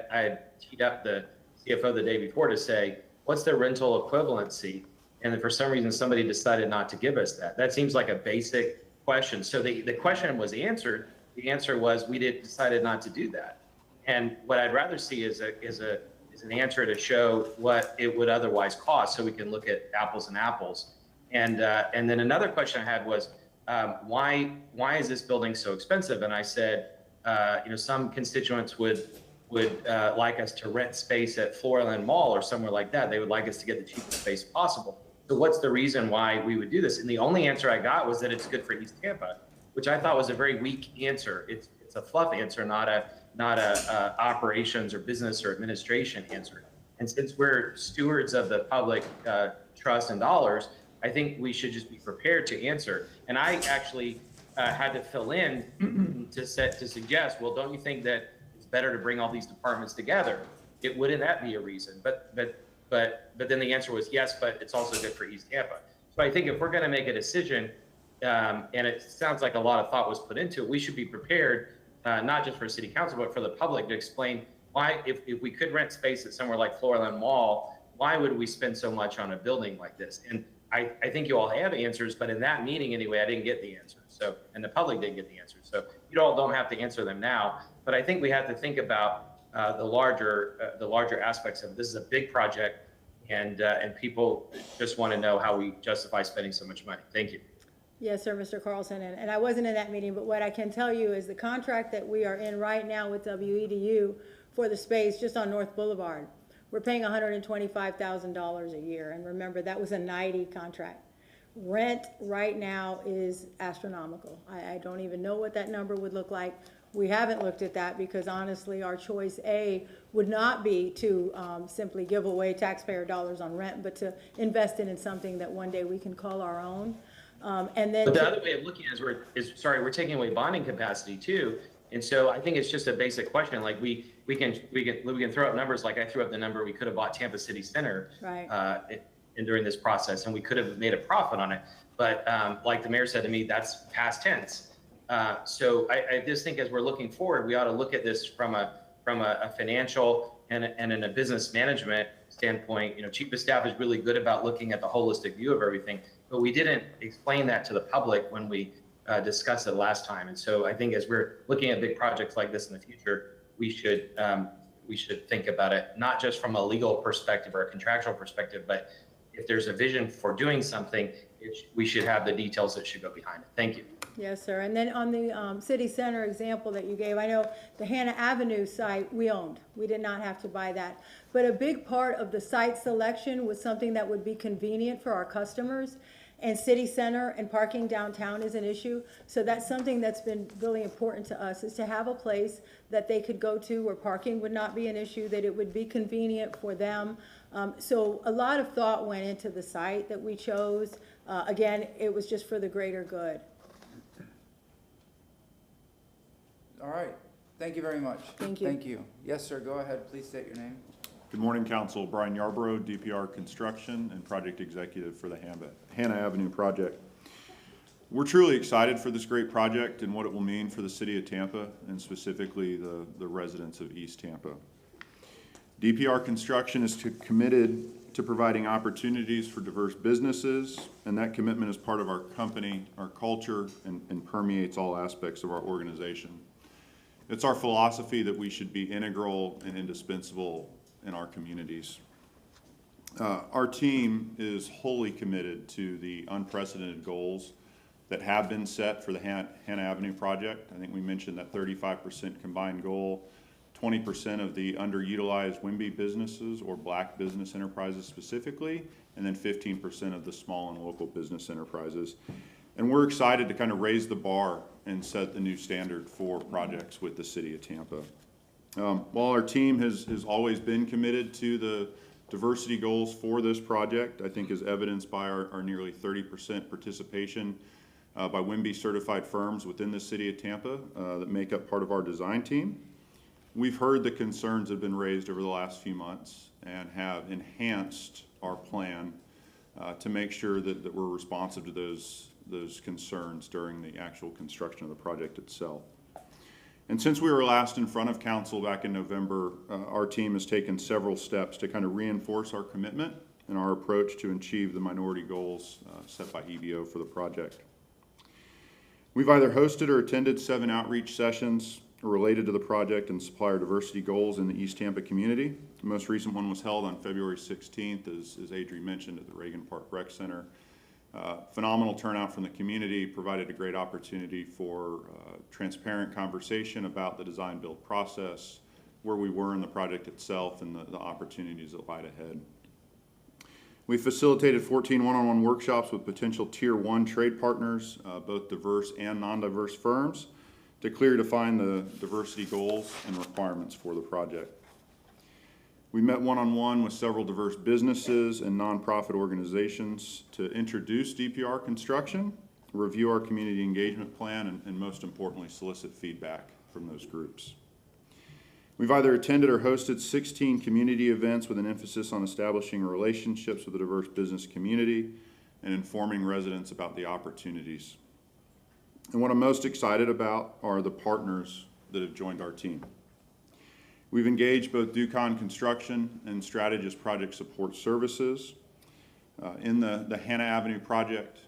Speaker 11: had teed up the CFO the day before to say, what's the rental equivalency? And then for some reason, somebody decided not to give us that. That seems like a basic question. So the question was answered. The answer was, we decided not to do that. And what I'd rather see is an answer to show what it would otherwise cost, so we can look at apples and apples. And then another question I had was, why is this building so expensive? And I said, some constituents would like us to rent space at Floraland Mall or somewhere like that. They would like us to get the cheapest space possible. So what's the reason why we would do this? And the only answer I got was that it's good for East Tampa, which I thought was a very weak answer. It's a fluff answer, not a operations or business or administration answer. And since we're stewards of the public trust and dollars, I think we should just be prepared to answer. And I actually had to fill in to suggest, well, don't you think that it's better to bring all these departments together? Wouldn't that be a reason? But then the answer was yes, but it's also good for East Tampa. So I think if we're going to make a decision, and it sounds like a lot of thought was put into it, we should be prepared, not just for city council, but for the public, to explain why, if we could rent space at somewhere like Floraland Mall, why would we spend so much on a building like this? And I think you all have answers, but in that meeting anyway, I didn't get the answers. So, and the public didn't get the answers. So you all don't have to answer them now, but I think we have to think about the larger aspects of it. This is a big project, and people just want to know how we justify spending so much money. Thank you.
Speaker 12: Yes, sir, Mr. Carlson, and I wasn't in that meeting, but what I can tell you is the contract that we are in right now with WEDU for the space just on North Boulevard, we're paying $125,000 a year, and remember, that was a 90 contract. Rent right now is astronomical. I don't even know what that number would look like. We haven't looked at that because honestly, our choice A would not be to simply give away taxpayer dollars on rent, but to invest it in something that one day we can call our own. And then,
Speaker 11: but the other way of looking at it we're taking away bonding capacity too. And so I think it's just a basic question. Like we can throw up numbers. Like I threw up the number we could have bought Tampa City Center
Speaker 12: right.
Speaker 11: During this process, and we could have made a profit on it. But like the mayor said to me, that's past tense. So I just think as we're looking forward, we ought to look at this from a financial and in a business management standpoint. Chief of staff is really good about looking at the holistic view of everything, but we didn't explain that to the public when we discussed it last time. And so I think as we're looking at big projects like this in the future, we should think about it, not just from a legal perspective or a contractual perspective, but if there's a vision for doing something, we should have the details that should go behind it. Thank you.
Speaker 12: Yes, sir. And then on the city center example that you gave, I know the Hannah Avenue site we owned. We did not have to buy that. But a big part of the site selection was something that would be convenient for our customers. And city center and parking downtown is an issue. So that's something that's been really important to us, is to have a place that they could go to where parking would not be an issue, that it would be convenient for them. So a lot of thought went into the site that we chose. Again, it was just for the greater good.
Speaker 4: All right, thank you very much.
Speaker 12: Thank you.
Speaker 4: Thank you. Yes, sir, go ahead, please state your name.
Speaker 14: Good morning, Council. Brian Yarborough, DPR Construction and Project Executive for the Hannah Avenue Project. We're truly excited for this great project and what it will mean for the city of Tampa, and specifically the residents of East Tampa. DPR Construction is committed to providing opportunities for diverse businesses, and that commitment is part of our company, our culture, and permeates all aspects of our organization. It's our philosophy that we should be integral and indispensable in our communities. Our team is wholly committed to the unprecedented goals that have been set for the Hannah Avenue project. I think we mentioned that 35% combined goal, 20% of the underutilized WIMBY businesses or black business enterprises specifically, and then 15% of the small and local business enterprises. And we're excited to kind of raise the bar and set the new standard for projects with the city of Tampa. While our team has always been committed to the diversity goals for this project, I think is evidenced by our nearly 30% participation by WIMBY certified firms within the city of Tampa that make up part of our design team. We've heard the concerns that have been raised over the last few months and have enhanced our plan to make sure that we're responsive to those concerns during the actual construction of the project itself. And since we were last in front of council back in November, our team has taken several steps to kind of reinforce our commitment and our approach to achieve the minority goals set by EBO for the project. We've either hosted or attended 7 outreach sessions related to the project and supplier diversity goals in the East Tampa community. The most recent one was held on February 16th, as Adri mentioned, at the Reagan Park Rec Center. Phenomenal turnout from the community, provided a great opportunity for transparent conversation about the design build process, where we were in the project itself, and the opportunities that lie ahead. We facilitated 14 one-on-one workshops with potential Tier 1 trade partners, both diverse and non-diverse firms, to clearly define the diversity goals and requirements for the project. We met one-on-one with several diverse businesses and nonprofit organizations to introduce DPR Construction, review our community engagement plan, and most importantly, solicit feedback from those groups. We've either attended or hosted 16 community events with an emphasis on establishing relationships with the diverse business community and informing residents about the opportunities. And what I'm most excited about are the partners that have joined our team. We've engaged both Ducon Construction and Strategist Project Support Services. In the Hannah Avenue project,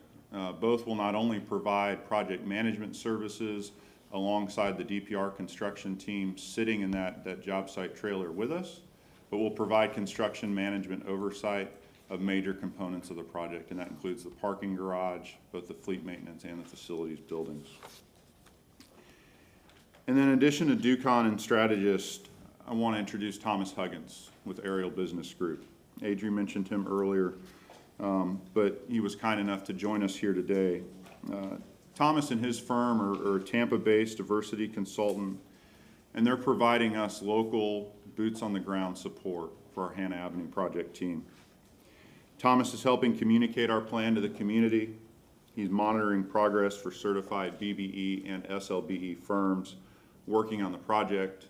Speaker 14: both will not only provide project management services alongside the DPR construction team sitting in that job site trailer with us, but will provide construction management oversight of major components of the project, and that includes the parking garage, both the fleet maintenance and the facilities buildings. And then in addition to Ducon and Strategist, I want to introduce Thomas Huggins with Ariel Business Group. Adri mentioned him earlier, but he was kind enough to join us here today. Thomas and his firm are a Tampa-based diversity consultant, and they're providing us local, boots-on-the-ground support for our Hannah Avenue project team. Thomas is helping communicate our plan to the community. He's monitoring progress for certified BBE and SLBE firms working on the project.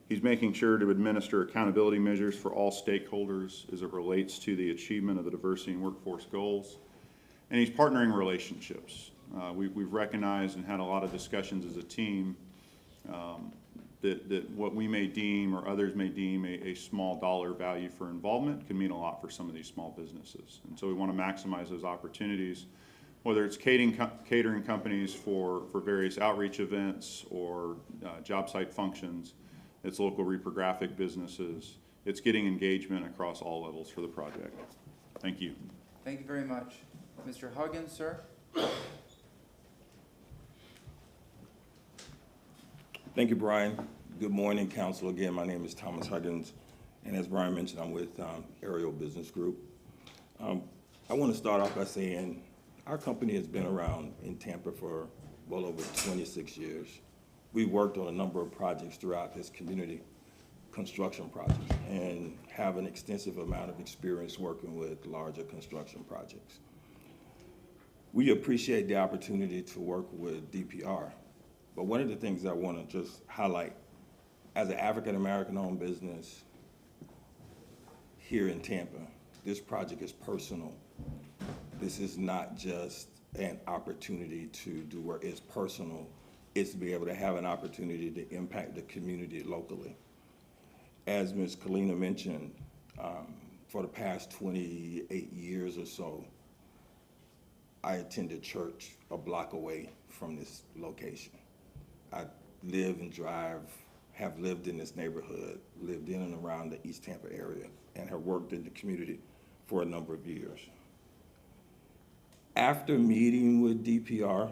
Speaker 14: He's making sure to administer accountability measures for all stakeholders as it relates to the achievement of the diversity and workforce goals. And he's partnering relationships. We've recognized and had a lot of discussions as a team that what we may deem or others may deem a small dollar value for involvement can mean a lot for some of these small businesses. And so we want to maximize those opportunities, whether it's catering companies for various outreach events or job site functions. It's local reprographic businesses. It's getting engagement across all levels for the project. Thank you.
Speaker 4: Thank you very much. Mr. Huggins, sir?
Speaker 15: Thank you, Brian. Good morning, Council. Again, my name is Thomas Huggins, and as Brian mentioned, I'm with Ariel Business Group. I want to start off by saying Our company has been around in Tampa for well over 26 years. We worked on a number of projects throughout this community, construction projects, and have an extensive amount of experience working with larger construction projects. We appreciate the opportunity to work with DPR, but one of the things I want to just highlight, as an African-American owned business here in Tampa, this project is personal. This is not just an opportunity to do work, it's personal. It's to be able to have an opportunity to impact the community locally. As Ms. Kalina mentioned, for the past 28 years or so, I attended church a block away from this location. I live and drive, have lived in this neighborhood, lived in and around the East Tampa area, and have worked in the community for a number of years. After meeting with DPR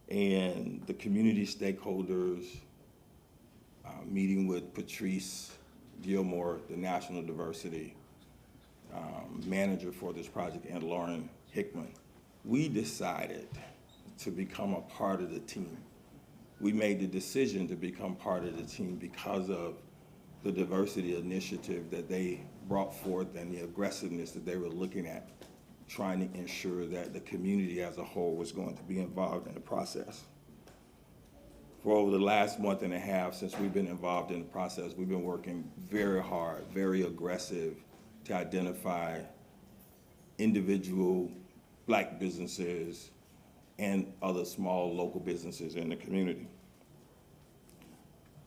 Speaker 15: and the community stakeholders, meeting with Patrice Gilmore, the National Diversity manager for this project, and Lauren Hickman, we decided to become a part of the team. We made the decision to become part of the team because of the diversity initiative that they brought forth and the aggressiveness that they were looking at, trying to ensure that the community as a whole was going to be involved in the process. For over the last month and a half since we've been involved in the process, we've been working very hard, very aggressive to identify individual Black businesses and other small local businesses in the community.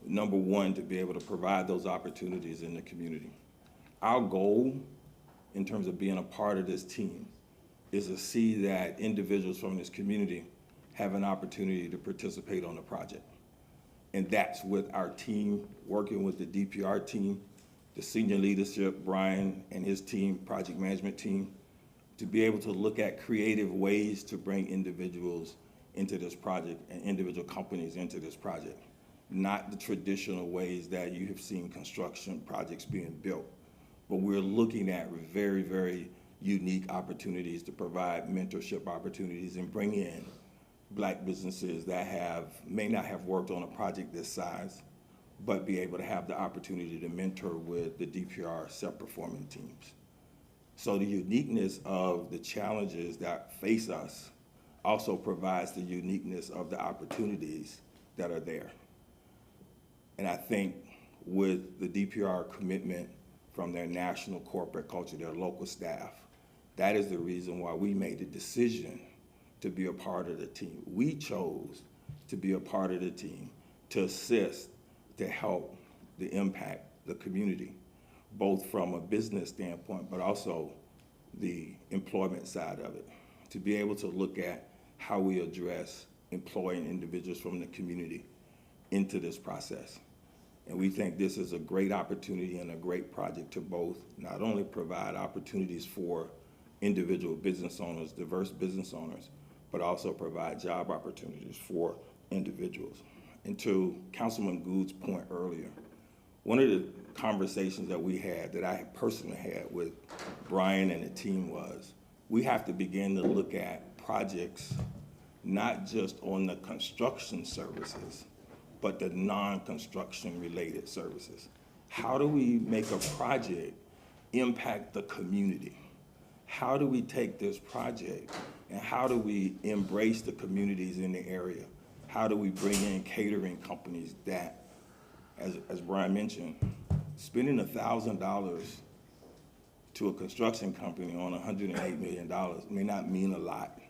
Speaker 15: Number one, to be able to provide those opportunities in the community. Our goal in terms of being a part of this team is to see that individuals from this community have an opportunity to participate on the project. And that's with our team, working with the DPR team, the senior leadership, Brian and his team, project management team, to be able to look at creative ways to bring individuals into this project and individual companies into this project. Not the traditional ways that you have seen construction projects being built, but we're looking at very, very unique opportunities to provide mentorship opportunities and bring in Black businesses that may not have worked on a project this size, but be able to have the opportunity to mentor with the DPR self-performing teams. So the uniqueness of the challenges that face us also provides the uniqueness of the opportunities that are there. And I think with the DPR commitment from their national corporate culture, their local staff, that is the reason why we made the decision to be a part of the team. We chose to be a part of the team, to assist, to help to impact the community, both from a business standpoint, but also the employment side of it, to be able to look at how we address employing individuals from the community into this process. And we think this is a great opportunity and a great project to both not only provide opportunities for individual business owners, diverse business owners, but also provide job opportunities for individuals. And to Councilman Gould's point earlier, one of the conversations that we had, that I personally had with Brian and the team, was we have to begin to look at projects not just on the construction services, but the non-construction related services. How do we make a project impact the community? How do we take this project and how do we embrace the communities in the area? How do we bring in catering companies that, as Brian mentioned, spending $1,000 to a construction company on $108 million may not mean a lot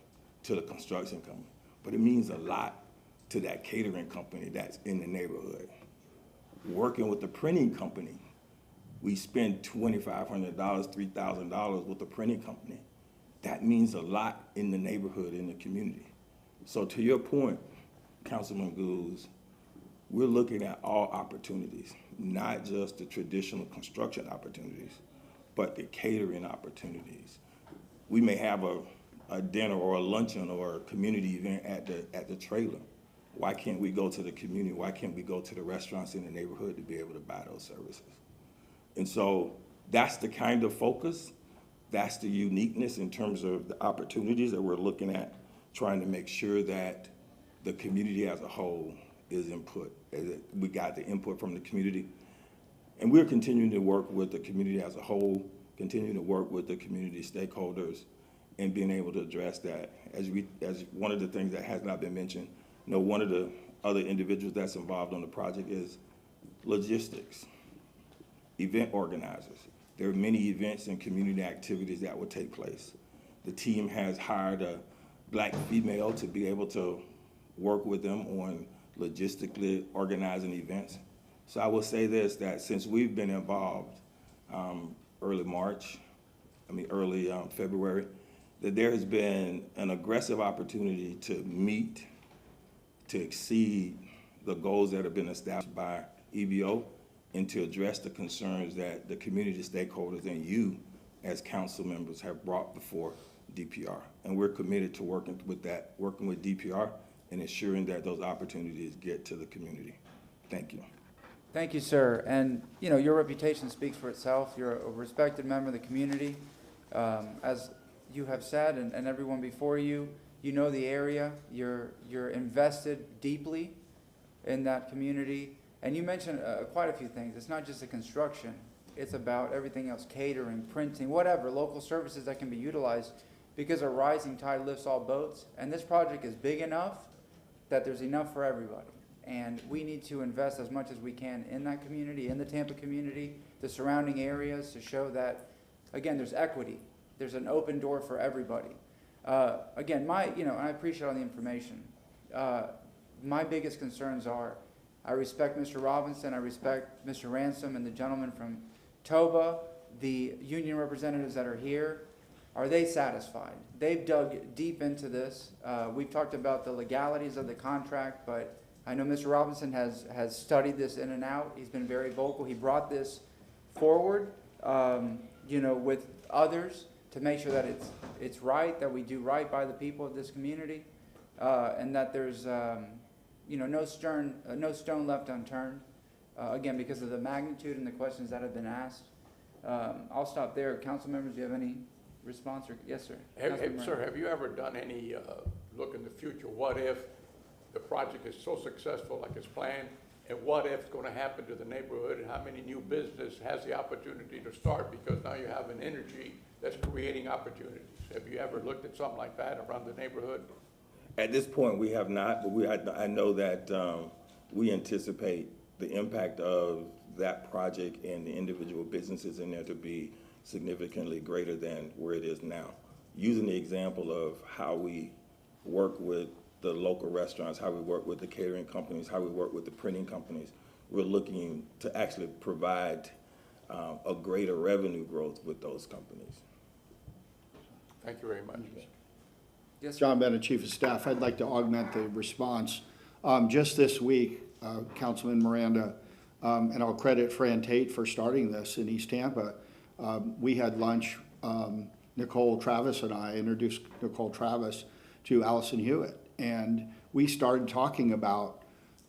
Speaker 15: to the construction company, but it means a lot to that catering company that's in the neighborhood. Working with the printing company, we spend $2,500, $3,000 with the printing company. That means a lot in the neighborhood, in the community. So to your point, Councilman Gould, we're looking at all opportunities, not just the traditional construction opportunities, but the catering opportunities. We may have a dinner or a luncheon or a community event at the trailer. Why can't we go to the community? Why can't we go to the restaurants in the neighborhood to be able to buy those services? And so that's the kind of focus That's the uniqueness in terms of the opportunities that we're looking at, trying to make sure that the community as a whole is input. We got the input from the community. And we're continuing to work with the community as a whole, continuing to work with the community stakeholders and being able to address that. As one of the things that has not been mentioned, one of the other individuals that's involved on the project is logistics, event organizers. There are many events and community activities that will take place. The team has hired a Black female to be able to work with them on logistically organizing events. So I will say this, that since we've been involved early February, that there has been an aggressive opportunity to meet, to exceed the goals that have been established by EBO and to address the concerns that the community stakeholders and you as council members have brought before DPR. And we're committed to working with DPR and ensuring that those opportunities get to the community. Thank you.
Speaker 4: Thank you, sir. And, your reputation speaks for itself. You're a respected member of the community. As you have said, and everyone before you, you know the area. You're invested deeply in that community. And you mentioned quite a few things. It's not just the construction. It's about everything else, catering, printing, whatever, local services that can be utilized, because a rising tide lifts all boats. And this project is big enough that there's enough for everybody. And we need to invest as much as we can in that community, in the Tampa community, the surrounding areas, to show that, again, there's equity. There's an open door for everybody. Again, and I appreciate all the information. My biggest concerns are, I respect Mr. Robinson, I respect Mr. Ransom and the gentleman from Toba, the union representatives that are here. Are they satisfied? They've dug deep into this. We've talked about the legalities of the contract, but I know Mr. Robinson has studied this in and out. He's been very vocal. He brought this forward, with others to make sure that it's right, that we do right by the people of this community, and that there's no stone left unturned. Again, because of the magnitude and the questions that have been asked. I'll stop there. Council members, do you have any response? Yes, sir.
Speaker 16: Sir, have you ever done any look in the future? What if the project is so successful like it's planned, and what if it's going to happen to the neighborhood, and how many new business has the opportunity to start, because now you have an energy that's creating opportunities? Have you ever looked at something like that around the neighborhood?
Speaker 15: At this point, we have not, but I know that we anticipate the impact of that project and the individual businesses in there to be significantly greater than where it is now. Using the example of how we work with the local restaurants, how we work with the catering companies, how we work with the printing companies, we're looking to actually provide a greater revenue growth with those companies.
Speaker 16: Thank you very much.
Speaker 4: Yes,
Speaker 6: John Bennett, Chief of Staff. I'd like to augment the response. Just this week, Councilman Miranda, and I'll credit Fran Tate for starting this in East Tampa. We had lunch, Nicole Travis and I introduced Nicole Travis to Allison Hewitt. And we started talking about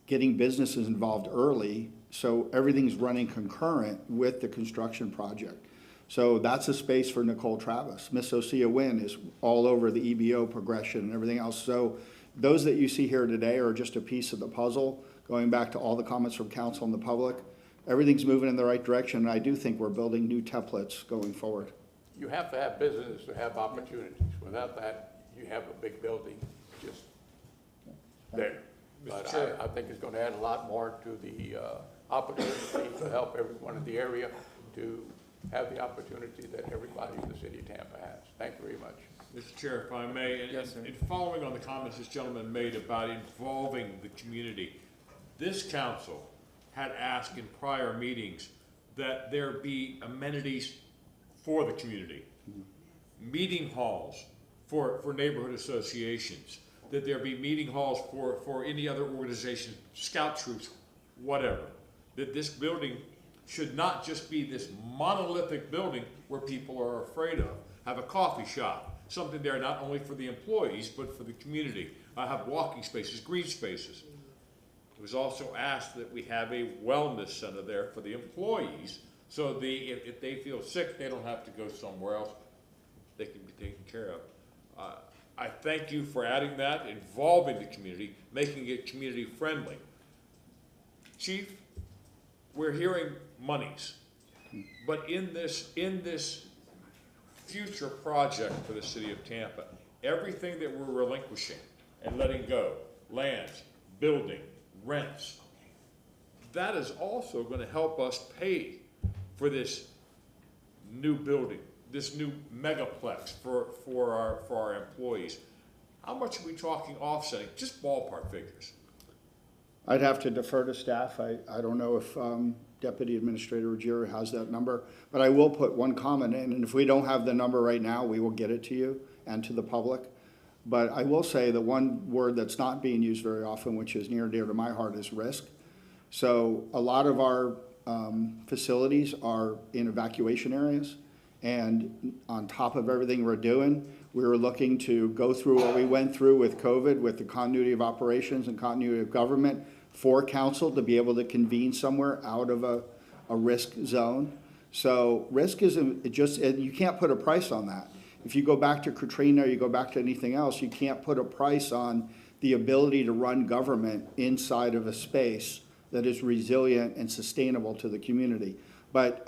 Speaker 6: getting businesses involved early, so everything's running concurrent with the construction project. So that's a space for Nicole Travis. Miss Osea Wynn is all over the EBO progression and everything else. So those that you see here today are just a piece of the puzzle, going back to all the comments from council and the public. Everything's moving in the right direction, and I do think we're building new templates going forward.
Speaker 16: You have to have business to have opportunities. Without that, you have a big building just there. But I think it's going to add a lot more to the opportunity to help everyone in the area to have the opportunity that everybody in the city of Tampa has. Thank you very much.
Speaker 9: Mr. Chair, if I may, and following on the comments this gentleman made about involving the community, this council had asked in prior meetings that there be amenities for the community, meeting halls for neighborhood associations, that there be meeting halls for any other organization, scout troops, whatever. That this building should not just be this monolithic building where people are afraid of. Have a coffee shop, something there not only for the employees, but for the community. Have walking spaces, green spaces. It was also asked that we have a wellness center there for the employees, so if they feel sick, they don't have to go somewhere else. they can be taken care of. I thank you for adding that, involving the community, making it community friendly. Chief, we're hearing monies, but in this future project for the city of Tampa, everything that we're relinquishing and letting go, lands, building, rents, that is also going to help us pay for this new building, this new megaplex for our employees. How much are we talking offsetting? Just ballpark figures.
Speaker 6: I'd have to defer to staff. I don't know if Deputy Administrator Ruggiero has that number, but I will put one comment in, and if we don't have the number right now, we will get it to you and to the public. But I will say the one word that's not being used very often, which is near and dear to my heart, is risk. So a lot of our facilities are in evacuation areas, and on top of everything we're doing, we were looking to go through what we went through with COVID, with the continuity of operations and continuity of government for council to be able to convene somewhere out of a risk zone. So risk isn't just, you can't put a price on that. If you go back to Katrina, or you go back to anything else, you can't put a price on the ability to run government inside of a space that is resilient and sustainable to the community. But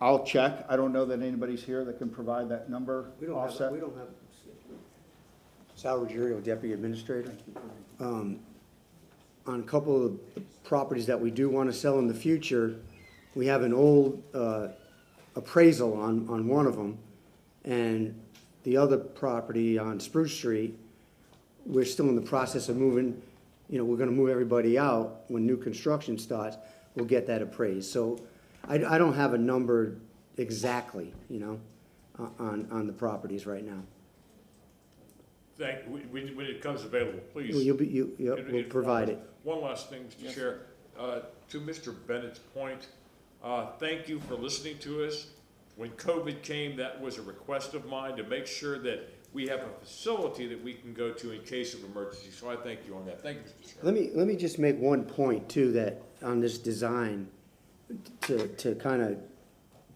Speaker 6: I'll check. I don't know that anybody's here that can provide that number offset.
Speaker 10: We don't have Sal Ruggiero, Deputy Administrator. On a couple of the properties that we do want to sell in the future, we have an old appraisal on one of them, and the other property on Spruce Street, we're still in the process of moving. You know, we're going to move everybody out when new construction starts. We'll get that appraised. So I don't have a number exactly, you know, on the properties right now.
Speaker 9: When it comes available, please.
Speaker 10: We'll provide it.
Speaker 9: One last thing, Mr. Chair. To Mr. Bennett's point, thank you for listening to us. When COVID came, that was a request of mine to make sure that we have a facility that we can go to in case of emergency. So I thank you on that. Thank you, Mr. Chair.
Speaker 10: Let me just make one point too, that on this design, to kind of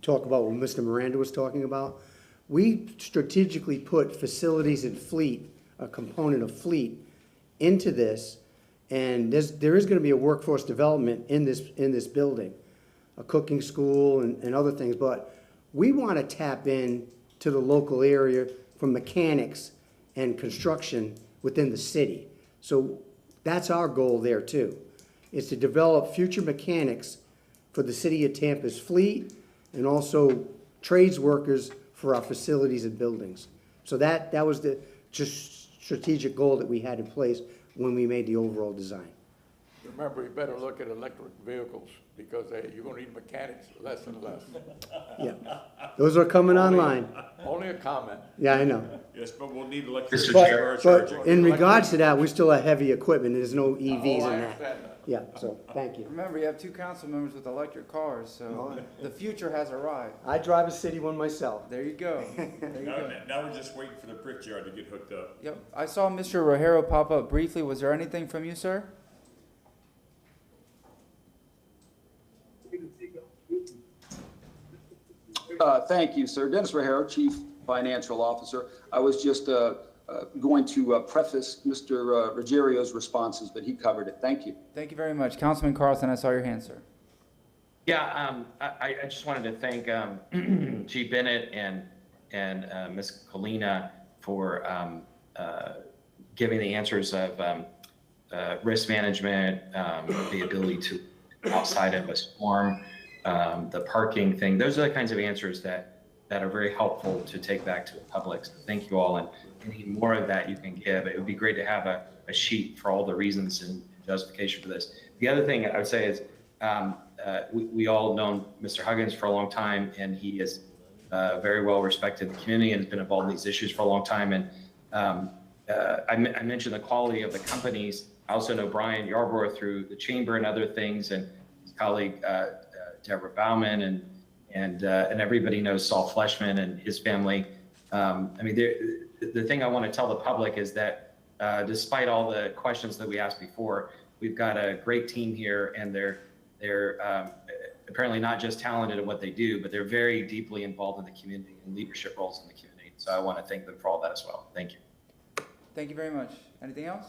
Speaker 10: talk about what Mr. Miranda was talking about. We strategically put facilities and fleet, a component of fleet, into this, and there is going to be a workforce development in this building, a cooking school and other things. But we want to tap in to the local area from mechanics and construction within the city. So that's our goal there too, is to develop future mechanics for the city of Tampa's fleet and also trades workers for our facilities and buildings. So that was the just strategic goal that we had in place when we made the overall design.
Speaker 16: Remember, you better look at electric vehicles because you're going to need mechanics less and less.
Speaker 10: Yeah, those are coming online.
Speaker 16: Only a comment.
Speaker 10: Yeah, I know.
Speaker 9: Yes, but we'll need electricity.
Speaker 10: But in regards to that, we still have heavy equipment. There's no EVs in that. Yeah, so thank you.
Speaker 4: Remember, you have 2 council members with electric cars, so the future has arrived.
Speaker 10: I drive a city one myself.
Speaker 4: There you go.
Speaker 9: Now we're just waiting for the brickyard to get hooked up.
Speaker 4: Yep. I saw Mr. Ruggiero pop up briefly. Was there anything from you, sir?
Speaker 17: Thank you, sir. Dennis Ruggiero, Chief Financial Officer. I was just going to preface Mr. Ruggiero's responses, but he covered it. Thank you.
Speaker 4: Thank you very much. Councilman Carlson, I saw your hand, sir.
Speaker 11: Yeah, I just wanted to thank Chief Bennett and Ms. Colina for giving the answers of risk management, the ability to outside of a storm, the parking thing. Those are the kinds of answers that are very helpful to take back to the public. So thank you all, and any more of that you can give. It would be great to have a sheet for all the reasons and justification for this. The other thing I would say is we all known Mr. Huggins for a long time, and he is very well respected in the community and has been involved in these issues for a long time. And I mentioned the quality of the companies. I also know Brian Yarborough through the chamber and other things, and his colleague Deborah Bauman, and everybody knows Saul Fleshman and his family. I mean, the thing I want to tell the public is that despite all the questions that we asked before, we've got a great team here, and they're apparently not just talented at what they do, but they're very deeply involved in the community and leadership roles in the community. So I want to thank them for all that as well. Thank you.
Speaker 4: Thank you very much. Anything else?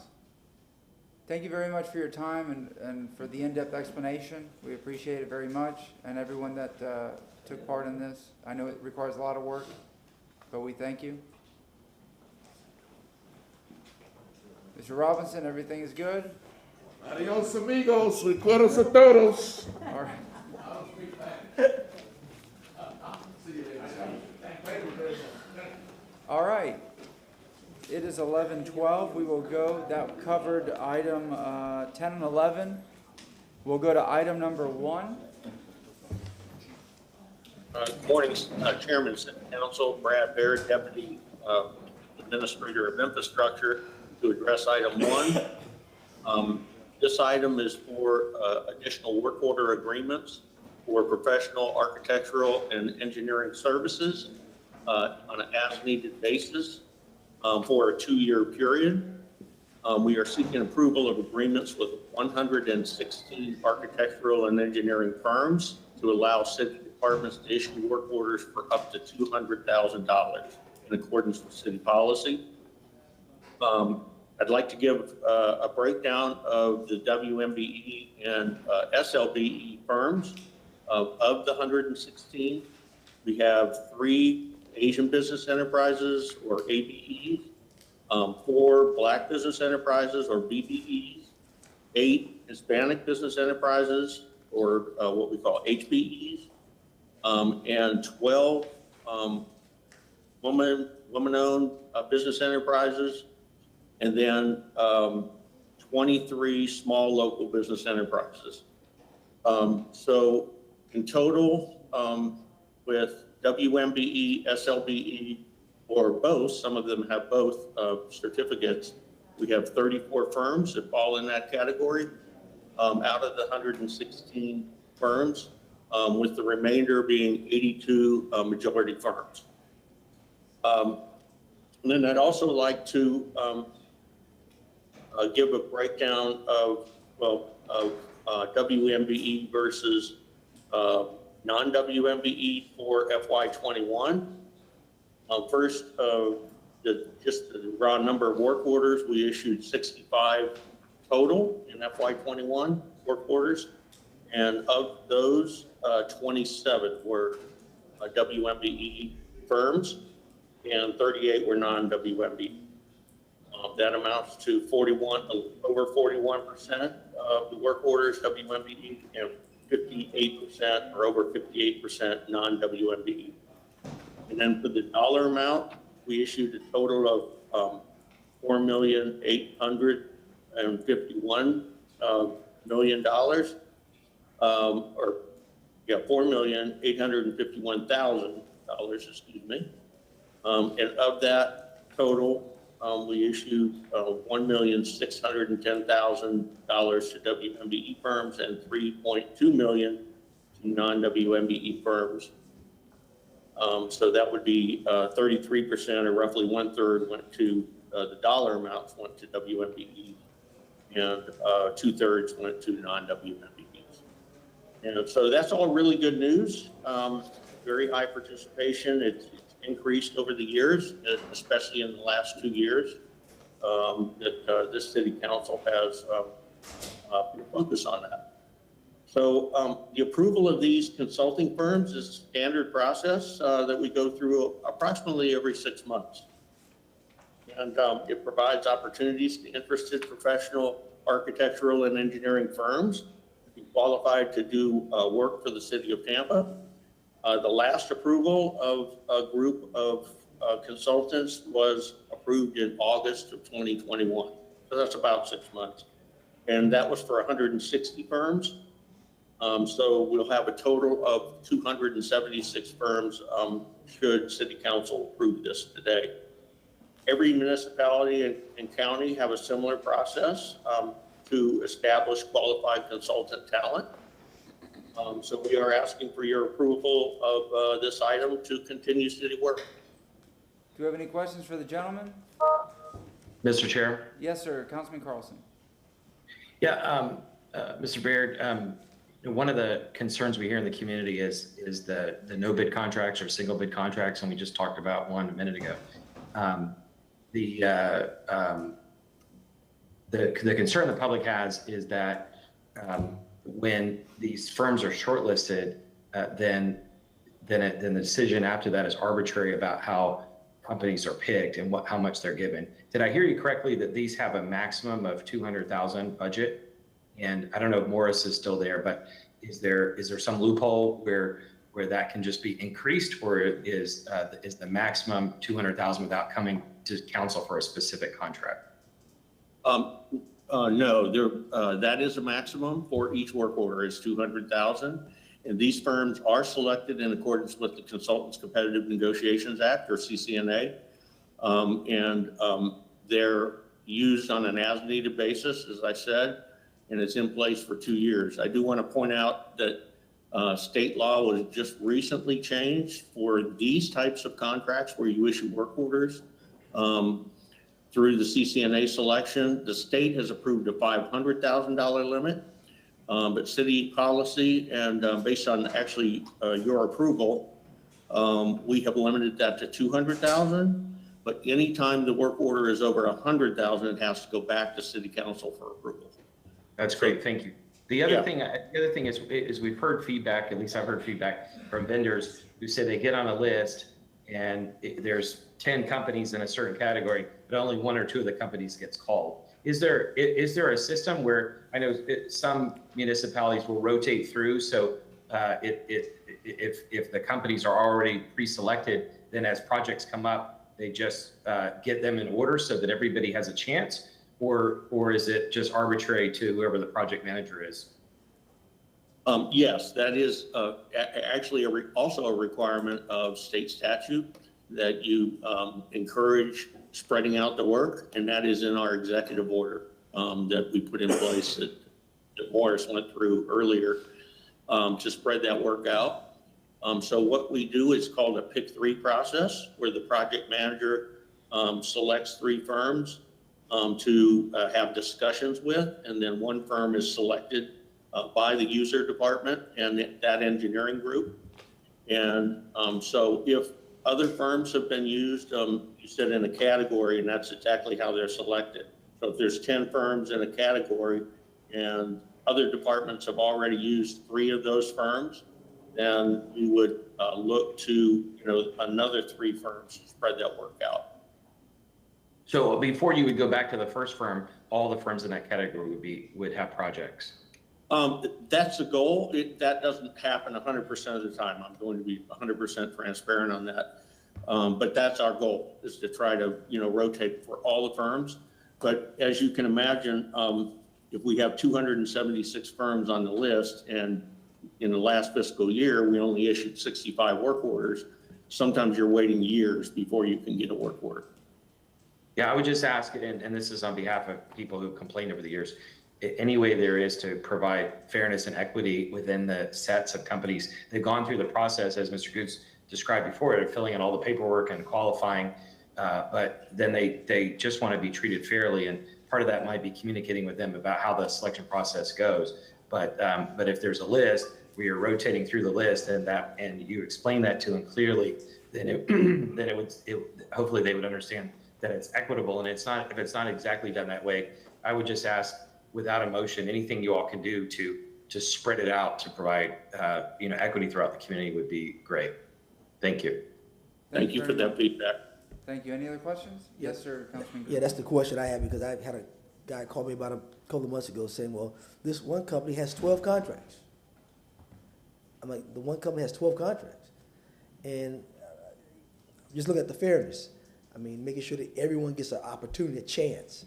Speaker 4: Thank you very much for your time and for the in-depth explanation. We appreciate it very much, and everyone that took part in this. I know it requires a lot of work, but we thank you. Mr. Robinson, everything is good?
Speaker 18: Adios amigos, recuerdos a todos.
Speaker 4: All right. All right. It is 11:12. We will go. That covered item 10 and 11. We'll go to item number 1.
Speaker 19: Good morning, Chairman, City Council, Brad Baird, Deputy Administrator of Infrastructure, to address item 1. This item is for additional work order agreements for professional architectural and engineering services on an as-needed basis for a 2-year period. We are seeking approval of agreements with 116 architectural and engineering firms to allow city departments to issue work orders for up to $200,000 in accordance with city policy. I'd like to give a breakdown of the WMBE and SLBE firms. Of the 116, we have 3 Asian Business Enterprises, or ABEs, 4 Black Business Enterprises, or BBEs, 8 Hispanic Business Enterprises, or what we call HBEs, and 12 woman-owned business enterprises, and then 23 small local business enterprises. So in total, with WMBE, SLBE, or both, some of them have both certificates, we have 34 firms that fall in that category out of the 116 firms, with the remainder being 82 majority firms. And then I'd also like to give a breakdown of WMBE versus non-WMBE for FY21. First, just the raw number of work orders, we issued 65 total in FY21 work orders, and of those, 27 were WMBE firms, and 38 were non-WMBE. That amounts to over 41% of the work orders WMBE, and 58% or over 58% non-WMBE. And then for the dollar amount, we issued a total of $4,851,000, $4,851,000, excuse me. And of that total, we issued $1,610,000 to WMBE firms and $3.2 million to non-WMBE firms. So that would be 33%, or roughly 1/3 went to the dollar amounts went to WMBE, and 2/3 went to non-WMBEs. And so that's all really good news. Very high participation. It's increased over the years, especially in the last 2 years, that this city council has focused on that. So the approval of these consulting firms is a standard process that we go through approximately every 6 months. And it provides opportunities to interested professional architectural and engineering firms to be qualified to do work for the city of Tampa. The last approval of a group of consultants was approved in August of 2021. So that's about 6 months. And that was for 160 firms. So we'll have a total of 276 firms should City Council approve this today. Every municipality and county have a similar process to establish qualified consultant talent. So we are asking for your approval of this item to continue city work.
Speaker 4: Do you have any questions for the gentleman?
Speaker 11: Mr. Chair?
Speaker 4: Yes, sir. Councilman Carlson.
Speaker 11: Yeah, Mr. Baird, one of the concerns we hear in the community is the no bid contracts or single bid contracts, and we just talked about one a minute ago. The concern the public has is that when these firms are shortlisted, then the decision after that is arbitrary about how companies are picked and how much they're given. Did I hear you correctly that these have a maximum of 200,000 budget? And I don't know if Morris is still there, but is there some loophole where that can just be increased, or is the maximum 200,000 without coming to council for a specific contract?
Speaker 19: No, that is a maximum for each work order is 200,000. And these firms are selected in accordance with the Consultants Competitive Negotiations Act, or CCNA. They're used on an as-needed basis, as I said, and it's in place for 2 years. I do want to point out that state law was just recently changed for these types of contracts where you issue work orders. Through the CCNA selection, the state has approved a $500,000 limit. But city policy and based on actually your approval, we have limited that to 200,000. But anytime the work order is over 100,000, it has to go back to city council for approval.
Speaker 11: That's great, thank you. The other thing is we've heard feedback, at least I've heard feedback from vendors who say they get on a list and there's 10 companies in a certain category, but only 1 or 2 of the companies gets called. Is there a system where, I know some municipalities will rotate through, so if the companies are already pre-selected, then as projects come up, they just get them in order so that everybody has a chance, or is it just arbitrary to whoever the project manager is?
Speaker 19: Yes, that is actually also a requirement of state statute that you encourage spreading out the work, and that is in our executive order that we put in place that Morris went through earlier to spread that work out. So what we do is called a pick 3 process, where the project manager selects 3 firms to have discussions with, and then 1 firm is selected by the user department and that engineering group. And so if other firms have been used, you said in a category, and that's exactly how they're selected. So if there's 10 firms in a category and other departments have already used 3 of those firms, then we would look to another 3 firms to spread that work out.
Speaker 11: So before you would go back to the first firm, all the firms in that category would have projects.
Speaker 19: That's the goal. That doesn't happen 100% of the time. I'm going to be 100% transparent on that. But that's our goal, is to try to, rotate for all the firms. But as you can imagine, if we have 276 firms on the list, and in the last fiscal year, we only issued 65 work orders, sometimes you're waiting years before you can get a work order.
Speaker 11: Yeah, I would just ask, and this is on behalf of people who complained over the years, any way there is to provide fairness and equity within the sets of companies. They've gone through the process, as Mr. Goods described before, they're filling in all the paperwork and qualifying, but then they just want to be treated fairly, and part of that might be communicating with them about how the selection process goes. But if there's a list where you're rotating through the list and you explain that to them clearly, then hopefully they would understand that it's equitable. And if it's not exactly done that way, I would just ask, without a motion, anything you all can do to spread it out to provide equity throughout the community would be great. Thank you.
Speaker 19: Thank you for that feedback.
Speaker 4: Thank you. Any other questions? Yes, sir, Councilman Goods.
Speaker 7: Yeah, that's the question I have, because I had a guy call me about a couple of months ago saying, well, this one company has 12 contracts. I'm like, the one company has 12 contracts. And just look at the fairness. I mean, making sure that everyone gets an opportunity, a chance.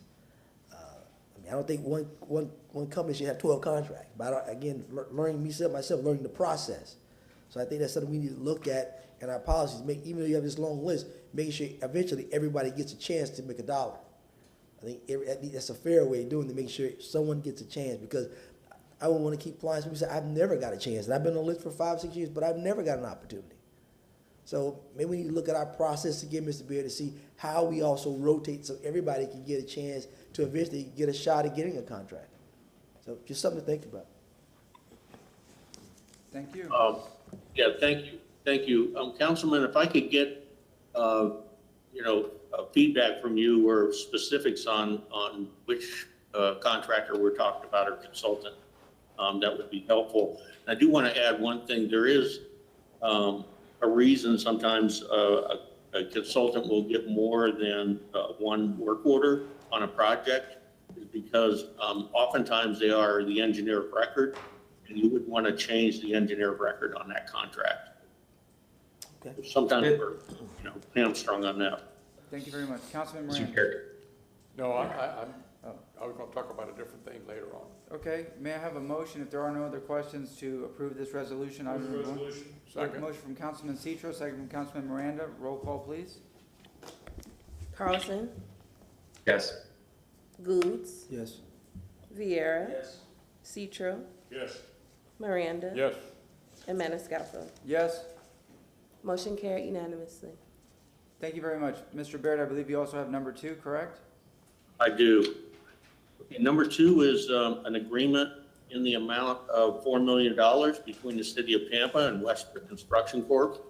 Speaker 7: I don't think one company should have 12 contracts. But again, learning myself, learning the process. So I think that's something we need to look at in our policies. Even though you have this long list, making sure eventually everybody gets a chance to make a dollar. I think that's a fair way of doing it, to make sure someone gets a chance, because I wouldn't want to keep flying. People say, I've never got a chance. And I've been on the list for 5-6 years, but I've never got an opportunity. So maybe we need to look at our process again, Mr. Beard, to see how we also rotate so everybody can get a chance to eventually get a shot at getting a contract. So just something to think about.
Speaker 4: Thank you.
Speaker 19: Yeah, thank you. Councilman, if I could get, feedback from you or specifics on which contractor we're talking about or consultant, that would be helpful. And I do want to add one thing. There is a reason sometimes a consultant will get more than one work order on a project, is because oftentimes they are the engineer of record, and you would want to change the engineer of record on that contract.
Speaker 7: Okay.
Speaker 19: Sometimes we're, hamstrung on that.
Speaker 4: Thank you very much. Councilman Miranda.
Speaker 16: No, I was gonna talk about a different thing later on.
Speaker 4: Okay, may I have a motion, if there are no other questions, to approve this resolution? Item number one?
Speaker 16: Second.
Speaker 4: Motion from Councilman Citro, second from Councilman Miranda. Roll call, please.
Speaker 1: Carlson,
Speaker 11: Yes.
Speaker 1: Goods,
Speaker 7: Yes.
Speaker 1: Vieira,
Speaker 9: Yes.
Speaker 1: Citro,
Speaker 9: Yes.
Speaker 1: Miranda,
Speaker 16: Yes.
Speaker 1: and Maniscalco.
Speaker 4: Yes.
Speaker 1: Motion carried unanimously.
Speaker 4: Thank you very much. Mr. Baird, I believe you also have number two, correct?
Speaker 19: I do. Okay, number two is an agreement in the amount of $4 million between the city of Tampa and Westbrook Construction Corp.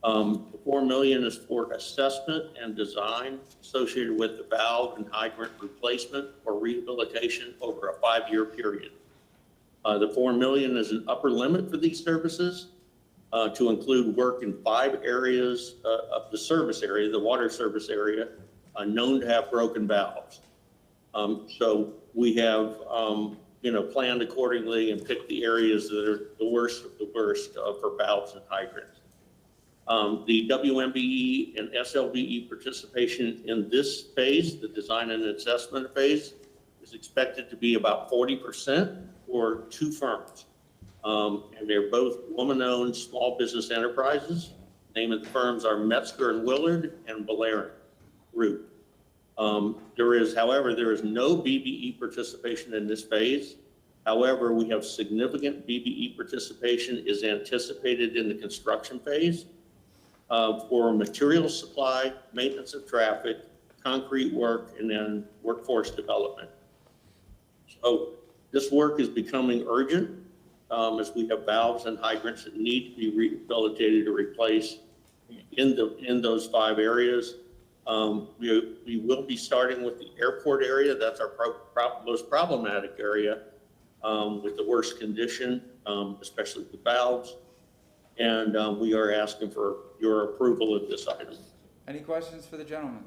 Speaker 19: The $4 million is for assessment and design associated with the valve and hydrant replacement or rehabilitation over a 5-year period. The $4 million is an upper limit for these services to include work in 5 areas of the service area, the water service area, known to have broken valves. So we have, planned accordingly and picked the areas that are the worst of the worst for valves and hydrants. The WMBE and SLBE participation in this phase, the design and assessment phase, is expected to be about 40% for 2 firms. And they're both woman-owned small business enterprises. Name of the firms are Metzger and Willard and Balearic Group. However, there is no BBE participation in this phase. However, we have significant BBE participation is anticipated in the construction phase for material supply, maintenance of traffic, concrete work, and then workforce development. So this work is becoming urgent as we have valves and hydrants that need to be rehabilitated or replaced in those 5 areas. We will be starting with the airport area. That's our most problematic area with the worst condition, especially the valves. And we are asking for your approval of this item.
Speaker 4: Any questions for the gentleman?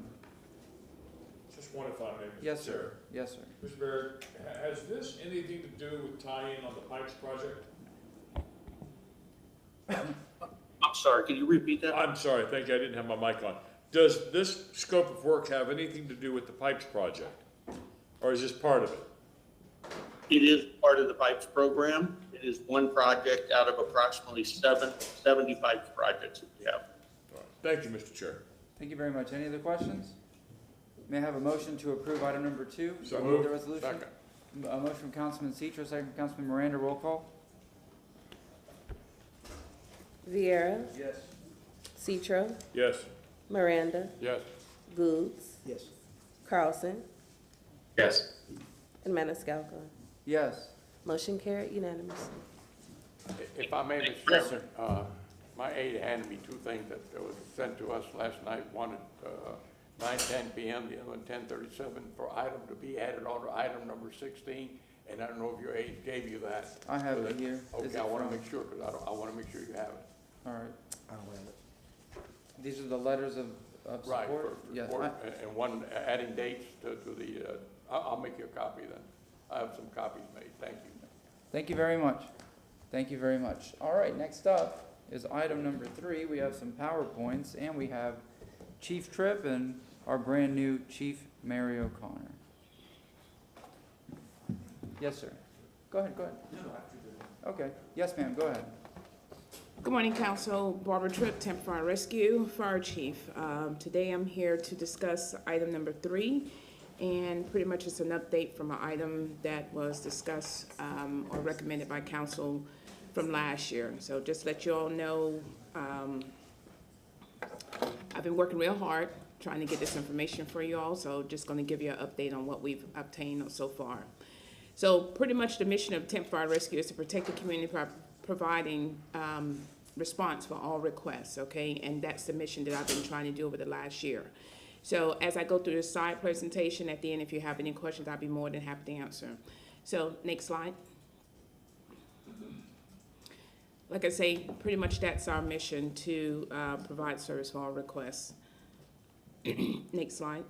Speaker 9: Just one if I may, Mr.
Speaker 4: Yes, sir.
Speaker 9: Chair.
Speaker 4: Yes, sir.
Speaker 9: Mr. Baird, has this anything to do with tie-in on the pipes project?
Speaker 19: I'm sorry, can you repeat that?
Speaker 9: I'm sorry, thank you, I didn't have my mic on. Does this scope of work have anything to do with the pipes project? Or is this part of it?
Speaker 19: It is part of the pipes program. It is one project out of approximately 70 pipes projects that we have.
Speaker 9: All right. Thank you, Mr. Chair.
Speaker 4: Thank you very much. Any other questions? May I have a motion to approve item number 2?
Speaker 9: So
Speaker 4: Move
Speaker 9: moved.
Speaker 4: the resolution.
Speaker 9: Second.
Speaker 4: A motion from Councilman Citro, second from Councilman Miranda. Roll call.
Speaker 1: Vieira,
Speaker 4: Yes.
Speaker 1: Citro,
Speaker 9: Yes.
Speaker 1: Miranda,
Speaker 16: Yes.
Speaker 1: Goods,
Speaker 7: Yes.
Speaker 1: Carlson,
Speaker 11: Yes.
Speaker 1: and Maniscalco.
Speaker 4: Yes.
Speaker 1: Motion carried unanimously.
Speaker 16: If I may, Mr. Chairman, my aide handed me 2 things that was sent to us last night. One at 9:10 p.m., the other one 10:37 for item to be added on to item number 16. And I don't know if your aide gave you that.
Speaker 4: I have it here. Is
Speaker 16: Okay,
Speaker 4: it
Speaker 16: I want
Speaker 4: from-
Speaker 16: to make sure, because I want to make sure you have it.
Speaker 4: All right.
Speaker 7: I don't have it.
Speaker 4: These are the letters of
Speaker 16: Right,
Speaker 4: support?
Speaker 16: for
Speaker 4: Yes.
Speaker 16: support, and one adding dates to the, I'll make you a copy then. I have some copies made, thank you.
Speaker 4: Thank you very much. Thank you very much. All right, next up is item number 3. We have some PowerPoints, and we have Chief Tripp and our brand-new Chief Mary O'Connor. Yes, sir. Go ahead, go ahead. Okay. Yes, ma'am, go ahead.
Speaker 2: Good morning, Council. Barbara Tripp, Tampa Fire Rescue Fire Chief. Today I'm here to discuss item number 3, and pretty much it's an update from an item that was discussed or recommended by Council from last year. So just let you all know, I've been working real hard trying to get this information for you all, so just going to give you an update on what we've obtained so far. So pretty much the mission of Tampa Fire Rescue is to protect the community providing response for all requests, okay? And that's the mission that I've been trying to do over the last year. So as I go through the side presentation, at the end, if you have any questions, I'll be more than happy to answer. So next slide. Like I say, pretty much that's our mission, to provide service for all requests. Next slide.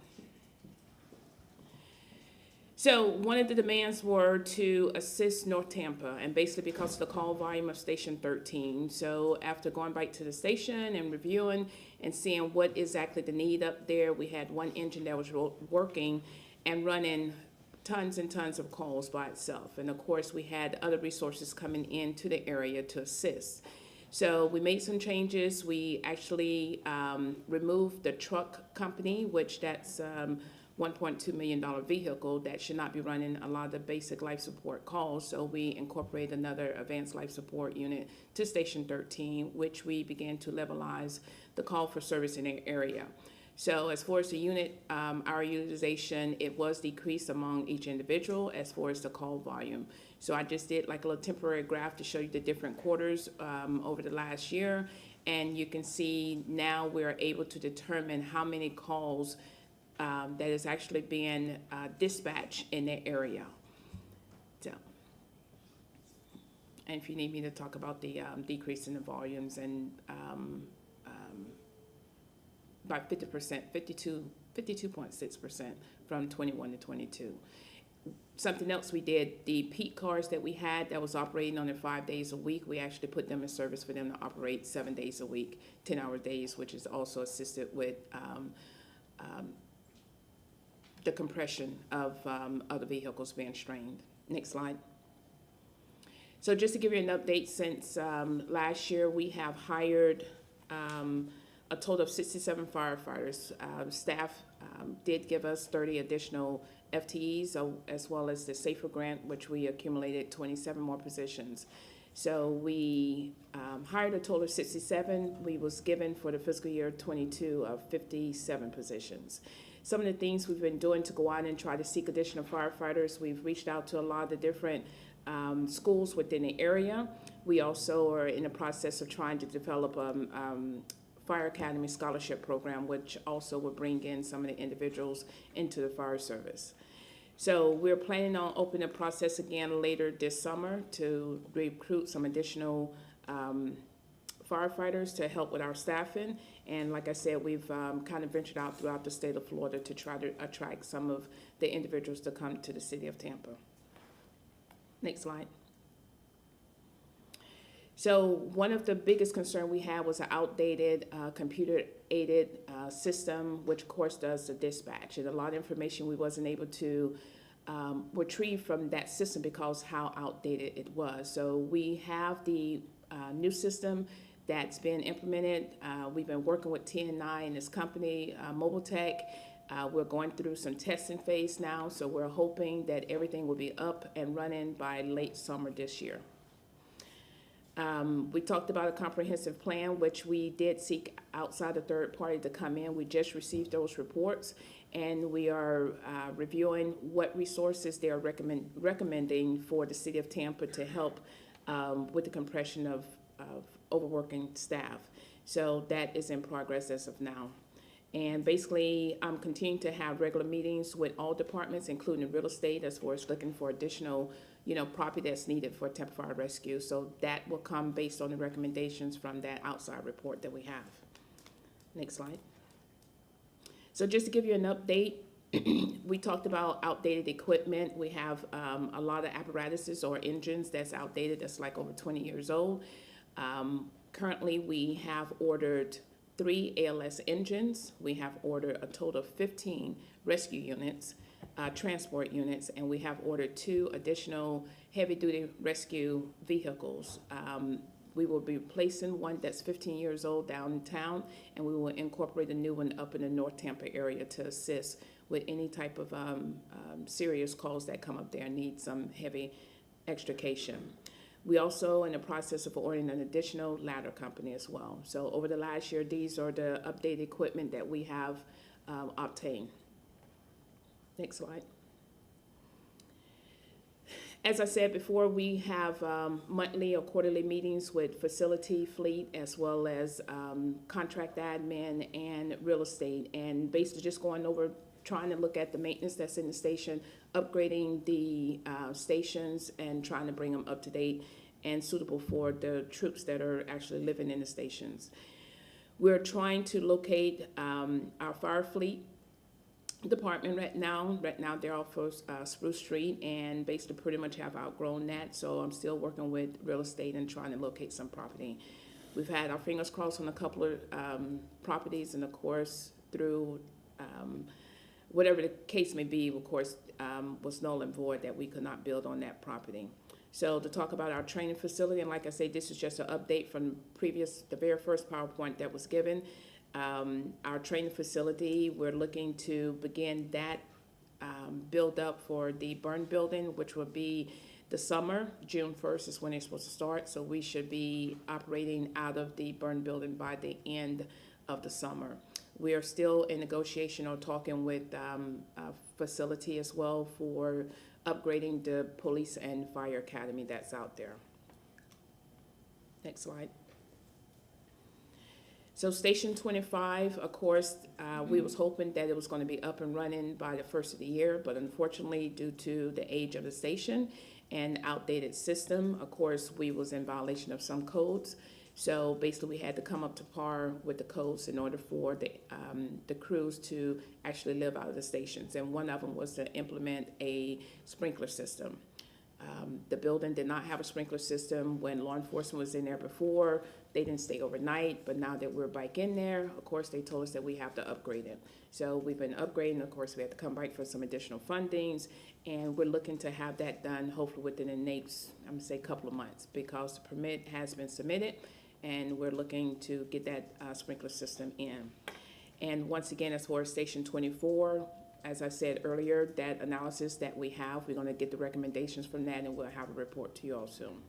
Speaker 2: So one of the demands were to assist North Tampa, and basically because of the call volume of Station 13. So after going back to the station and reviewing and seeing what exactly the need up there, we had one engine that was working and running tons and tons of calls by itself. And of course, we had other resources coming into the area to assist. So we made some changes. We actually removed the truck company, which that's $1.2 million vehicle that should not be running a lot of the basic life support calls. So we incorporated another advanced life support unit to Station 13, which we began to levelize the call for service in the area. So as far as the unit, our utilization, it was decreased among each individual as far as the call volume. So I just did like a little temporary graph to show you the different quarters over the last year. And you can see now we're able to determine how many calls that is actually being dispatched in the area. So, and if you need me to talk about the decrease in the volumes and by 50%, 52.6% from 21 to 22. Something else we did, the peak cars that we had that was operating on their 5 days a week, we actually put them in service for them to operate 7 days a week, 10-hour days, which is also assisted with the compression of other vehicles being strained. Next slide. So just to give you an update, since last year we have hired a total of 67 firefighters. Staff did give us 30 additional FTEs, as well as the SAFER grant, which we accumulated 27 more positions. So we hired a total of 67. We was given for the fiscal year 22 of 57 positions. Some of the things we've been doing to go out and try to seek additional firefighters, we've reached out to a lot of the different schools within the area. We also are in the process of trying to develop Fire Academy Scholarship Program, which also will bring in some of the individuals into the fire service. So we're planning on opening the process again later this summer to recruit some additional firefighters to help with our staffing. And like I said, we've kind of ventured out throughout the state of Florida to try to attract some of the individuals to come to the city of Tampa. Next slide. So one of the biggest concern we had was an outdated computer-aided system, which of course does the dispatch. And a lot of information we wasn't able to retrieve from that system because how outdated it was. So we have the new system that's been implemented. We've been working with TNI and this company, Mobile Tech. We're going through some testing phase now, so we're hoping that everything will be up and running by late summer this year. We talked about a comprehensive plan, which we did seek outside a third party to come in. We just received those reports, and we are reviewing what resources they are recommending for the city of Tampa to help with the compression of overworking staff. So that is in progress as of now. And basically, I'm continuing to have regular meetings with all departments, including real estate, as far as looking for additional, property that's needed for Tampa Fire Rescue. So that will come based on the recommendations from that outside report that we have. Next slide. So just to give you an update, we talked about outdated equipment. We have a lot of apparatuses or engines that's outdated, that's like over 20 years old. Currently, we have ordered 3 ALS engines. We have ordered a total of 15 rescue units, transport units, and we have ordered 2 additional heavy-duty rescue vehicles. We will be replacing one that's 15 years old downtown, and we will incorporate a new one up in the North Tampa area to assist with any type of serious calls that come up there and need some heavy extrication. We also in the process of ordering an additional ladder company as well. So over the last year, these are the updated equipment that we have obtained. Next slide. As I said before, we have monthly or quarterly meetings with facility, fleet, as well as contract admin and real estate, and basically just going over, trying to look at the maintenance that's in the station, upgrading the stations, and trying to bring them up to date and suitable for the troops that are actually living in the stations. We're trying to locate our fire fleet department right now. Right now, they're off of Spruce Street, and basically pretty much have outgrown that. So I'm still working with real estate and trying to locate some property. We've had our fingers crossed on a couple of properties, and of course, through whatever the case may be, of course, was null and void that we could not build on that property. So to talk about our training facility, and like I say, this is just an update from the very first PowerPoint that was given. Our training facility, we're looking to begin that build up for the burn building, which will be the summer. June 1st is when it's supposed to start, so we should be operating out of the burn building by the end of the summer. We are still in negotiation or talking with a facility as well for upgrading the police and fire academy that's out there. Next slide. So Station 25, of course, we was hoping that it was going to be up and running by the first of the year, but unfortunately, due to the age of the station and outdated system, of course, we was in violation of some codes. So basically, we had to come up to par with the codes in order for the crews to actually live out of the stations. And one of them was to implement a sprinkler system. The building did not have a sprinkler system when law enforcement was in there before. They didn't stay overnight, but now that we're back in there, of course, they told us that we have to upgrade it. So we've been upgrading. Of course, we have to come back for some additional fundings, and we're looking to have that done hopefully within the next, I'm gonna say, couple of months, because the permit has been submitted, and we're looking to get that sprinkler system in. And once again, as far as Station 24, as I said earlier, that analysis that we have, we're gonna get the recommendations from that, and we'll have a report to you all soon.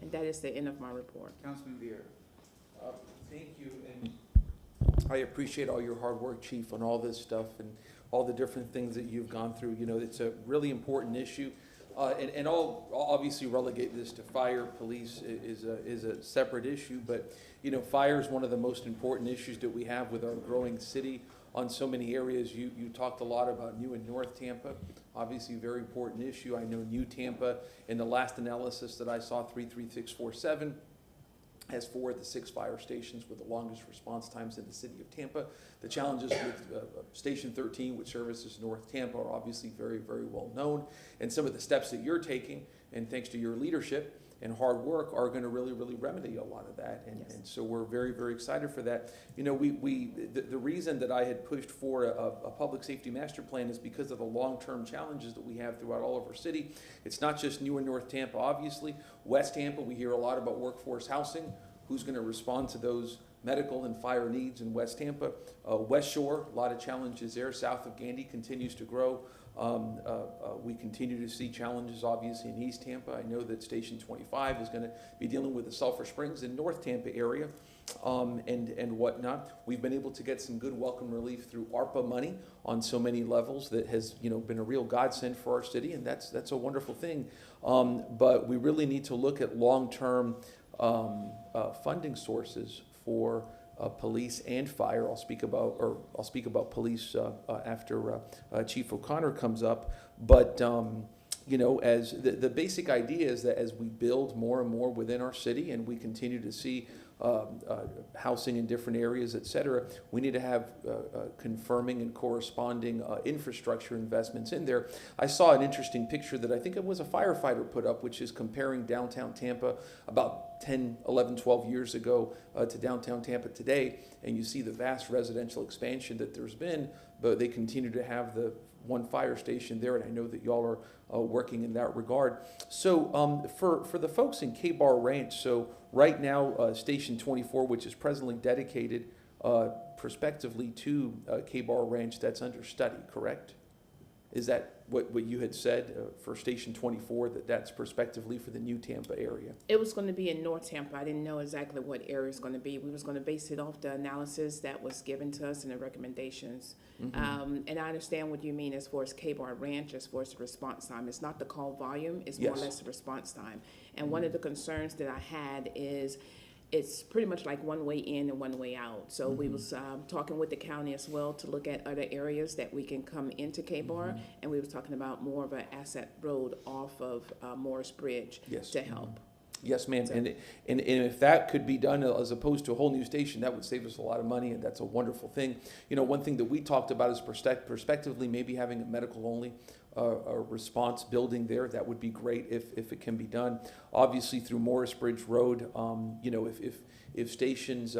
Speaker 2: And that is the end of my report.
Speaker 4: Councilman Viera.
Speaker 13: Thank you, and I appreciate all your hard work, Chief, on all this stuff and all the different things that you've gone through. You know, it's a really important issue. And I'll obviously relegate this to fire. Police is a separate issue, but, you know, fire is one of the most important issues that we have with our growing city on so many areas. You talked a lot about New and North Tampa, obviously a very important issue. I know New Tampa, in the last analysis that I saw, 33647, has 4 of the 6 fire stations with the longest response times in the city of Tampa. The challenges with Station 13, which services North Tampa, are obviously very, very well known. And some of the steps that you're taking, and thanks to your leadership and hard work, are going to really, really remedy a lot of that. And,
Speaker 2: Yes.
Speaker 13: and so we're very, very excited for that. You know, the reason that I had pushed for a public safety master plan is because of the long-term challenges that we have throughout all of our city. It's not just New and North Tampa, obviously. West Tampa, we hear a lot about workforce housing. Who's going to respond to those medical and fire needs in West Tampa? West Shore, a lot of challenges there. South of Gandy continues to grow. We continue to see challenges, obviously, in East Tampa. I know that Station 25 is going to be dealing with the Sulphur Springs and North Tampa area and whatnot. We've been able to get some good welcome relief through ARPA money on so many levels that has, you know, been a real godsend for our city, and that's a wonderful thing. But we really need to look at long-term funding sources for police and fire. I'll speak about police after Chief O'Connor comes up. But you know, as the basic idea is that as we build more and more within our city, and we continue to see housing in different areas, et cetera, we need to have confirming and corresponding infrastructure investments in there. I saw an interesting picture that I think it was a firefighter put up, which is comparing downtown Tampa about 10, 11, 12 years ago to downtown Tampa today, and you see the vast residential expansion that there's been, but they continue to have the one fire station there, and I know that y'all are working in that regard. So for the folks in K-Bar Ranch, so right now Station 24, which is presently dedicated prospectively to K-Bar Ranch, that's under study, correct? Is that what you had said for Station 24, that's prospectively for the new Tampa area?
Speaker 2: It was going to be in North Tampa. I didn't know exactly what area it's going to be. We was going to base it off the analysis that was given to us and the recommendations. And I understand what you mean as far as K-Bar Ranch, as far as the response time. It's not the call volume, it's more or less the response time. And one of the concerns that I had is it's pretty much like one way in and one way out. So we was talking with the county as well to look at other areas that we can come into K-Bar. And we was talking about more of an asset road off of Morris Bridge to help.
Speaker 13: Yes, ma'am. And if that could be done as opposed to a whole new station, that would save us a lot of money, and that's a wonderful thing. You know, one thing that we talked about is prospectively maybe having a medical-only response building there. That would be great if it can be done. Obviously, through Morris Bridge Road, you know, if stations,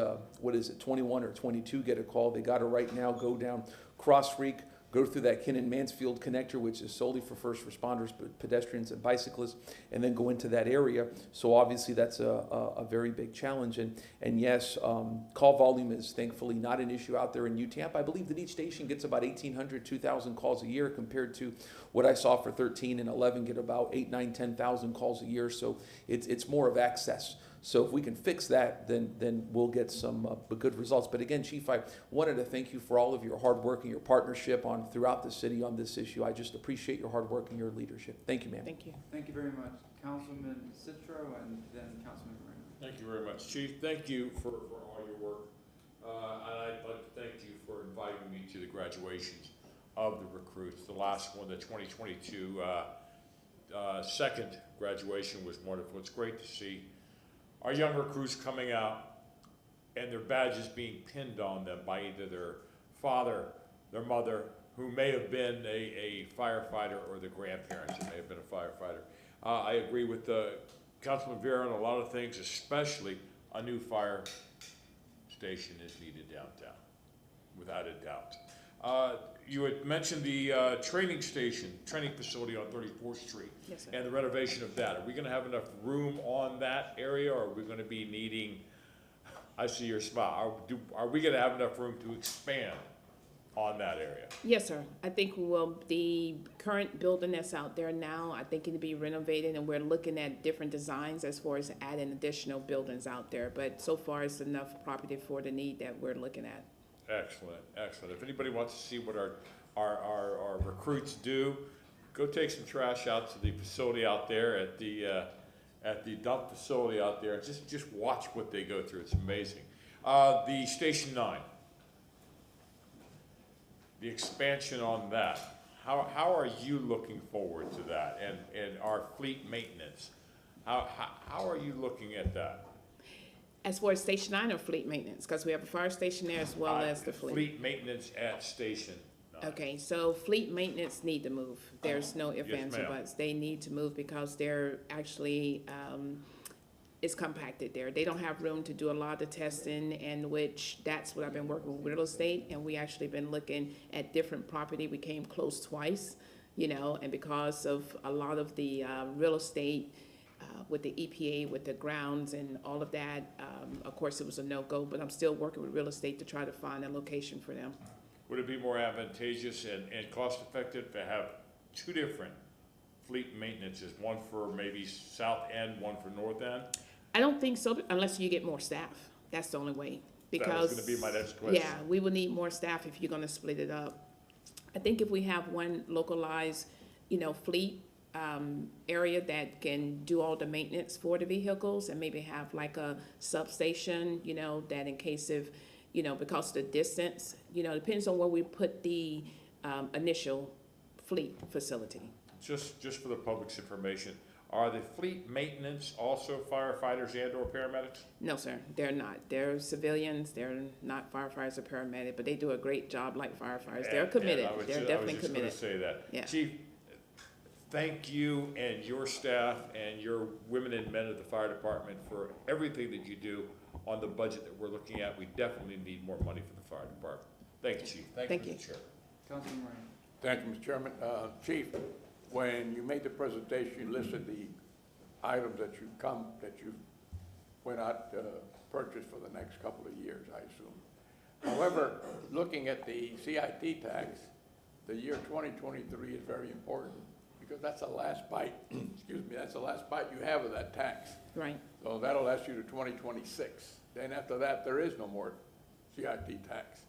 Speaker 13: 21 or 22 get a call, they got to right now go down Cross Creek, go through that Kinnan-Mansfield connector, which is solely for first responders, pedestrians and bicyclists, and then go into that area. So obviously that's a very big challenge. And yes, call volume is thankfully not an issue out there in UTAMP. I believe that each station gets about 1,800, 2,000 calls a year compared to what I saw for 13 and 11 get about 8, 9, 10,000 calls a year. So it's more of access. So if we can fix that, then we'll get some good results. But again, Chief, I wanted to thank you for all of your hard work and your partnership throughout the city on this issue. I just appreciate your hard work and your leadership. Thank you, ma'am.
Speaker 2: Thank you.
Speaker 4: Thank you very much. Councilman Citro and then Councilman Moreno.
Speaker 9: Thank you very much, Chief. Thank you for all your work. And I'd like to thank you for inviting me to the graduations of the recruits. The last one, the 2022 second graduation was wonderful. It's great to see our young recruits coming out and their badges being pinned on them by either their father, their mother, who may have been a firefighter, or the grandparents who may have been a firefighter. I agree with Councilman Vera on a lot of things, especially a new fire station is needed downtown, without a doubt. You had mentioned the training facility on 34th Street.
Speaker 2: Yes, sir.
Speaker 9: And the renovation of that. Are we going to have enough room on that area, or are we going to be needing, I see your smile, are we going to have enough room to expand on that area?
Speaker 2: Yes, sir. I think the current building that's out there now, I think it'll be renovated, and we're looking at different designs as far as adding additional buildings out there. But so far, it's enough property for the need that we're looking at.
Speaker 9: Excellent, excellent. If anybody wants to see what our recruits do, go take some trash out to the facility out there at the dump facility out there. Just watch what they go through. It's amazing. The Station 9, the expansion on that. How are you looking forward to that, and our fleet maintenance? How are you looking at that?
Speaker 2: As far as Station 9 or fleet maintenance? Because we have a fire station there as well as the fleet.
Speaker 9: Fleet maintenance at Station 9.
Speaker 2: Okay, so fleet maintenance need to move. There's no ifs, ands, or buts. They need to move because they're actually, it's compacted there. They don't have room to do a lot of testing, and which that's what I've been working with real estate, and we actually been looking at different property. We came close twice, you know, and because of a lot of the real estate with the EPA, with the grounds and all of that, of course it was a no-go, but I'm still working with real estate to try to find a location for them.
Speaker 9: Would it be more advantageous and cost-effective to have two different fleet maintenances, one for maybe south end, one for north end?
Speaker 2: I don't think so, unless you get more staff. That's the only way. Because,
Speaker 9: that was going to be my next question.
Speaker 2: Yeah, we will need more staff if you're going to split it up. I think if we have one localized, you know, fleet area that can do all the maintenance for the vehicles, and maybe have like a substation, you know, that in case of, you know, because of the distance, you know, depends on where we put the initial fleet facility.
Speaker 9: Just for the public's information, are the fleet maintenance also firefighters and or paramedics?
Speaker 2: No, sir, they're not. They're civilians. They're not firefighters or paramedics, but they do a great job like firefighters. They're committed. They're definitely committed.
Speaker 9: I was just going to say that.
Speaker 2: Yeah.
Speaker 9: Chief, thank you and your staff and your women and men of the fire department for everything that you do on the budget that we're looking at. We definitely need more money for the fire department. Thank you, Chief.
Speaker 2: Thank you.
Speaker 9: Mr. Chair.
Speaker 4: Councilman Moran.
Speaker 16: Thank you, Mr. Chairman. Chief, when you made the presentation, you listed the items that you went out to purchase for the next couple of years, I assume. However, looking at the CIT tax, the year 2023 is very important because that's the last bite, excuse me, that's the last bite you have of that tax.
Speaker 2: Right.
Speaker 16: So that'll last you to 2026. Then after that, there is no more CIT tax.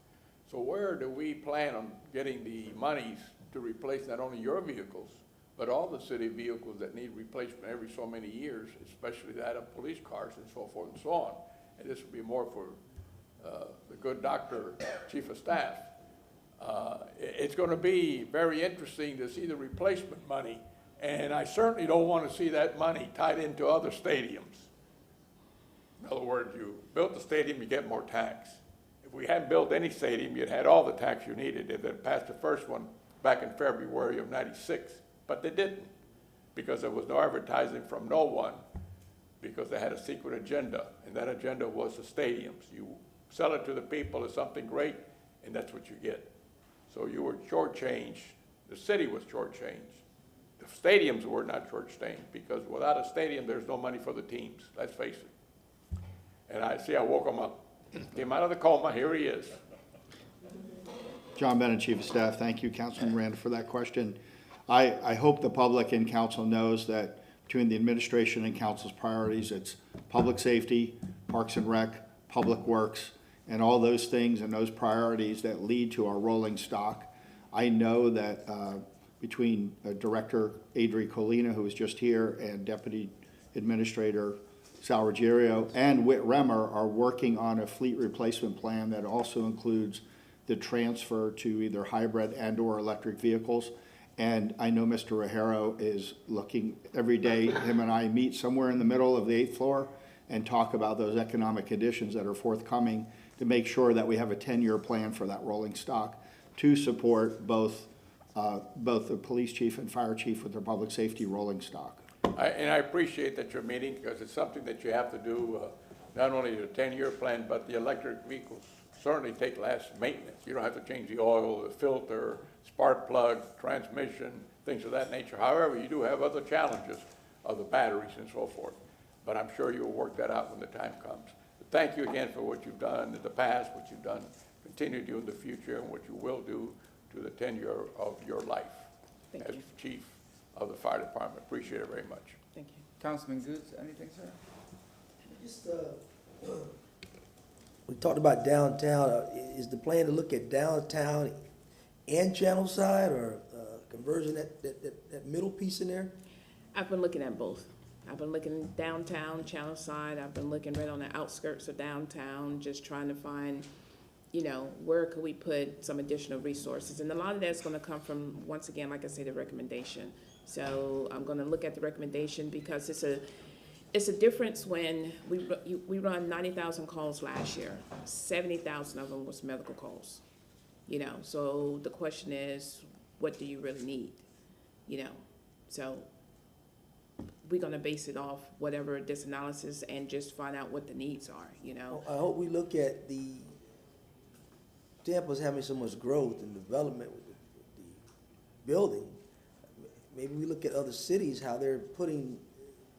Speaker 16: So where do we plan on getting the monies to replace not only your vehicles, but all the city vehicles that need replacement every so many years, especially that of police cars and so forth and so on? And this will be more for the good doctor, chief of staff. It's going to be very interesting to see the replacement money, and I certainly don't want to see that money tied into other stadiums. In other words, you built the stadium, you get more tax. If we hadn't built any stadium, you'd had all the tax you needed. If they passed the first one back in February of '96, but they didn't, because there was no advertising from no one, because they had a secret agenda, and that agenda was the stadiums. You sell it to the people as something great, and that's what you get. So you were shortchanged. The city was shortchanged. The stadiums were not shortchanged, because without a stadium, there's no money for the teams. Let's face it. And I woke him up. Came out of the coma. Here he is.
Speaker 6: John Bennett, Chief of Staff. Thank you, Councilman Miranda, for that question. I hope the public and council knows that between the administration and council's priorities, it's public safety, Parks and Rec, Public Works, and all those things and those priorities that lead to our rolling stock. I know that between Director Adri Colina, who was just here, and Deputy Administrator Sal Ruggiero and Whit Remmer are working on a fleet replacement plan that also includes the transfer to either hybrid and or electric vehicles. And I know Mr. Ruggiero is looking every day. Him and I meet somewhere in the middle of the 8th floor and talk about those economic conditions that are forthcoming to make sure that we have a 10-year plan for that rolling stock to support both the police chief and fire chief with their public safety rolling stock.
Speaker 16: And I appreciate that you're meeting, because it's something that you have to do, not only the 10-year plan, but the electric vehicles certainly take less maintenance. You don't have to change the oil, the filter, spark plug, transmission, things of that nature. However, you do have other challenges of the batteries and so forth. But I'm sure you'll work that out when the time comes. But thank you again for what you've done in the past, what you've done, continue to do in the future, and what you will do to the tenure of your life as chief of the fire department. Appreciate it very much.
Speaker 2: Thank you.
Speaker 4: Councilman Goods, anything, sir?
Speaker 7: Just, we talked about downtown. Is the plan to look at downtown and Channel Side, or conversion that middle piece in there?
Speaker 2: I've been looking at both. I've been looking downtown, Channel Side. I've been looking right on the outskirts of downtown, just trying to find, where could we put some additional resources? And a lot of that's going to come from, once again, like I say, the recommendation. So I'm going to look at the recommendation, because it's a difference when we run 90,000 calls last year. 70,000 of them was medical calls. So the question is, what do you really need? So we're going to base it off whatever this analysis and just find out what the needs are.
Speaker 7: Well, I hope we look at Tampa's having so much growth and development with the building. Maybe we look at other cities, how they're putting,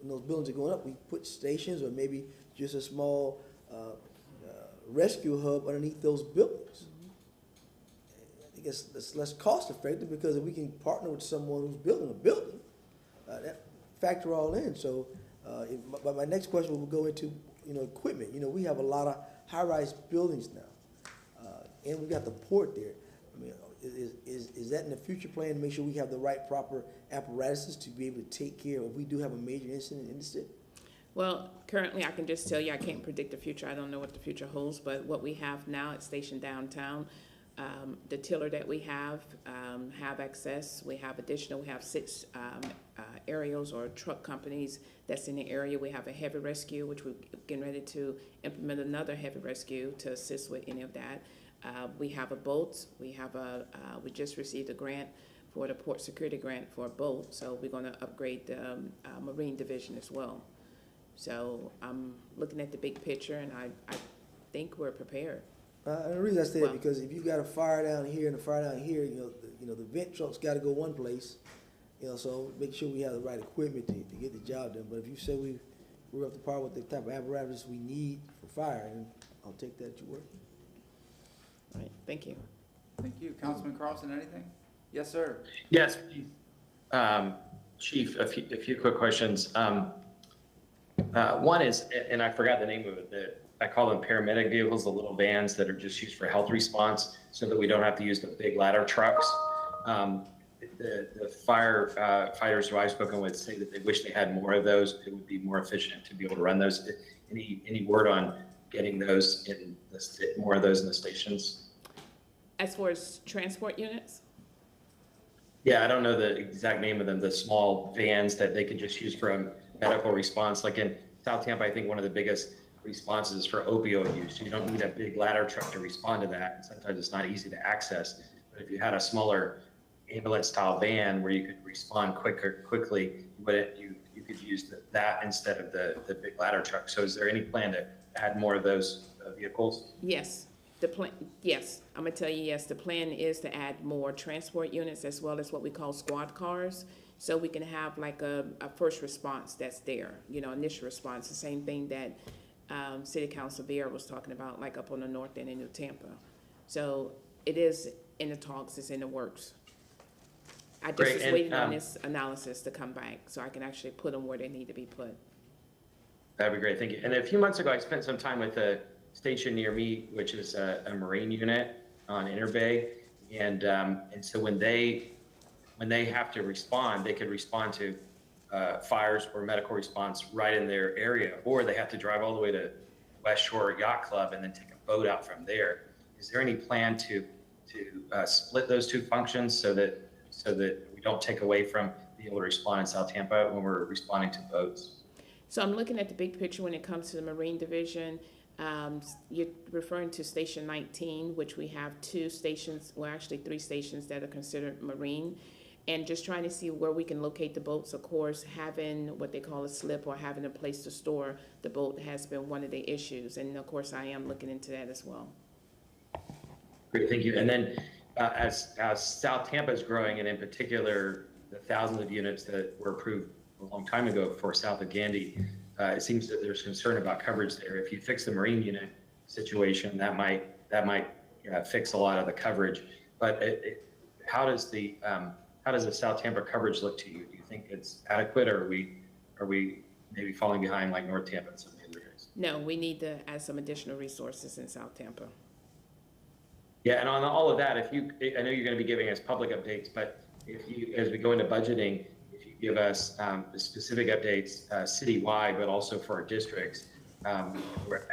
Speaker 7: when those buildings are going up, we put stations or maybe just a small rescue hub underneath those buildings. I think it's less cost effective, because if we can partner with someone who's building a building, that factor all in. So, but my next question will go into, equipment. We have a lot of high-rise buildings now, and we got the port there. I mean, is that in the future plan to make sure we have the right proper apparatuses to be able to take care of if we do have a major incident in the city?
Speaker 2: Well, currently I can just tell you I can't predict the future. I don't know what the future holds, but what we have now at Station Downtown, the tiller that we have access. We have 6 aerials or truck companies that's in the area. We have a heavy rescue, which we're getting ready to implement another heavy rescue to assist with any of that. We have a boat. We just received a grant for the port security grant for a boat, so we're going to upgrade the marine division as well. So I'm looking at the big picture, and I think we're prepared.
Speaker 7: And the reason I say that, because if you got a fire down here and a fire down here, the vent truck's got to go one place, so make sure we have the right equipment to get the job done. But if you say we're up to par with the type of apparatus we need for fire, then I'll take that to work.
Speaker 2: All right, thank you.
Speaker 4: Thank you. Councilman Carlson, anything? Yes, sir.
Speaker 11: Yes, Chief, a few quick questions. One is, and I forgot the name of it, I call them paramedic vehicles, the little vans that are just used for health response so that we don't have to use the big ladder trucks. The firefighters who I've spoken with say that they wish they had more of those. It would be more efficient to be able to run those. Any word on getting those in more of those in the stations?
Speaker 2: As far as transport units?
Speaker 11: Yeah, I don't know the exact name of them, the small vans that they could just use for a medical response. Like in South Tampa, I think one of the biggest responses is for opioid use. You don't need a big ladder truck to respond to that. And sometimes it's not easy to access. But if you had a smaller ambulance style van where you could respond quickly, you could use that instead of the big ladder truck. So is there any plan to add more of those vehicles?
Speaker 2: Yes. Yes, I'm gonna tell you, yes, the plan is to add more transport units as well as what we call squad cars. So we can have like a first response that's there, initial response, the same thing that City Council Vera was talking about, like up on the north end in New Tampa. So it is in the talks, it's in the works. I just was waiting on this analysis to come back so I can actually put them where they need to be put.
Speaker 11: That'd be great, thank you. And a few months ago, I spent some time with a station near me, which is a Marine unit on Interbay, and so when they have to respond, they could respond to fires or medical response right in their area, or they have to drive all the way to West Shore Yacht Club and then take a boat out from there. Is there any plan to split those two functions so that we don't take away from being able to respond in South Tampa when we're responding to boats?
Speaker 2: So I'm looking at the big picture when it comes to the Marine Division. You're referring to Station 19, which we have 2 stations, well, actually 3 stations that are considered Marine, and just trying to see where we can locate the boats. Of course, having what they call a slip or having a place to store the boat has been one of the issues, and of course, I am looking into that as well.
Speaker 11: Great, thank you. And then as South Tampa is growing, and in particular, the thousands of units that were approved a long time ago for south of Gandy, it seems that there's concern about coverage there. If you fix the Marine unit situation, that might fix a lot of the coverage. But how does the South Tampa coverage look to you? Do you think it's adequate, or are we maybe falling behind like North Tampa and some of the other areas?
Speaker 2: No, we need to add some additional resources in South Tampa.
Speaker 11: Yeah, and on all of that, I know you're going to be giving us public updates, but as we go into budgeting, if you give us specific updates citywide, but also for our districts, I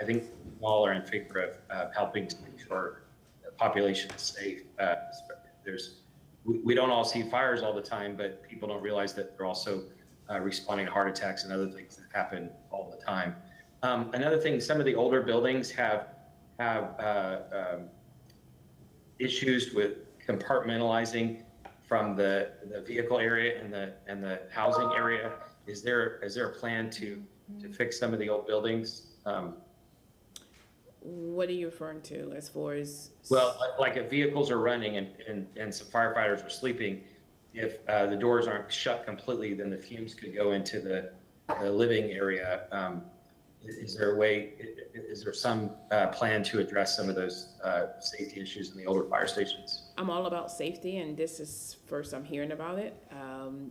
Speaker 11: think we all are in favor of helping to make sure the population is safe. We don't all see fires all the time, but people don't realize that they're also responding to heart attacks and other things that happen all the time. Another thing, some of the older buildings have issues with compartmentalizing from the vehicle area and the housing area. Is there a plan to fix some of the old buildings?
Speaker 2: What are you referring to as far as?
Speaker 11: Well, like if vehicles are running and some firefighters are sleeping, if the doors aren't shut completely, then the fumes could go into the living area. Is there some plan to address some of those safety issues in the older fire stations?
Speaker 2: I'm all about safety, and this is first I'm hearing about it.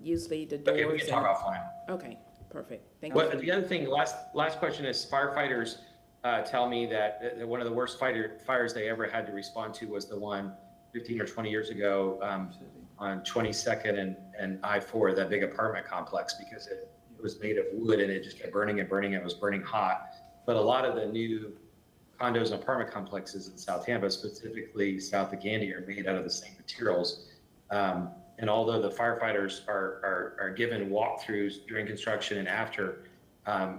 Speaker 2: Usually the doors.
Speaker 11: Okay, we can talk offline.
Speaker 2: Okay, perfect. Thank you.
Speaker 11: The other thing, last question is firefighters tell me that one of the worst fires they ever had to respond to was the one 15 or 20 years ago on 22nd and I-4, that big apartment complex, because it was made of wood and it just kept burning and burning. It was burning hot. But a lot of the new condos and apartment complexes in South Tampa, specifically south of Gandy, are made out of the same materials. And although the firefighters are given walkthroughs during construction and after,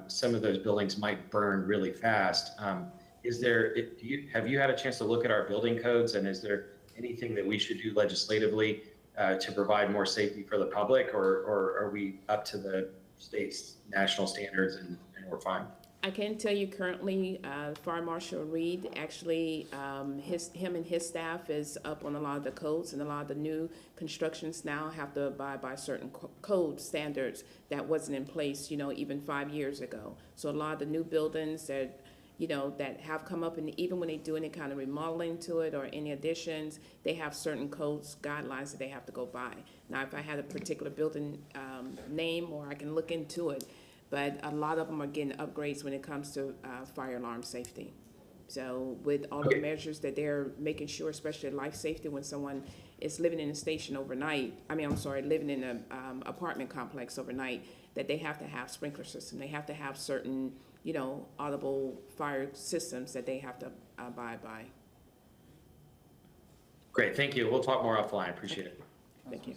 Speaker 11: some of those buildings might burn really fast. Have you had a chance to look at our building codes, and is there anything that we should do legislatively to provide more safety for the public, or are we up to the state's national standards and we're fine?
Speaker 2: I can tell you currently, Fire Marshal Reed, actually, him and his staff is up on a lot of the codes, and a lot of the new constructions now have to abide by certain code standards that wasn't in place, even 5 years ago. So a lot of the new buildings that, that have come up, and even when they do any kind of remodeling to it or any additions, they have certain codes, guidelines that they have to go by. Now, if I had a particular building name, or I can look into it, but a lot of them are getting upgrades when it comes to fire alarm safety. So with all the measures that they're making sure, especially life safety, when someone is living in a station overnight, living in an apartment complex overnight, that they have to have sprinkler system. They have to have certain, audible fire systems that they have to abide by.
Speaker 11: Great, thank you. We'll talk more offline. Appreciate it.
Speaker 2: Thank you.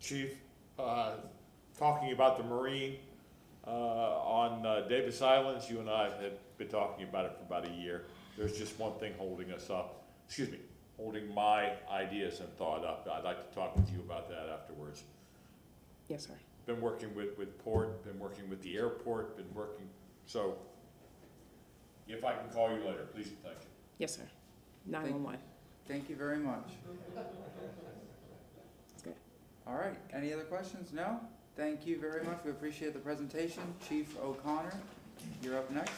Speaker 9: Chief, talking about the Marine, on Davis Islands, you and I have been talking about it for about a year. There's just one thing holding us up, holding my ideas and thought up. I'd like to talk with you about that afterwards.
Speaker 2: Yes, sir.
Speaker 9: Been working with Port, been working with the airport, so if I can call you later, please and thank you.
Speaker 2: Yes, sir. 911.
Speaker 4: Thank you very much.
Speaker 2: That's good.
Speaker 4: All right, any other questions? No? Thank you very much. We appreciate the presentation. Chief O'Connor, you're up next.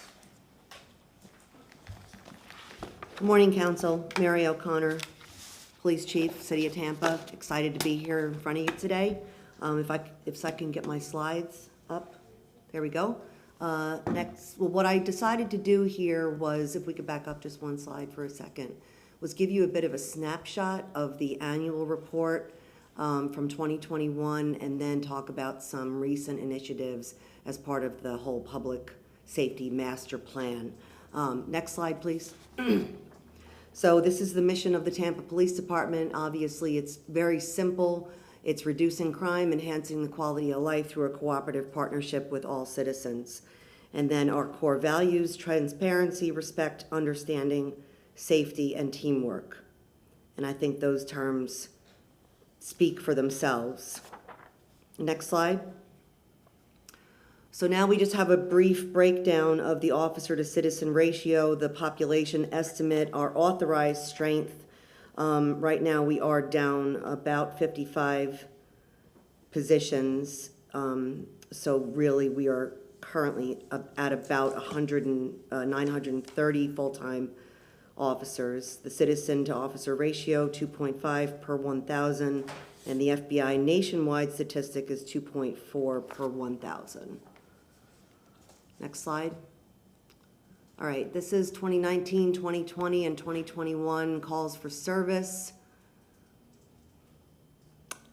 Speaker 3: Good morning, Council. Mary O'Connor, Police Chief, City of Tampa. Excited to be here in front of you today. If I can get my slides up. There we go. What I decided to do here was, if we could back up just one slide for a second, was give you a bit of a snapshot of the annual report from 2021, and then talk about some recent initiatives as part of the whole public safety master plan. Next slide, please. So this is the mission of the Tampa Police Department. Obviously, it's very simple. It's reducing crime, enhancing the quality of life through a cooperative partnership with all citizens. And then our core values: transparency, respect, understanding, safety, and teamwork. And I think those terms speak for themselves. Next slide. So now we just have a brief breakdown of the officer to citizen ratio, the population estimate, our authorized strength. Right now we are down about 55 positions. So really we are currently at about 930 full-time officers. The citizen to officer ratio, 2.5 per 1,000, and the FBI nationwide statistic is 2.4 per 1,000. Next slide. All right, this is 2019, 2020, and 2021 calls for service.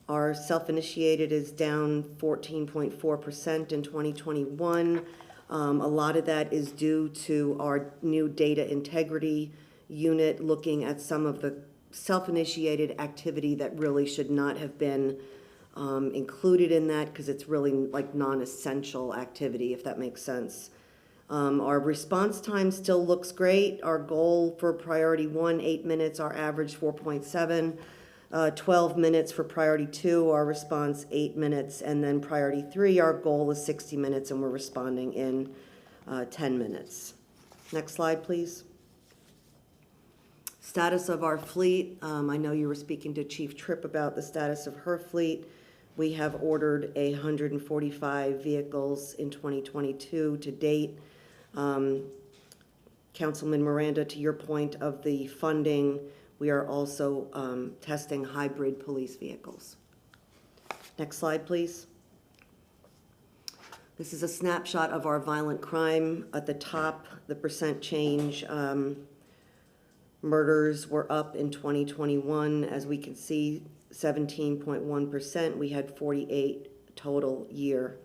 Speaker 3: Our self-initiated is down 14.4% in 2021. A lot of that is due to our new data integrity unit looking at some of the self-initiated activity that really should not have been included in that, because it's really like non-essential activity, if that makes sense. Our response time still looks great. Our goal for priority 1, 8 minutes, our average 4.7, 12 minutes for priority 2, our response 8 minutes, and then priority 3, our goal is 60 minutes, and we're responding in 10 minutes. Next slide, please. Status of our fleet. I know you were speaking to Chief Tripp about the status of her fleet. We have ordered 145 vehicles in 2022 to date. Councilman Miranda, to your point of the funding, we are also testing hybrid police vehicles. Next slide, please. This is a snapshot of our violent crime. At the top, the percent change. Murders were up in 2021. As we can see, 17.1%. We had 48 total year.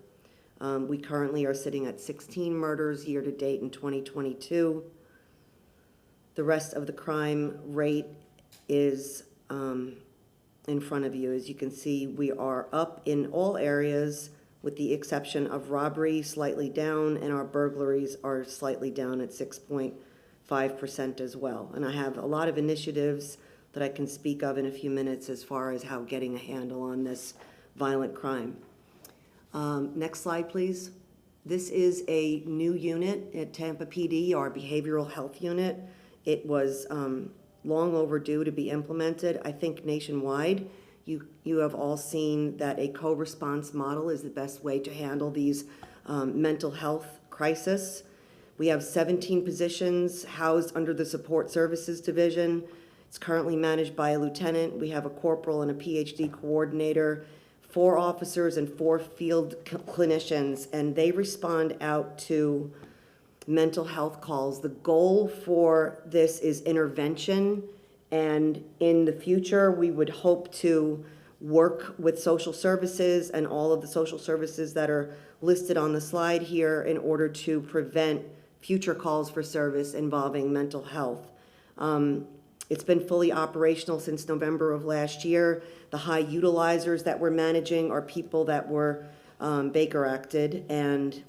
Speaker 3: We currently are sitting at 16 murders year to date in 2022. The rest of the crime rate is in front of you. As you can see, we are up in all areas with the exception of robbery, slightly down, and our burglaries are slightly down at 6.5% as well. And I have a lot of initiatives that I can speak of in a few minutes as far as how getting a handle on this violent crime. Next slide, please. This is a new unit at Tampa PD, our behavioral health unit. It was long overdue to be implemented. I think nationwide, you have all seen that a co-response model is the best way to handle these mental health crises. We have 17 positions housed under the Support Services Division. It's currently managed by a lieutenant. We have a corporal and a PhD coordinator, 4 officers and 4 field clinicians, and they respond out to mental health calls. The goal for this is intervention, and in the future, we would hope to work with social services and all of the social services that are listed on the slide here in order to prevent future calls for service involving mental health. It's been fully operational since November of last year. The high utilizers that we're managing are people that were Baker Acted, and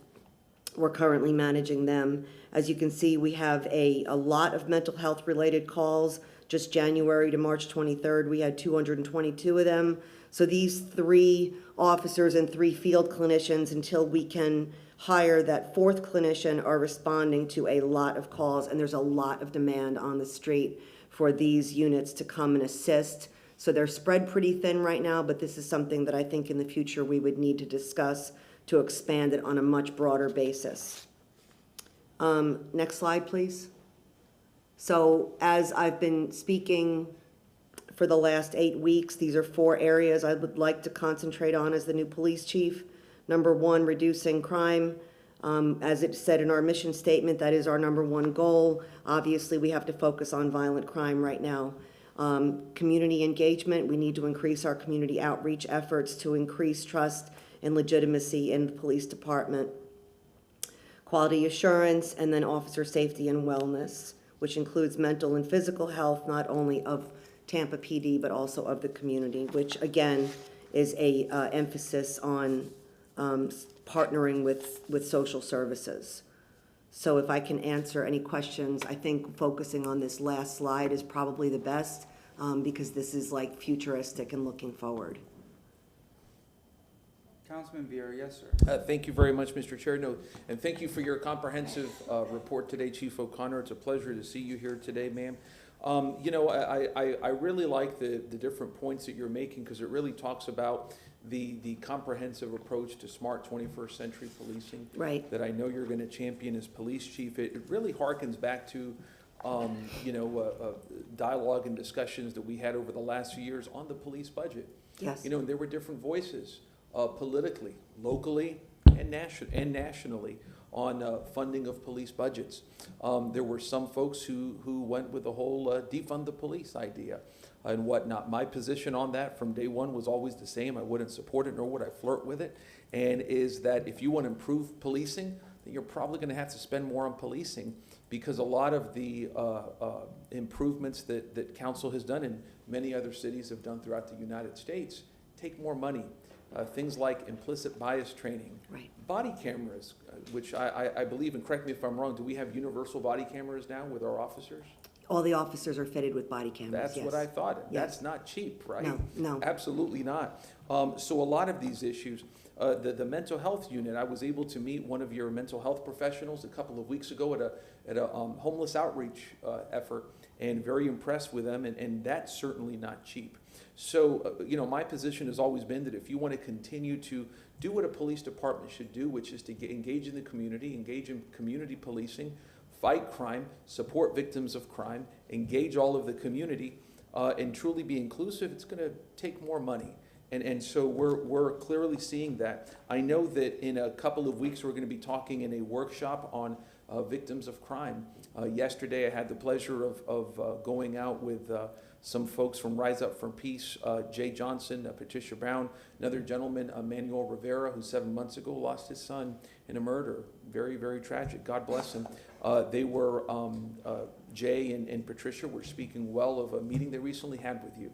Speaker 3: we're currently managing them. As you can see, we have a lot of mental health related calls. Just January to March 23rd, we had 222 of them. So these 3 officers and 3 field clinicians, until we can hire that 4th clinician, are responding to a lot of calls, and there's a lot of demand on the street for these units to come and assist. So they're spread pretty thin right now, but this is something that I think in the future we would need to discuss to expand it on a much broader basis. Next slide, please. So as I've been speaking for the last 8 weeks, these are 4 areas I would like to concentrate on as the new police chief. Number 1, reducing crime. As it said in our mission statement, that is our number 1 goal. Obviously, we have to focus on violent crime right now. Community engagement, we need to increase our community outreach efforts to increase trust and legitimacy in the police department. Quality assurance, and then officer safety and wellness, which includes mental and physical health, not only of Tampa PD, but also of the community, which again is a emphasis on partnering with social services. So if I can answer any questions, I think focusing on this last slide is probably the best, because this is like futuristic and looking forward.
Speaker 4: Councilman Vieira, yes, sir.
Speaker 13: Thank you very much, Mr. Chair. No, and thank you for your comprehensive report today, Chief O'Connor. It's a pleasure to see you here today, ma'am. You know, I really like the different points that you're making, because it really talks about the comprehensive approach to smart 21st century policing.
Speaker 3: Right.
Speaker 13: That I know you're going to champion as police chief. It really harkens back to you know, dialogue and discussions that we had over the last few years on the police budget.
Speaker 3: Yes.
Speaker 13: You know, and there were different voices politically, locally, and nationally on funding of police budgets. There were some folks who went with the whole defund the police idea and whatnot. My position on that from day one was always the same. I wouldn't support it, nor would I flirt with it, and is that if you want to improve policing, then you're probably going to have to spend more on policing, because a lot of the improvements that council has done and many other cities have done throughout the United States take more money. Things like implicit bias training,
Speaker 3: right.
Speaker 13: Body cameras, which I believe, and correct me if I'm wrong, do we have universal body cameras now with our officers?
Speaker 3: All the officers are fitted with body cameras.
Speaker 13: That's
Speaker 3: yes.
Speaker 13: what I thought.
Speaker 3: Yes.
Speaker 13: That's not cheap, right?
Speaker 3: No.
Speaker 13: Absolutely not. So a lot of these issues, the mental health unit, I was able to meet one of your mental health professionals a couple of weeks ago at a homeless outreach effort, and very impressed with them, and that's certainly not cheap. So, you know, my position has always been that if you want to continue to do what a police department should do, which is to engage in the community, engage in community policing, fight crime, support victims of crime, engage all of the community, and truly be inclusive, it's going to take more money. And so we're clearly seeing that. I know that in a couple of weeks we're going to be talking in a workshop on victims of crime. Yesterday I had the pleasure of going out with some folks from Rise Up for Peace, Jay Johnson, Patricia Brown, another gentleman, Manuel Rivera, who 7 months ago lost his son in a murder. Very, very tragic. God bless him. They were, Jay and Patricia were speaking well of a meeting they recently had with you.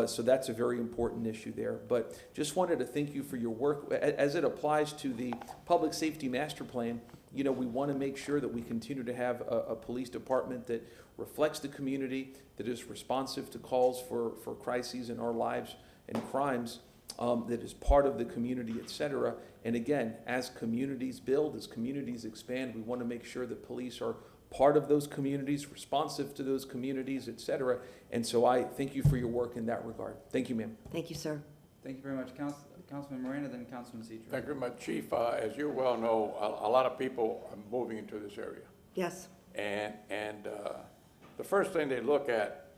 Speaker 13: So that's a very important issue there. But just wanted to thank you for your work. As it applies to the Public Safety Master Plan, you know, we want to make sure that we continue to have a police department that reflects the community, that is responsive to calls for crises in our lives and crimes, that is part of the community, et cetera. And again, as communities build, as communities expand, we want to make sure that police are part of those communities, responsive to those communities, et cetera. And so I thank you for your work in that regard. Thank you, ma'am.
Speaker 3: Thank you, sir.
Speaker 4: Thank you very much. Councilman Miranda, then Councilman Cedro.
Speaker 16: Thank you very much, Chief. As you well know, a lot of people are moving into this area.
Speaker 3: Yes.
Speaker 16: And the first thing they look at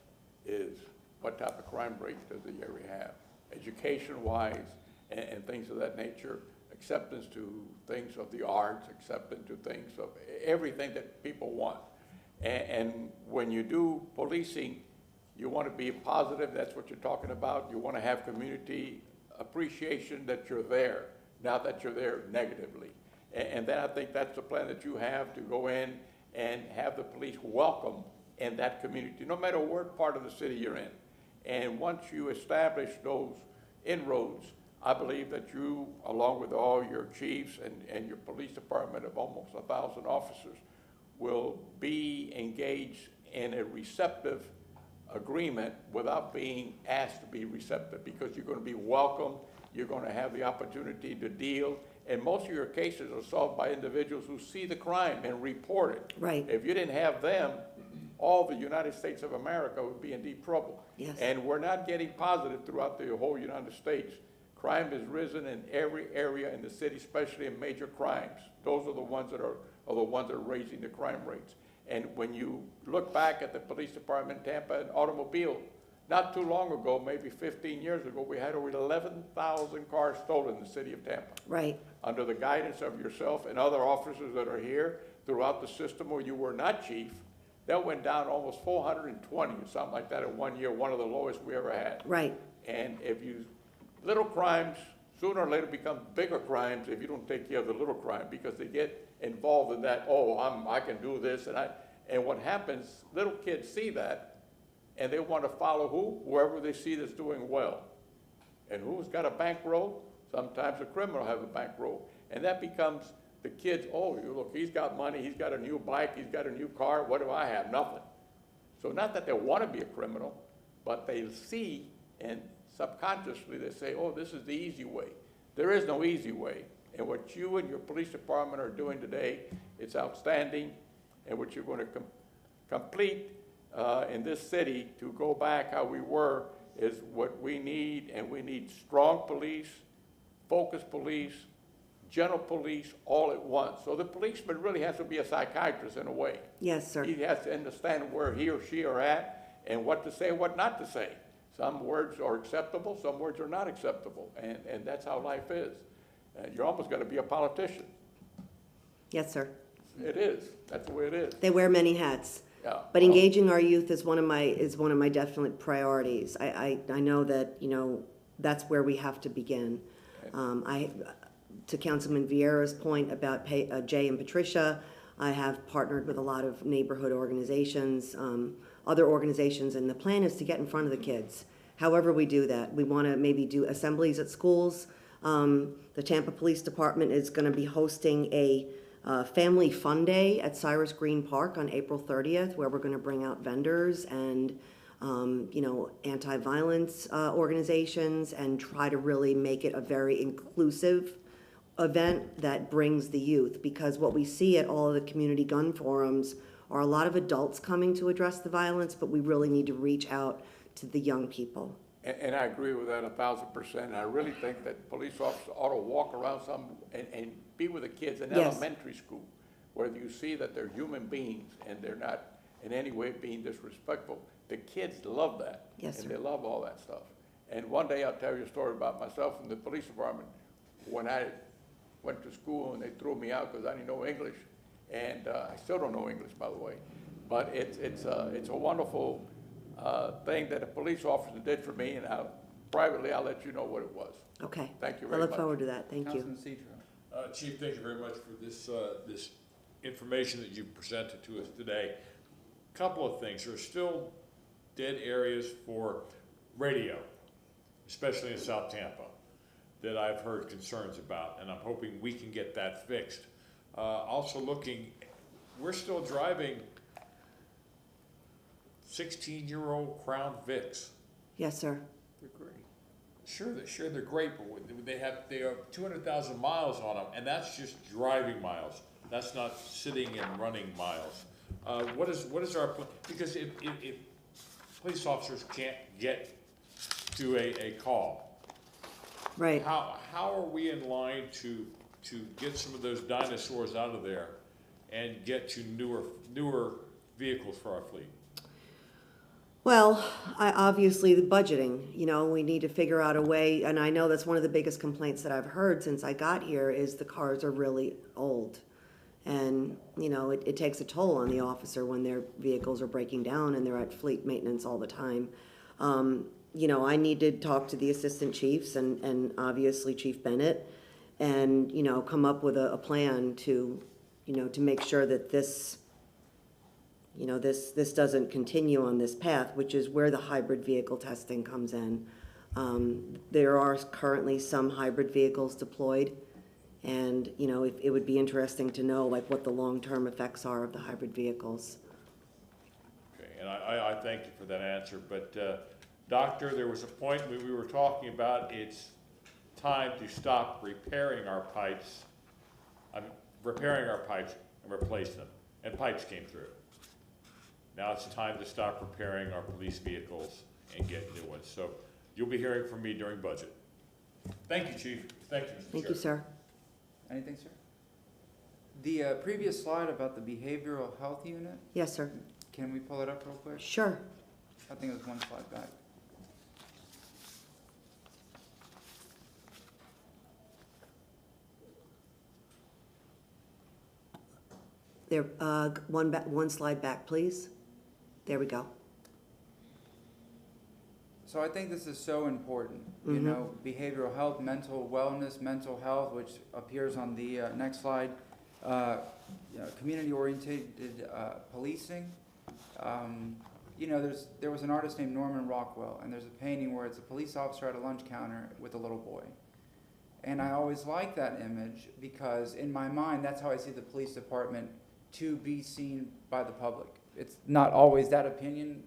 Speaker 16: is what type of crime rates does the area have, education-wise and things of that nature, acceptance to things of the arts, acceptance to things of everything that people want. And when you do policing, you want to be positive, that's what you're talking about. You want to have community appreciation that you're there, not that you're there negatively. And then I think that's the plan that you have, to go in and have the police welcome in that community, no matter what part of the city you're in. And once you establish those inroads, I believe that you, along with all your chiefs and your police department of almost 1,000 officers, will be engaged in a receptive agreement without being asked to be receptive, because you're going to be welcomed, you're going to have the opportunity to deal, and most of your cases are solved by individuals who see the crime and report it.
Speaker 3: Right.
Speaker 16: If you didn't have them, all the United States of America would be in deep trouble.
Speaker 3: Yes.
Speaker 16: And we're not getting positive throughout the whole United States. Crime has risen in every area in the city, especially in major crimes. Those are the ones that are raising the crime rates. And when you look back at the police department in Tampa and automobile, not too long ago, maybe 15 years ago, we had over 11,000 cars stolen in the city of Tampa.
Speaker 3: Right.
Speaker 16: Under the guidance of yourself and other officers that are here throughout the system where you were not chief, that went down almost 420 or something like that in 1 year, one of the lowest we ever had.
Speaker 3: Right.
Speaker 16: And if you, little crimes sooner or later become bigger crimes if you don't take care of the little crime, because they get involved in that, oh, I can do this, and what happens, little kids see that, and they want to follow whoever they see that's doing well. And who's got a bankroll? Sometimes a criminal have a bankroll. And that becomes the kids, oh, you look, he's got money, he's got a new bike, he's got a new car, what do I have? Nothing. So not that they want to be a criminal, but they see, and subconsciously they say, oh, this is the easy way. There is no easy way. And what you and your police department are doing today, it's outstanding. And what you're going to complete in this city to go back how we were is what we need. And we need strong police, focused police, general police, all at once. So the policeman really has to be a psychiatrist in a way.
Speaker 3: Yes, sir.
Speaker 16: He has to understand where he or she are at and what to say and what not to say. Some words are acceptable, some words are not acceptable, and that's how life is. You're almost going to be a politician.
Speaker 3: Yes, sir.
Speaker 16: It is. That's the way it is.
Speaker 3: They wear many hats.
Speaker 16: Yeah.
Speaker 3: But engaging our youth is one of my definite priorities. I know that, you know, that's where we have to begin. To Councilman Vieira's point about Jay and Patricia, I have partnered with a lot of neighborhood organizations, other organizations, and the plan is to get in front of the kids. However we do that, we want to maybe do assemblies at schools. The Tampa Police Department is going to be hosting a Family Fun Day at Cyrus Green Park on April 30th, where we're going to bring out vendors and you know, anti-violence organizations and try to really make it a very inclusive event that brings the youth. Because what we see at all of the community gun forums are a lot of adults coming to address the violence, but we really need to reach out to the young people.
Speaker 16: And I agree with that 1,000%. I really think that police officers ought to walk around some and be with the kids in elementary school, where you see that they're human beings and they're not in any way being disrespectful. The kids love that.
Speaker 3: Yes,
Speaker 16: and
Speaker 3: sir.
Speaker 16: they love all that stuff. And one day I'll tell you a story about myself in the police department. When I went to school and they threw me out because I didn't know English, and I still don't know English, by the way. But it's a wonderful thing that a police officer did for me, and privately I'll let you know what it was.
Speaker 3: Okay.
Speaker 16: Thank you very much.
Speaker 3: I look forward to that. Thank you.
Speaker 9: Chief, thank you very much for this information that you've presented to us today. Couple of things. There are still dead areas for radio, especially in South Tampa, that I've heard concerns about, and I'm hoping we can get that fixed. Also we're still driving 16-year-old Crown Vics.
Speaker 3: Yes, sir.
Speaker 9: They're great. Sure, they're great, but they have 200,000 miles on them, and that's just driving miles. That's not sitting and running miles. What is our plan? Because if police officers can't get to a call,
Speaker 3: right?
Speaker 9: How are we in line to get some of those dinosaurs out of there and get to newer vehicles for our fleet?
Speaker 3: Well, obviously the budgeting, we need to figure out a way, and I know that's one of the biggest complaints that I've heard since I got here is the cars are really old. And, it takes a toll on the officer when their vehicles are breaking down and they're at fleet maintenance all the time. I need to talk to the assistant chiefs and obviously Chief Bennett and, come up with a plan to make sure that this doesn't continue on this path, which is where the hybrid vehicle testing comes in. There are currently some hybrid vehicles deployed, and, it would be interesting to know, what the long-term effects are of the hybrid vehicles.
Speaker 9: Okay, and I thank you for that answer, but, Doctor, there was a point when we were talking about it's time to stop repairing our pipes, and replace them, and pipes came through. Now it's time to stop repairing our police vehicles and get new ones. So you'll be hearing from me during budget. Thank you, Chief. Thank you, Mr. Chair.
Speaker 3: Thank you, sir.
Speaker 4: Anything, sir? The previous slide about the behavioral health unit,
Speaker 3: Yes, sir.
Speaker 4: can we pull it up real quick?
Speaker 3: Sure.
Speaker 4: I think it was one slide back.
Speaker 3: There, one slide back, please. There we go.
Speaker 4: So I think this is so important, behavioral health, mental wellness, mental health, which appears on the next slide, community-oriented policing. There was an artist named Norman Rockwell, and there's a painting where it's a police officer at a lunch counter with a little boy. And I always like that image because in my mind, that's how I see the police department to be seen by the public. It's not always that opinion,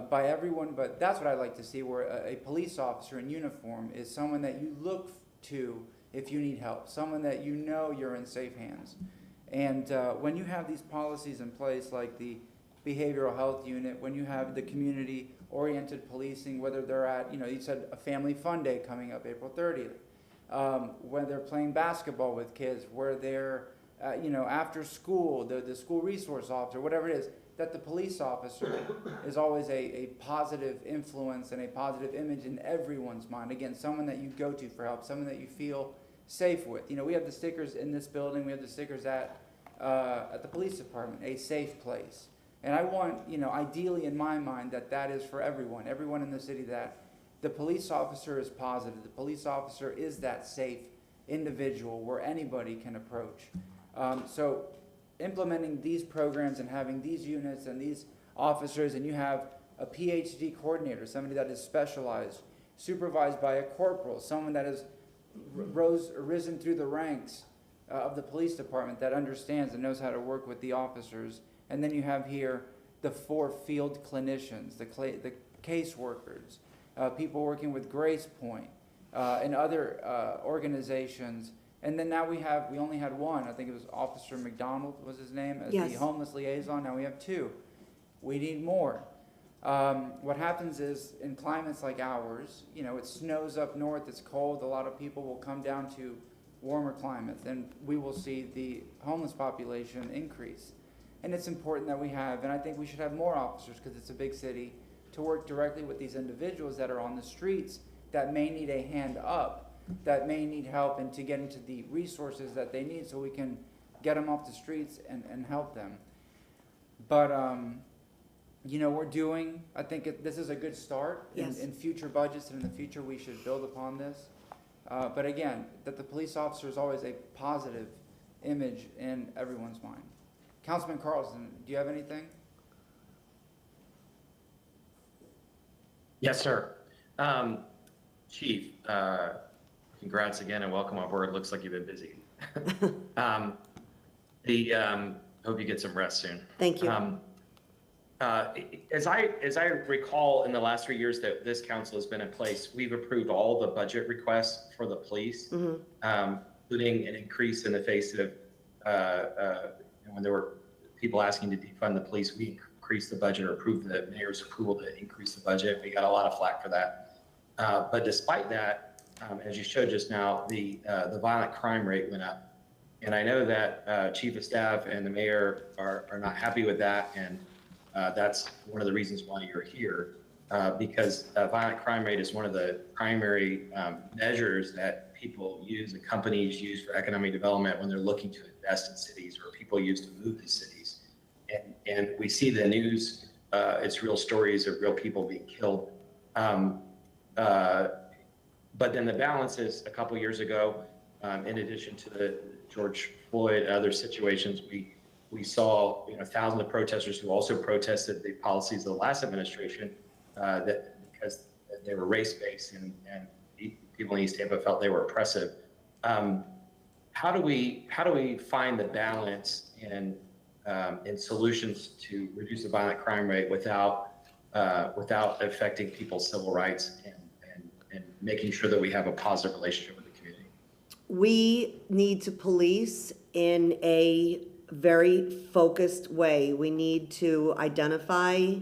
Speaker 4: by everyone, but that's what I like to see, where a police officer in uniform is someone that you look to if you need help, someone that you're in safe hands. And when you have these policies in place, like the behavioral health unit, when you have the community-oriented policing, whether they're at, you said a family fun day coming up April 30th, when they're playing basketball with kids, where they're, after school, the school resource officer, whatever it is, that the police officer is always a positive influence and a positive image in everyone's mind. Again, someone that you go to for help, someone that you feel safe with. We have the stickers in this building, we have the stickers at the police department, a safe place. And I want, ideally in my mind, that is for everyone in the city, that the police officer is positive. The police officer is that safe individual where anybody can approach. So implementing these programs and having these units and these officers, and you have a PhD coordinator, somebody that is specialized, supervised by a corporal, someone that has risen through the ranks of the police department, that understands and knows how to work with the officers. And then you have here the 4 field clinicians, the caseworkers, people working with Grace Point, and other organizations. And then now we only had one, I think it was Officer McDonald was his name, as
Speaker 3: Yes.
Speaker 4: the homeless liaison. Now we have 2. We need more. What happens is, in climates like ours, it snows up north, it's cold, a lot of people will come down to warmer climates, and we will see the homeless population increase. And it's important that we have, and I think we should have more officers, because it's a big city, to work directly with these individuals that are on the streets that may need a hand up, that may need help, and to get into the resources that they need so we can get them off the streets and help them. But, I think this is a good start.
Speaker 3: Yes.
Speaker 4: In future budgets and in the future, we should build upon this. But again, that the police officer is always a positive image in everyone's mind. Councilman Carlson, do you have anything?
Speaker 11: Yes, sir. Chief, congrats again and welcome aboard. Looks like you've been busy. Hope you get some rest soon.
Speaker 3: Thank you.
Speaker 11: As I recall, in the last 3 years that this council has been in place, we've approved all the budget requests for the police, including an increase in the face of when there were people asking to defund the police. We increased the budget, or approved the mayor's approval to increase the budget. We got a lot of flack for that. But despite that, as you showed just now, the violent crime rate went up. And I know that Chief of Staff and the mayor are not happy with that, and that's one of the reasons why you're here, because violent crime rate is one of the primary measures that people use and companies use for economic development when they're looking to invest in cities, or people use to move to cities. And we see the news, it's real stories of real people being killed. But then the balance is, a couple years ago, in addition to the George Floyd and other situations, we saw thousands of protesters who also protested the policies of the last administration, that because they were race-based and people in East Tampa felt they were oppressive. How do we find the balance in solutions to reduce the violent crime rate without affecting people's civil rights and making sure that we have a positive relationship with the community?
Speaker 3: We need to police in a very focused way. We need to identify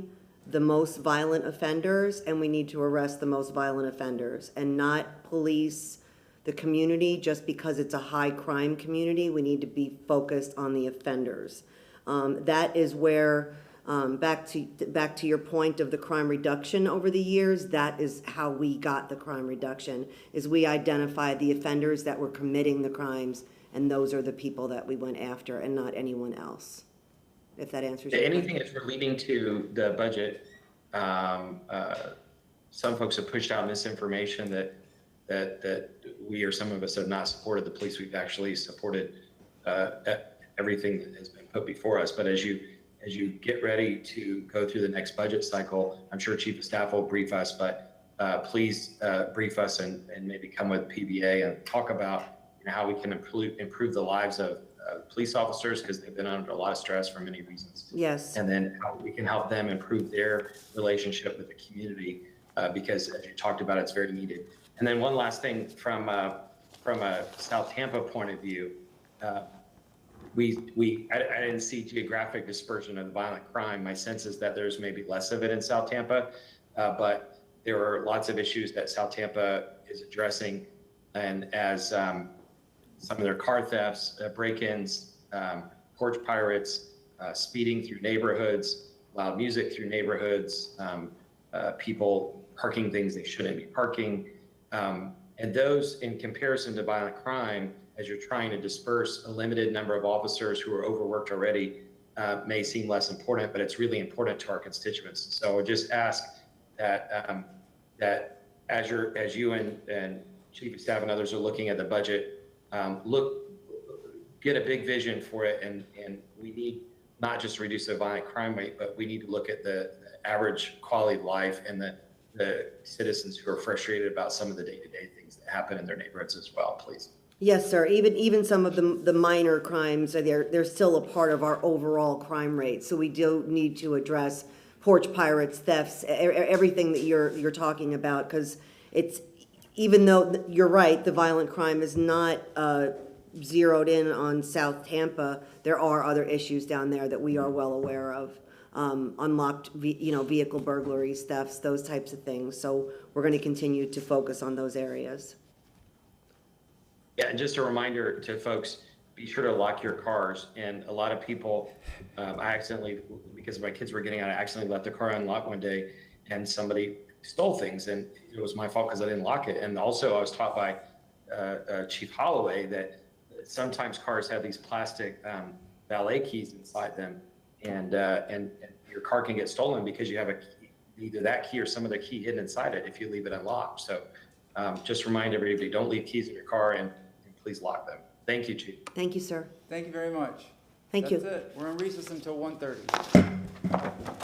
Speaker 3: the most violent offenders, and we need to arrest the most violent offenders, and not police the community just because it's a high crime community. We need to be focused on the offenders. That is where, back to your point of the crime reduction over the years, that is how we got the crime reduction, is we identified the offenders that were committing the crimes, and those are the people that we went after, and not anyone else. If that answers your question.
Speaker 11: Anything that's relating to the budget, some folks have pushed out misinformation that we, or some of us, have not supported the police. We've actually supported everything that has been put before us. But as you get ready to go through the next budget cycle, I'm sure Chief of Staff will brief us, but please brief us and maybe come with PBA and talk about how we can improve the lives of police officers, because they've been under a lot of stress for many reasons.
Speaker 3: Yes.
Speaker 11: And then how we can help them improve their relationship with the community, because as you talked about, it's very needed. And then one last thing from a South Tampa point of view, I didn't see geographic dispersion of violent crime. My sense is that there's maybe less of it in South Tampa, but there are lots of issues that South Tampa is addressing. And as some of their car thefts, break-ins, porch pirates, speeding through neighborhoods, loud music through neighborhoods, people parking things they shouldn't be parking. And those, in comparison to violent crime, as you're trying to disperse a limited number of officers who are overworked already, may seem less important, but it's really important to our constituents. So I would just ask that that as you and Chief of Staff and others are looking at the budget, get a big vision for it, and we need not just to reduce the violent crime rate, but we need to look at the average quality of life and the citizens who are frustrated about some of the day-to-day things that happen in their neighborhoods as well, please.
Speaker 3: Yes, sir. Even some of the minor crimes, they're still a part of our overall crime rate. So we do need to address porch pirates, thefts, everything that you're talking about, because it's, even though you're right, the violent crime is not zeroed in on South Tampa, there are other issues down there that we are well aware of. Unlocked, vehicle burglaries, thefts, those types of things. So we're going to continue to focus on those areas.
Speaker 11: Yeah, and just a reminder to folks, be sure to lock your cars. And a lot of people, I accidentally, because my kids were getting out, I accidentally left the car unlocked one day, and somebody stole things, and it was my fault because I didn't lock it. And also I was taught by Chief Holloway that sometimes cars have these plastic valet keys inside them, and your car can get stolen because you have either that key or some other key hidden inside it if you leave it unlocked. So just remind everybody, don't leave keys in your car, and please lock them. Thank you, Chief.
Speaker 3: Thank you, sir.
Speaker 4: Thank you very much.
Speaker 3: Thank you.
Speaker 4: That's it. We're in recess until 1:30.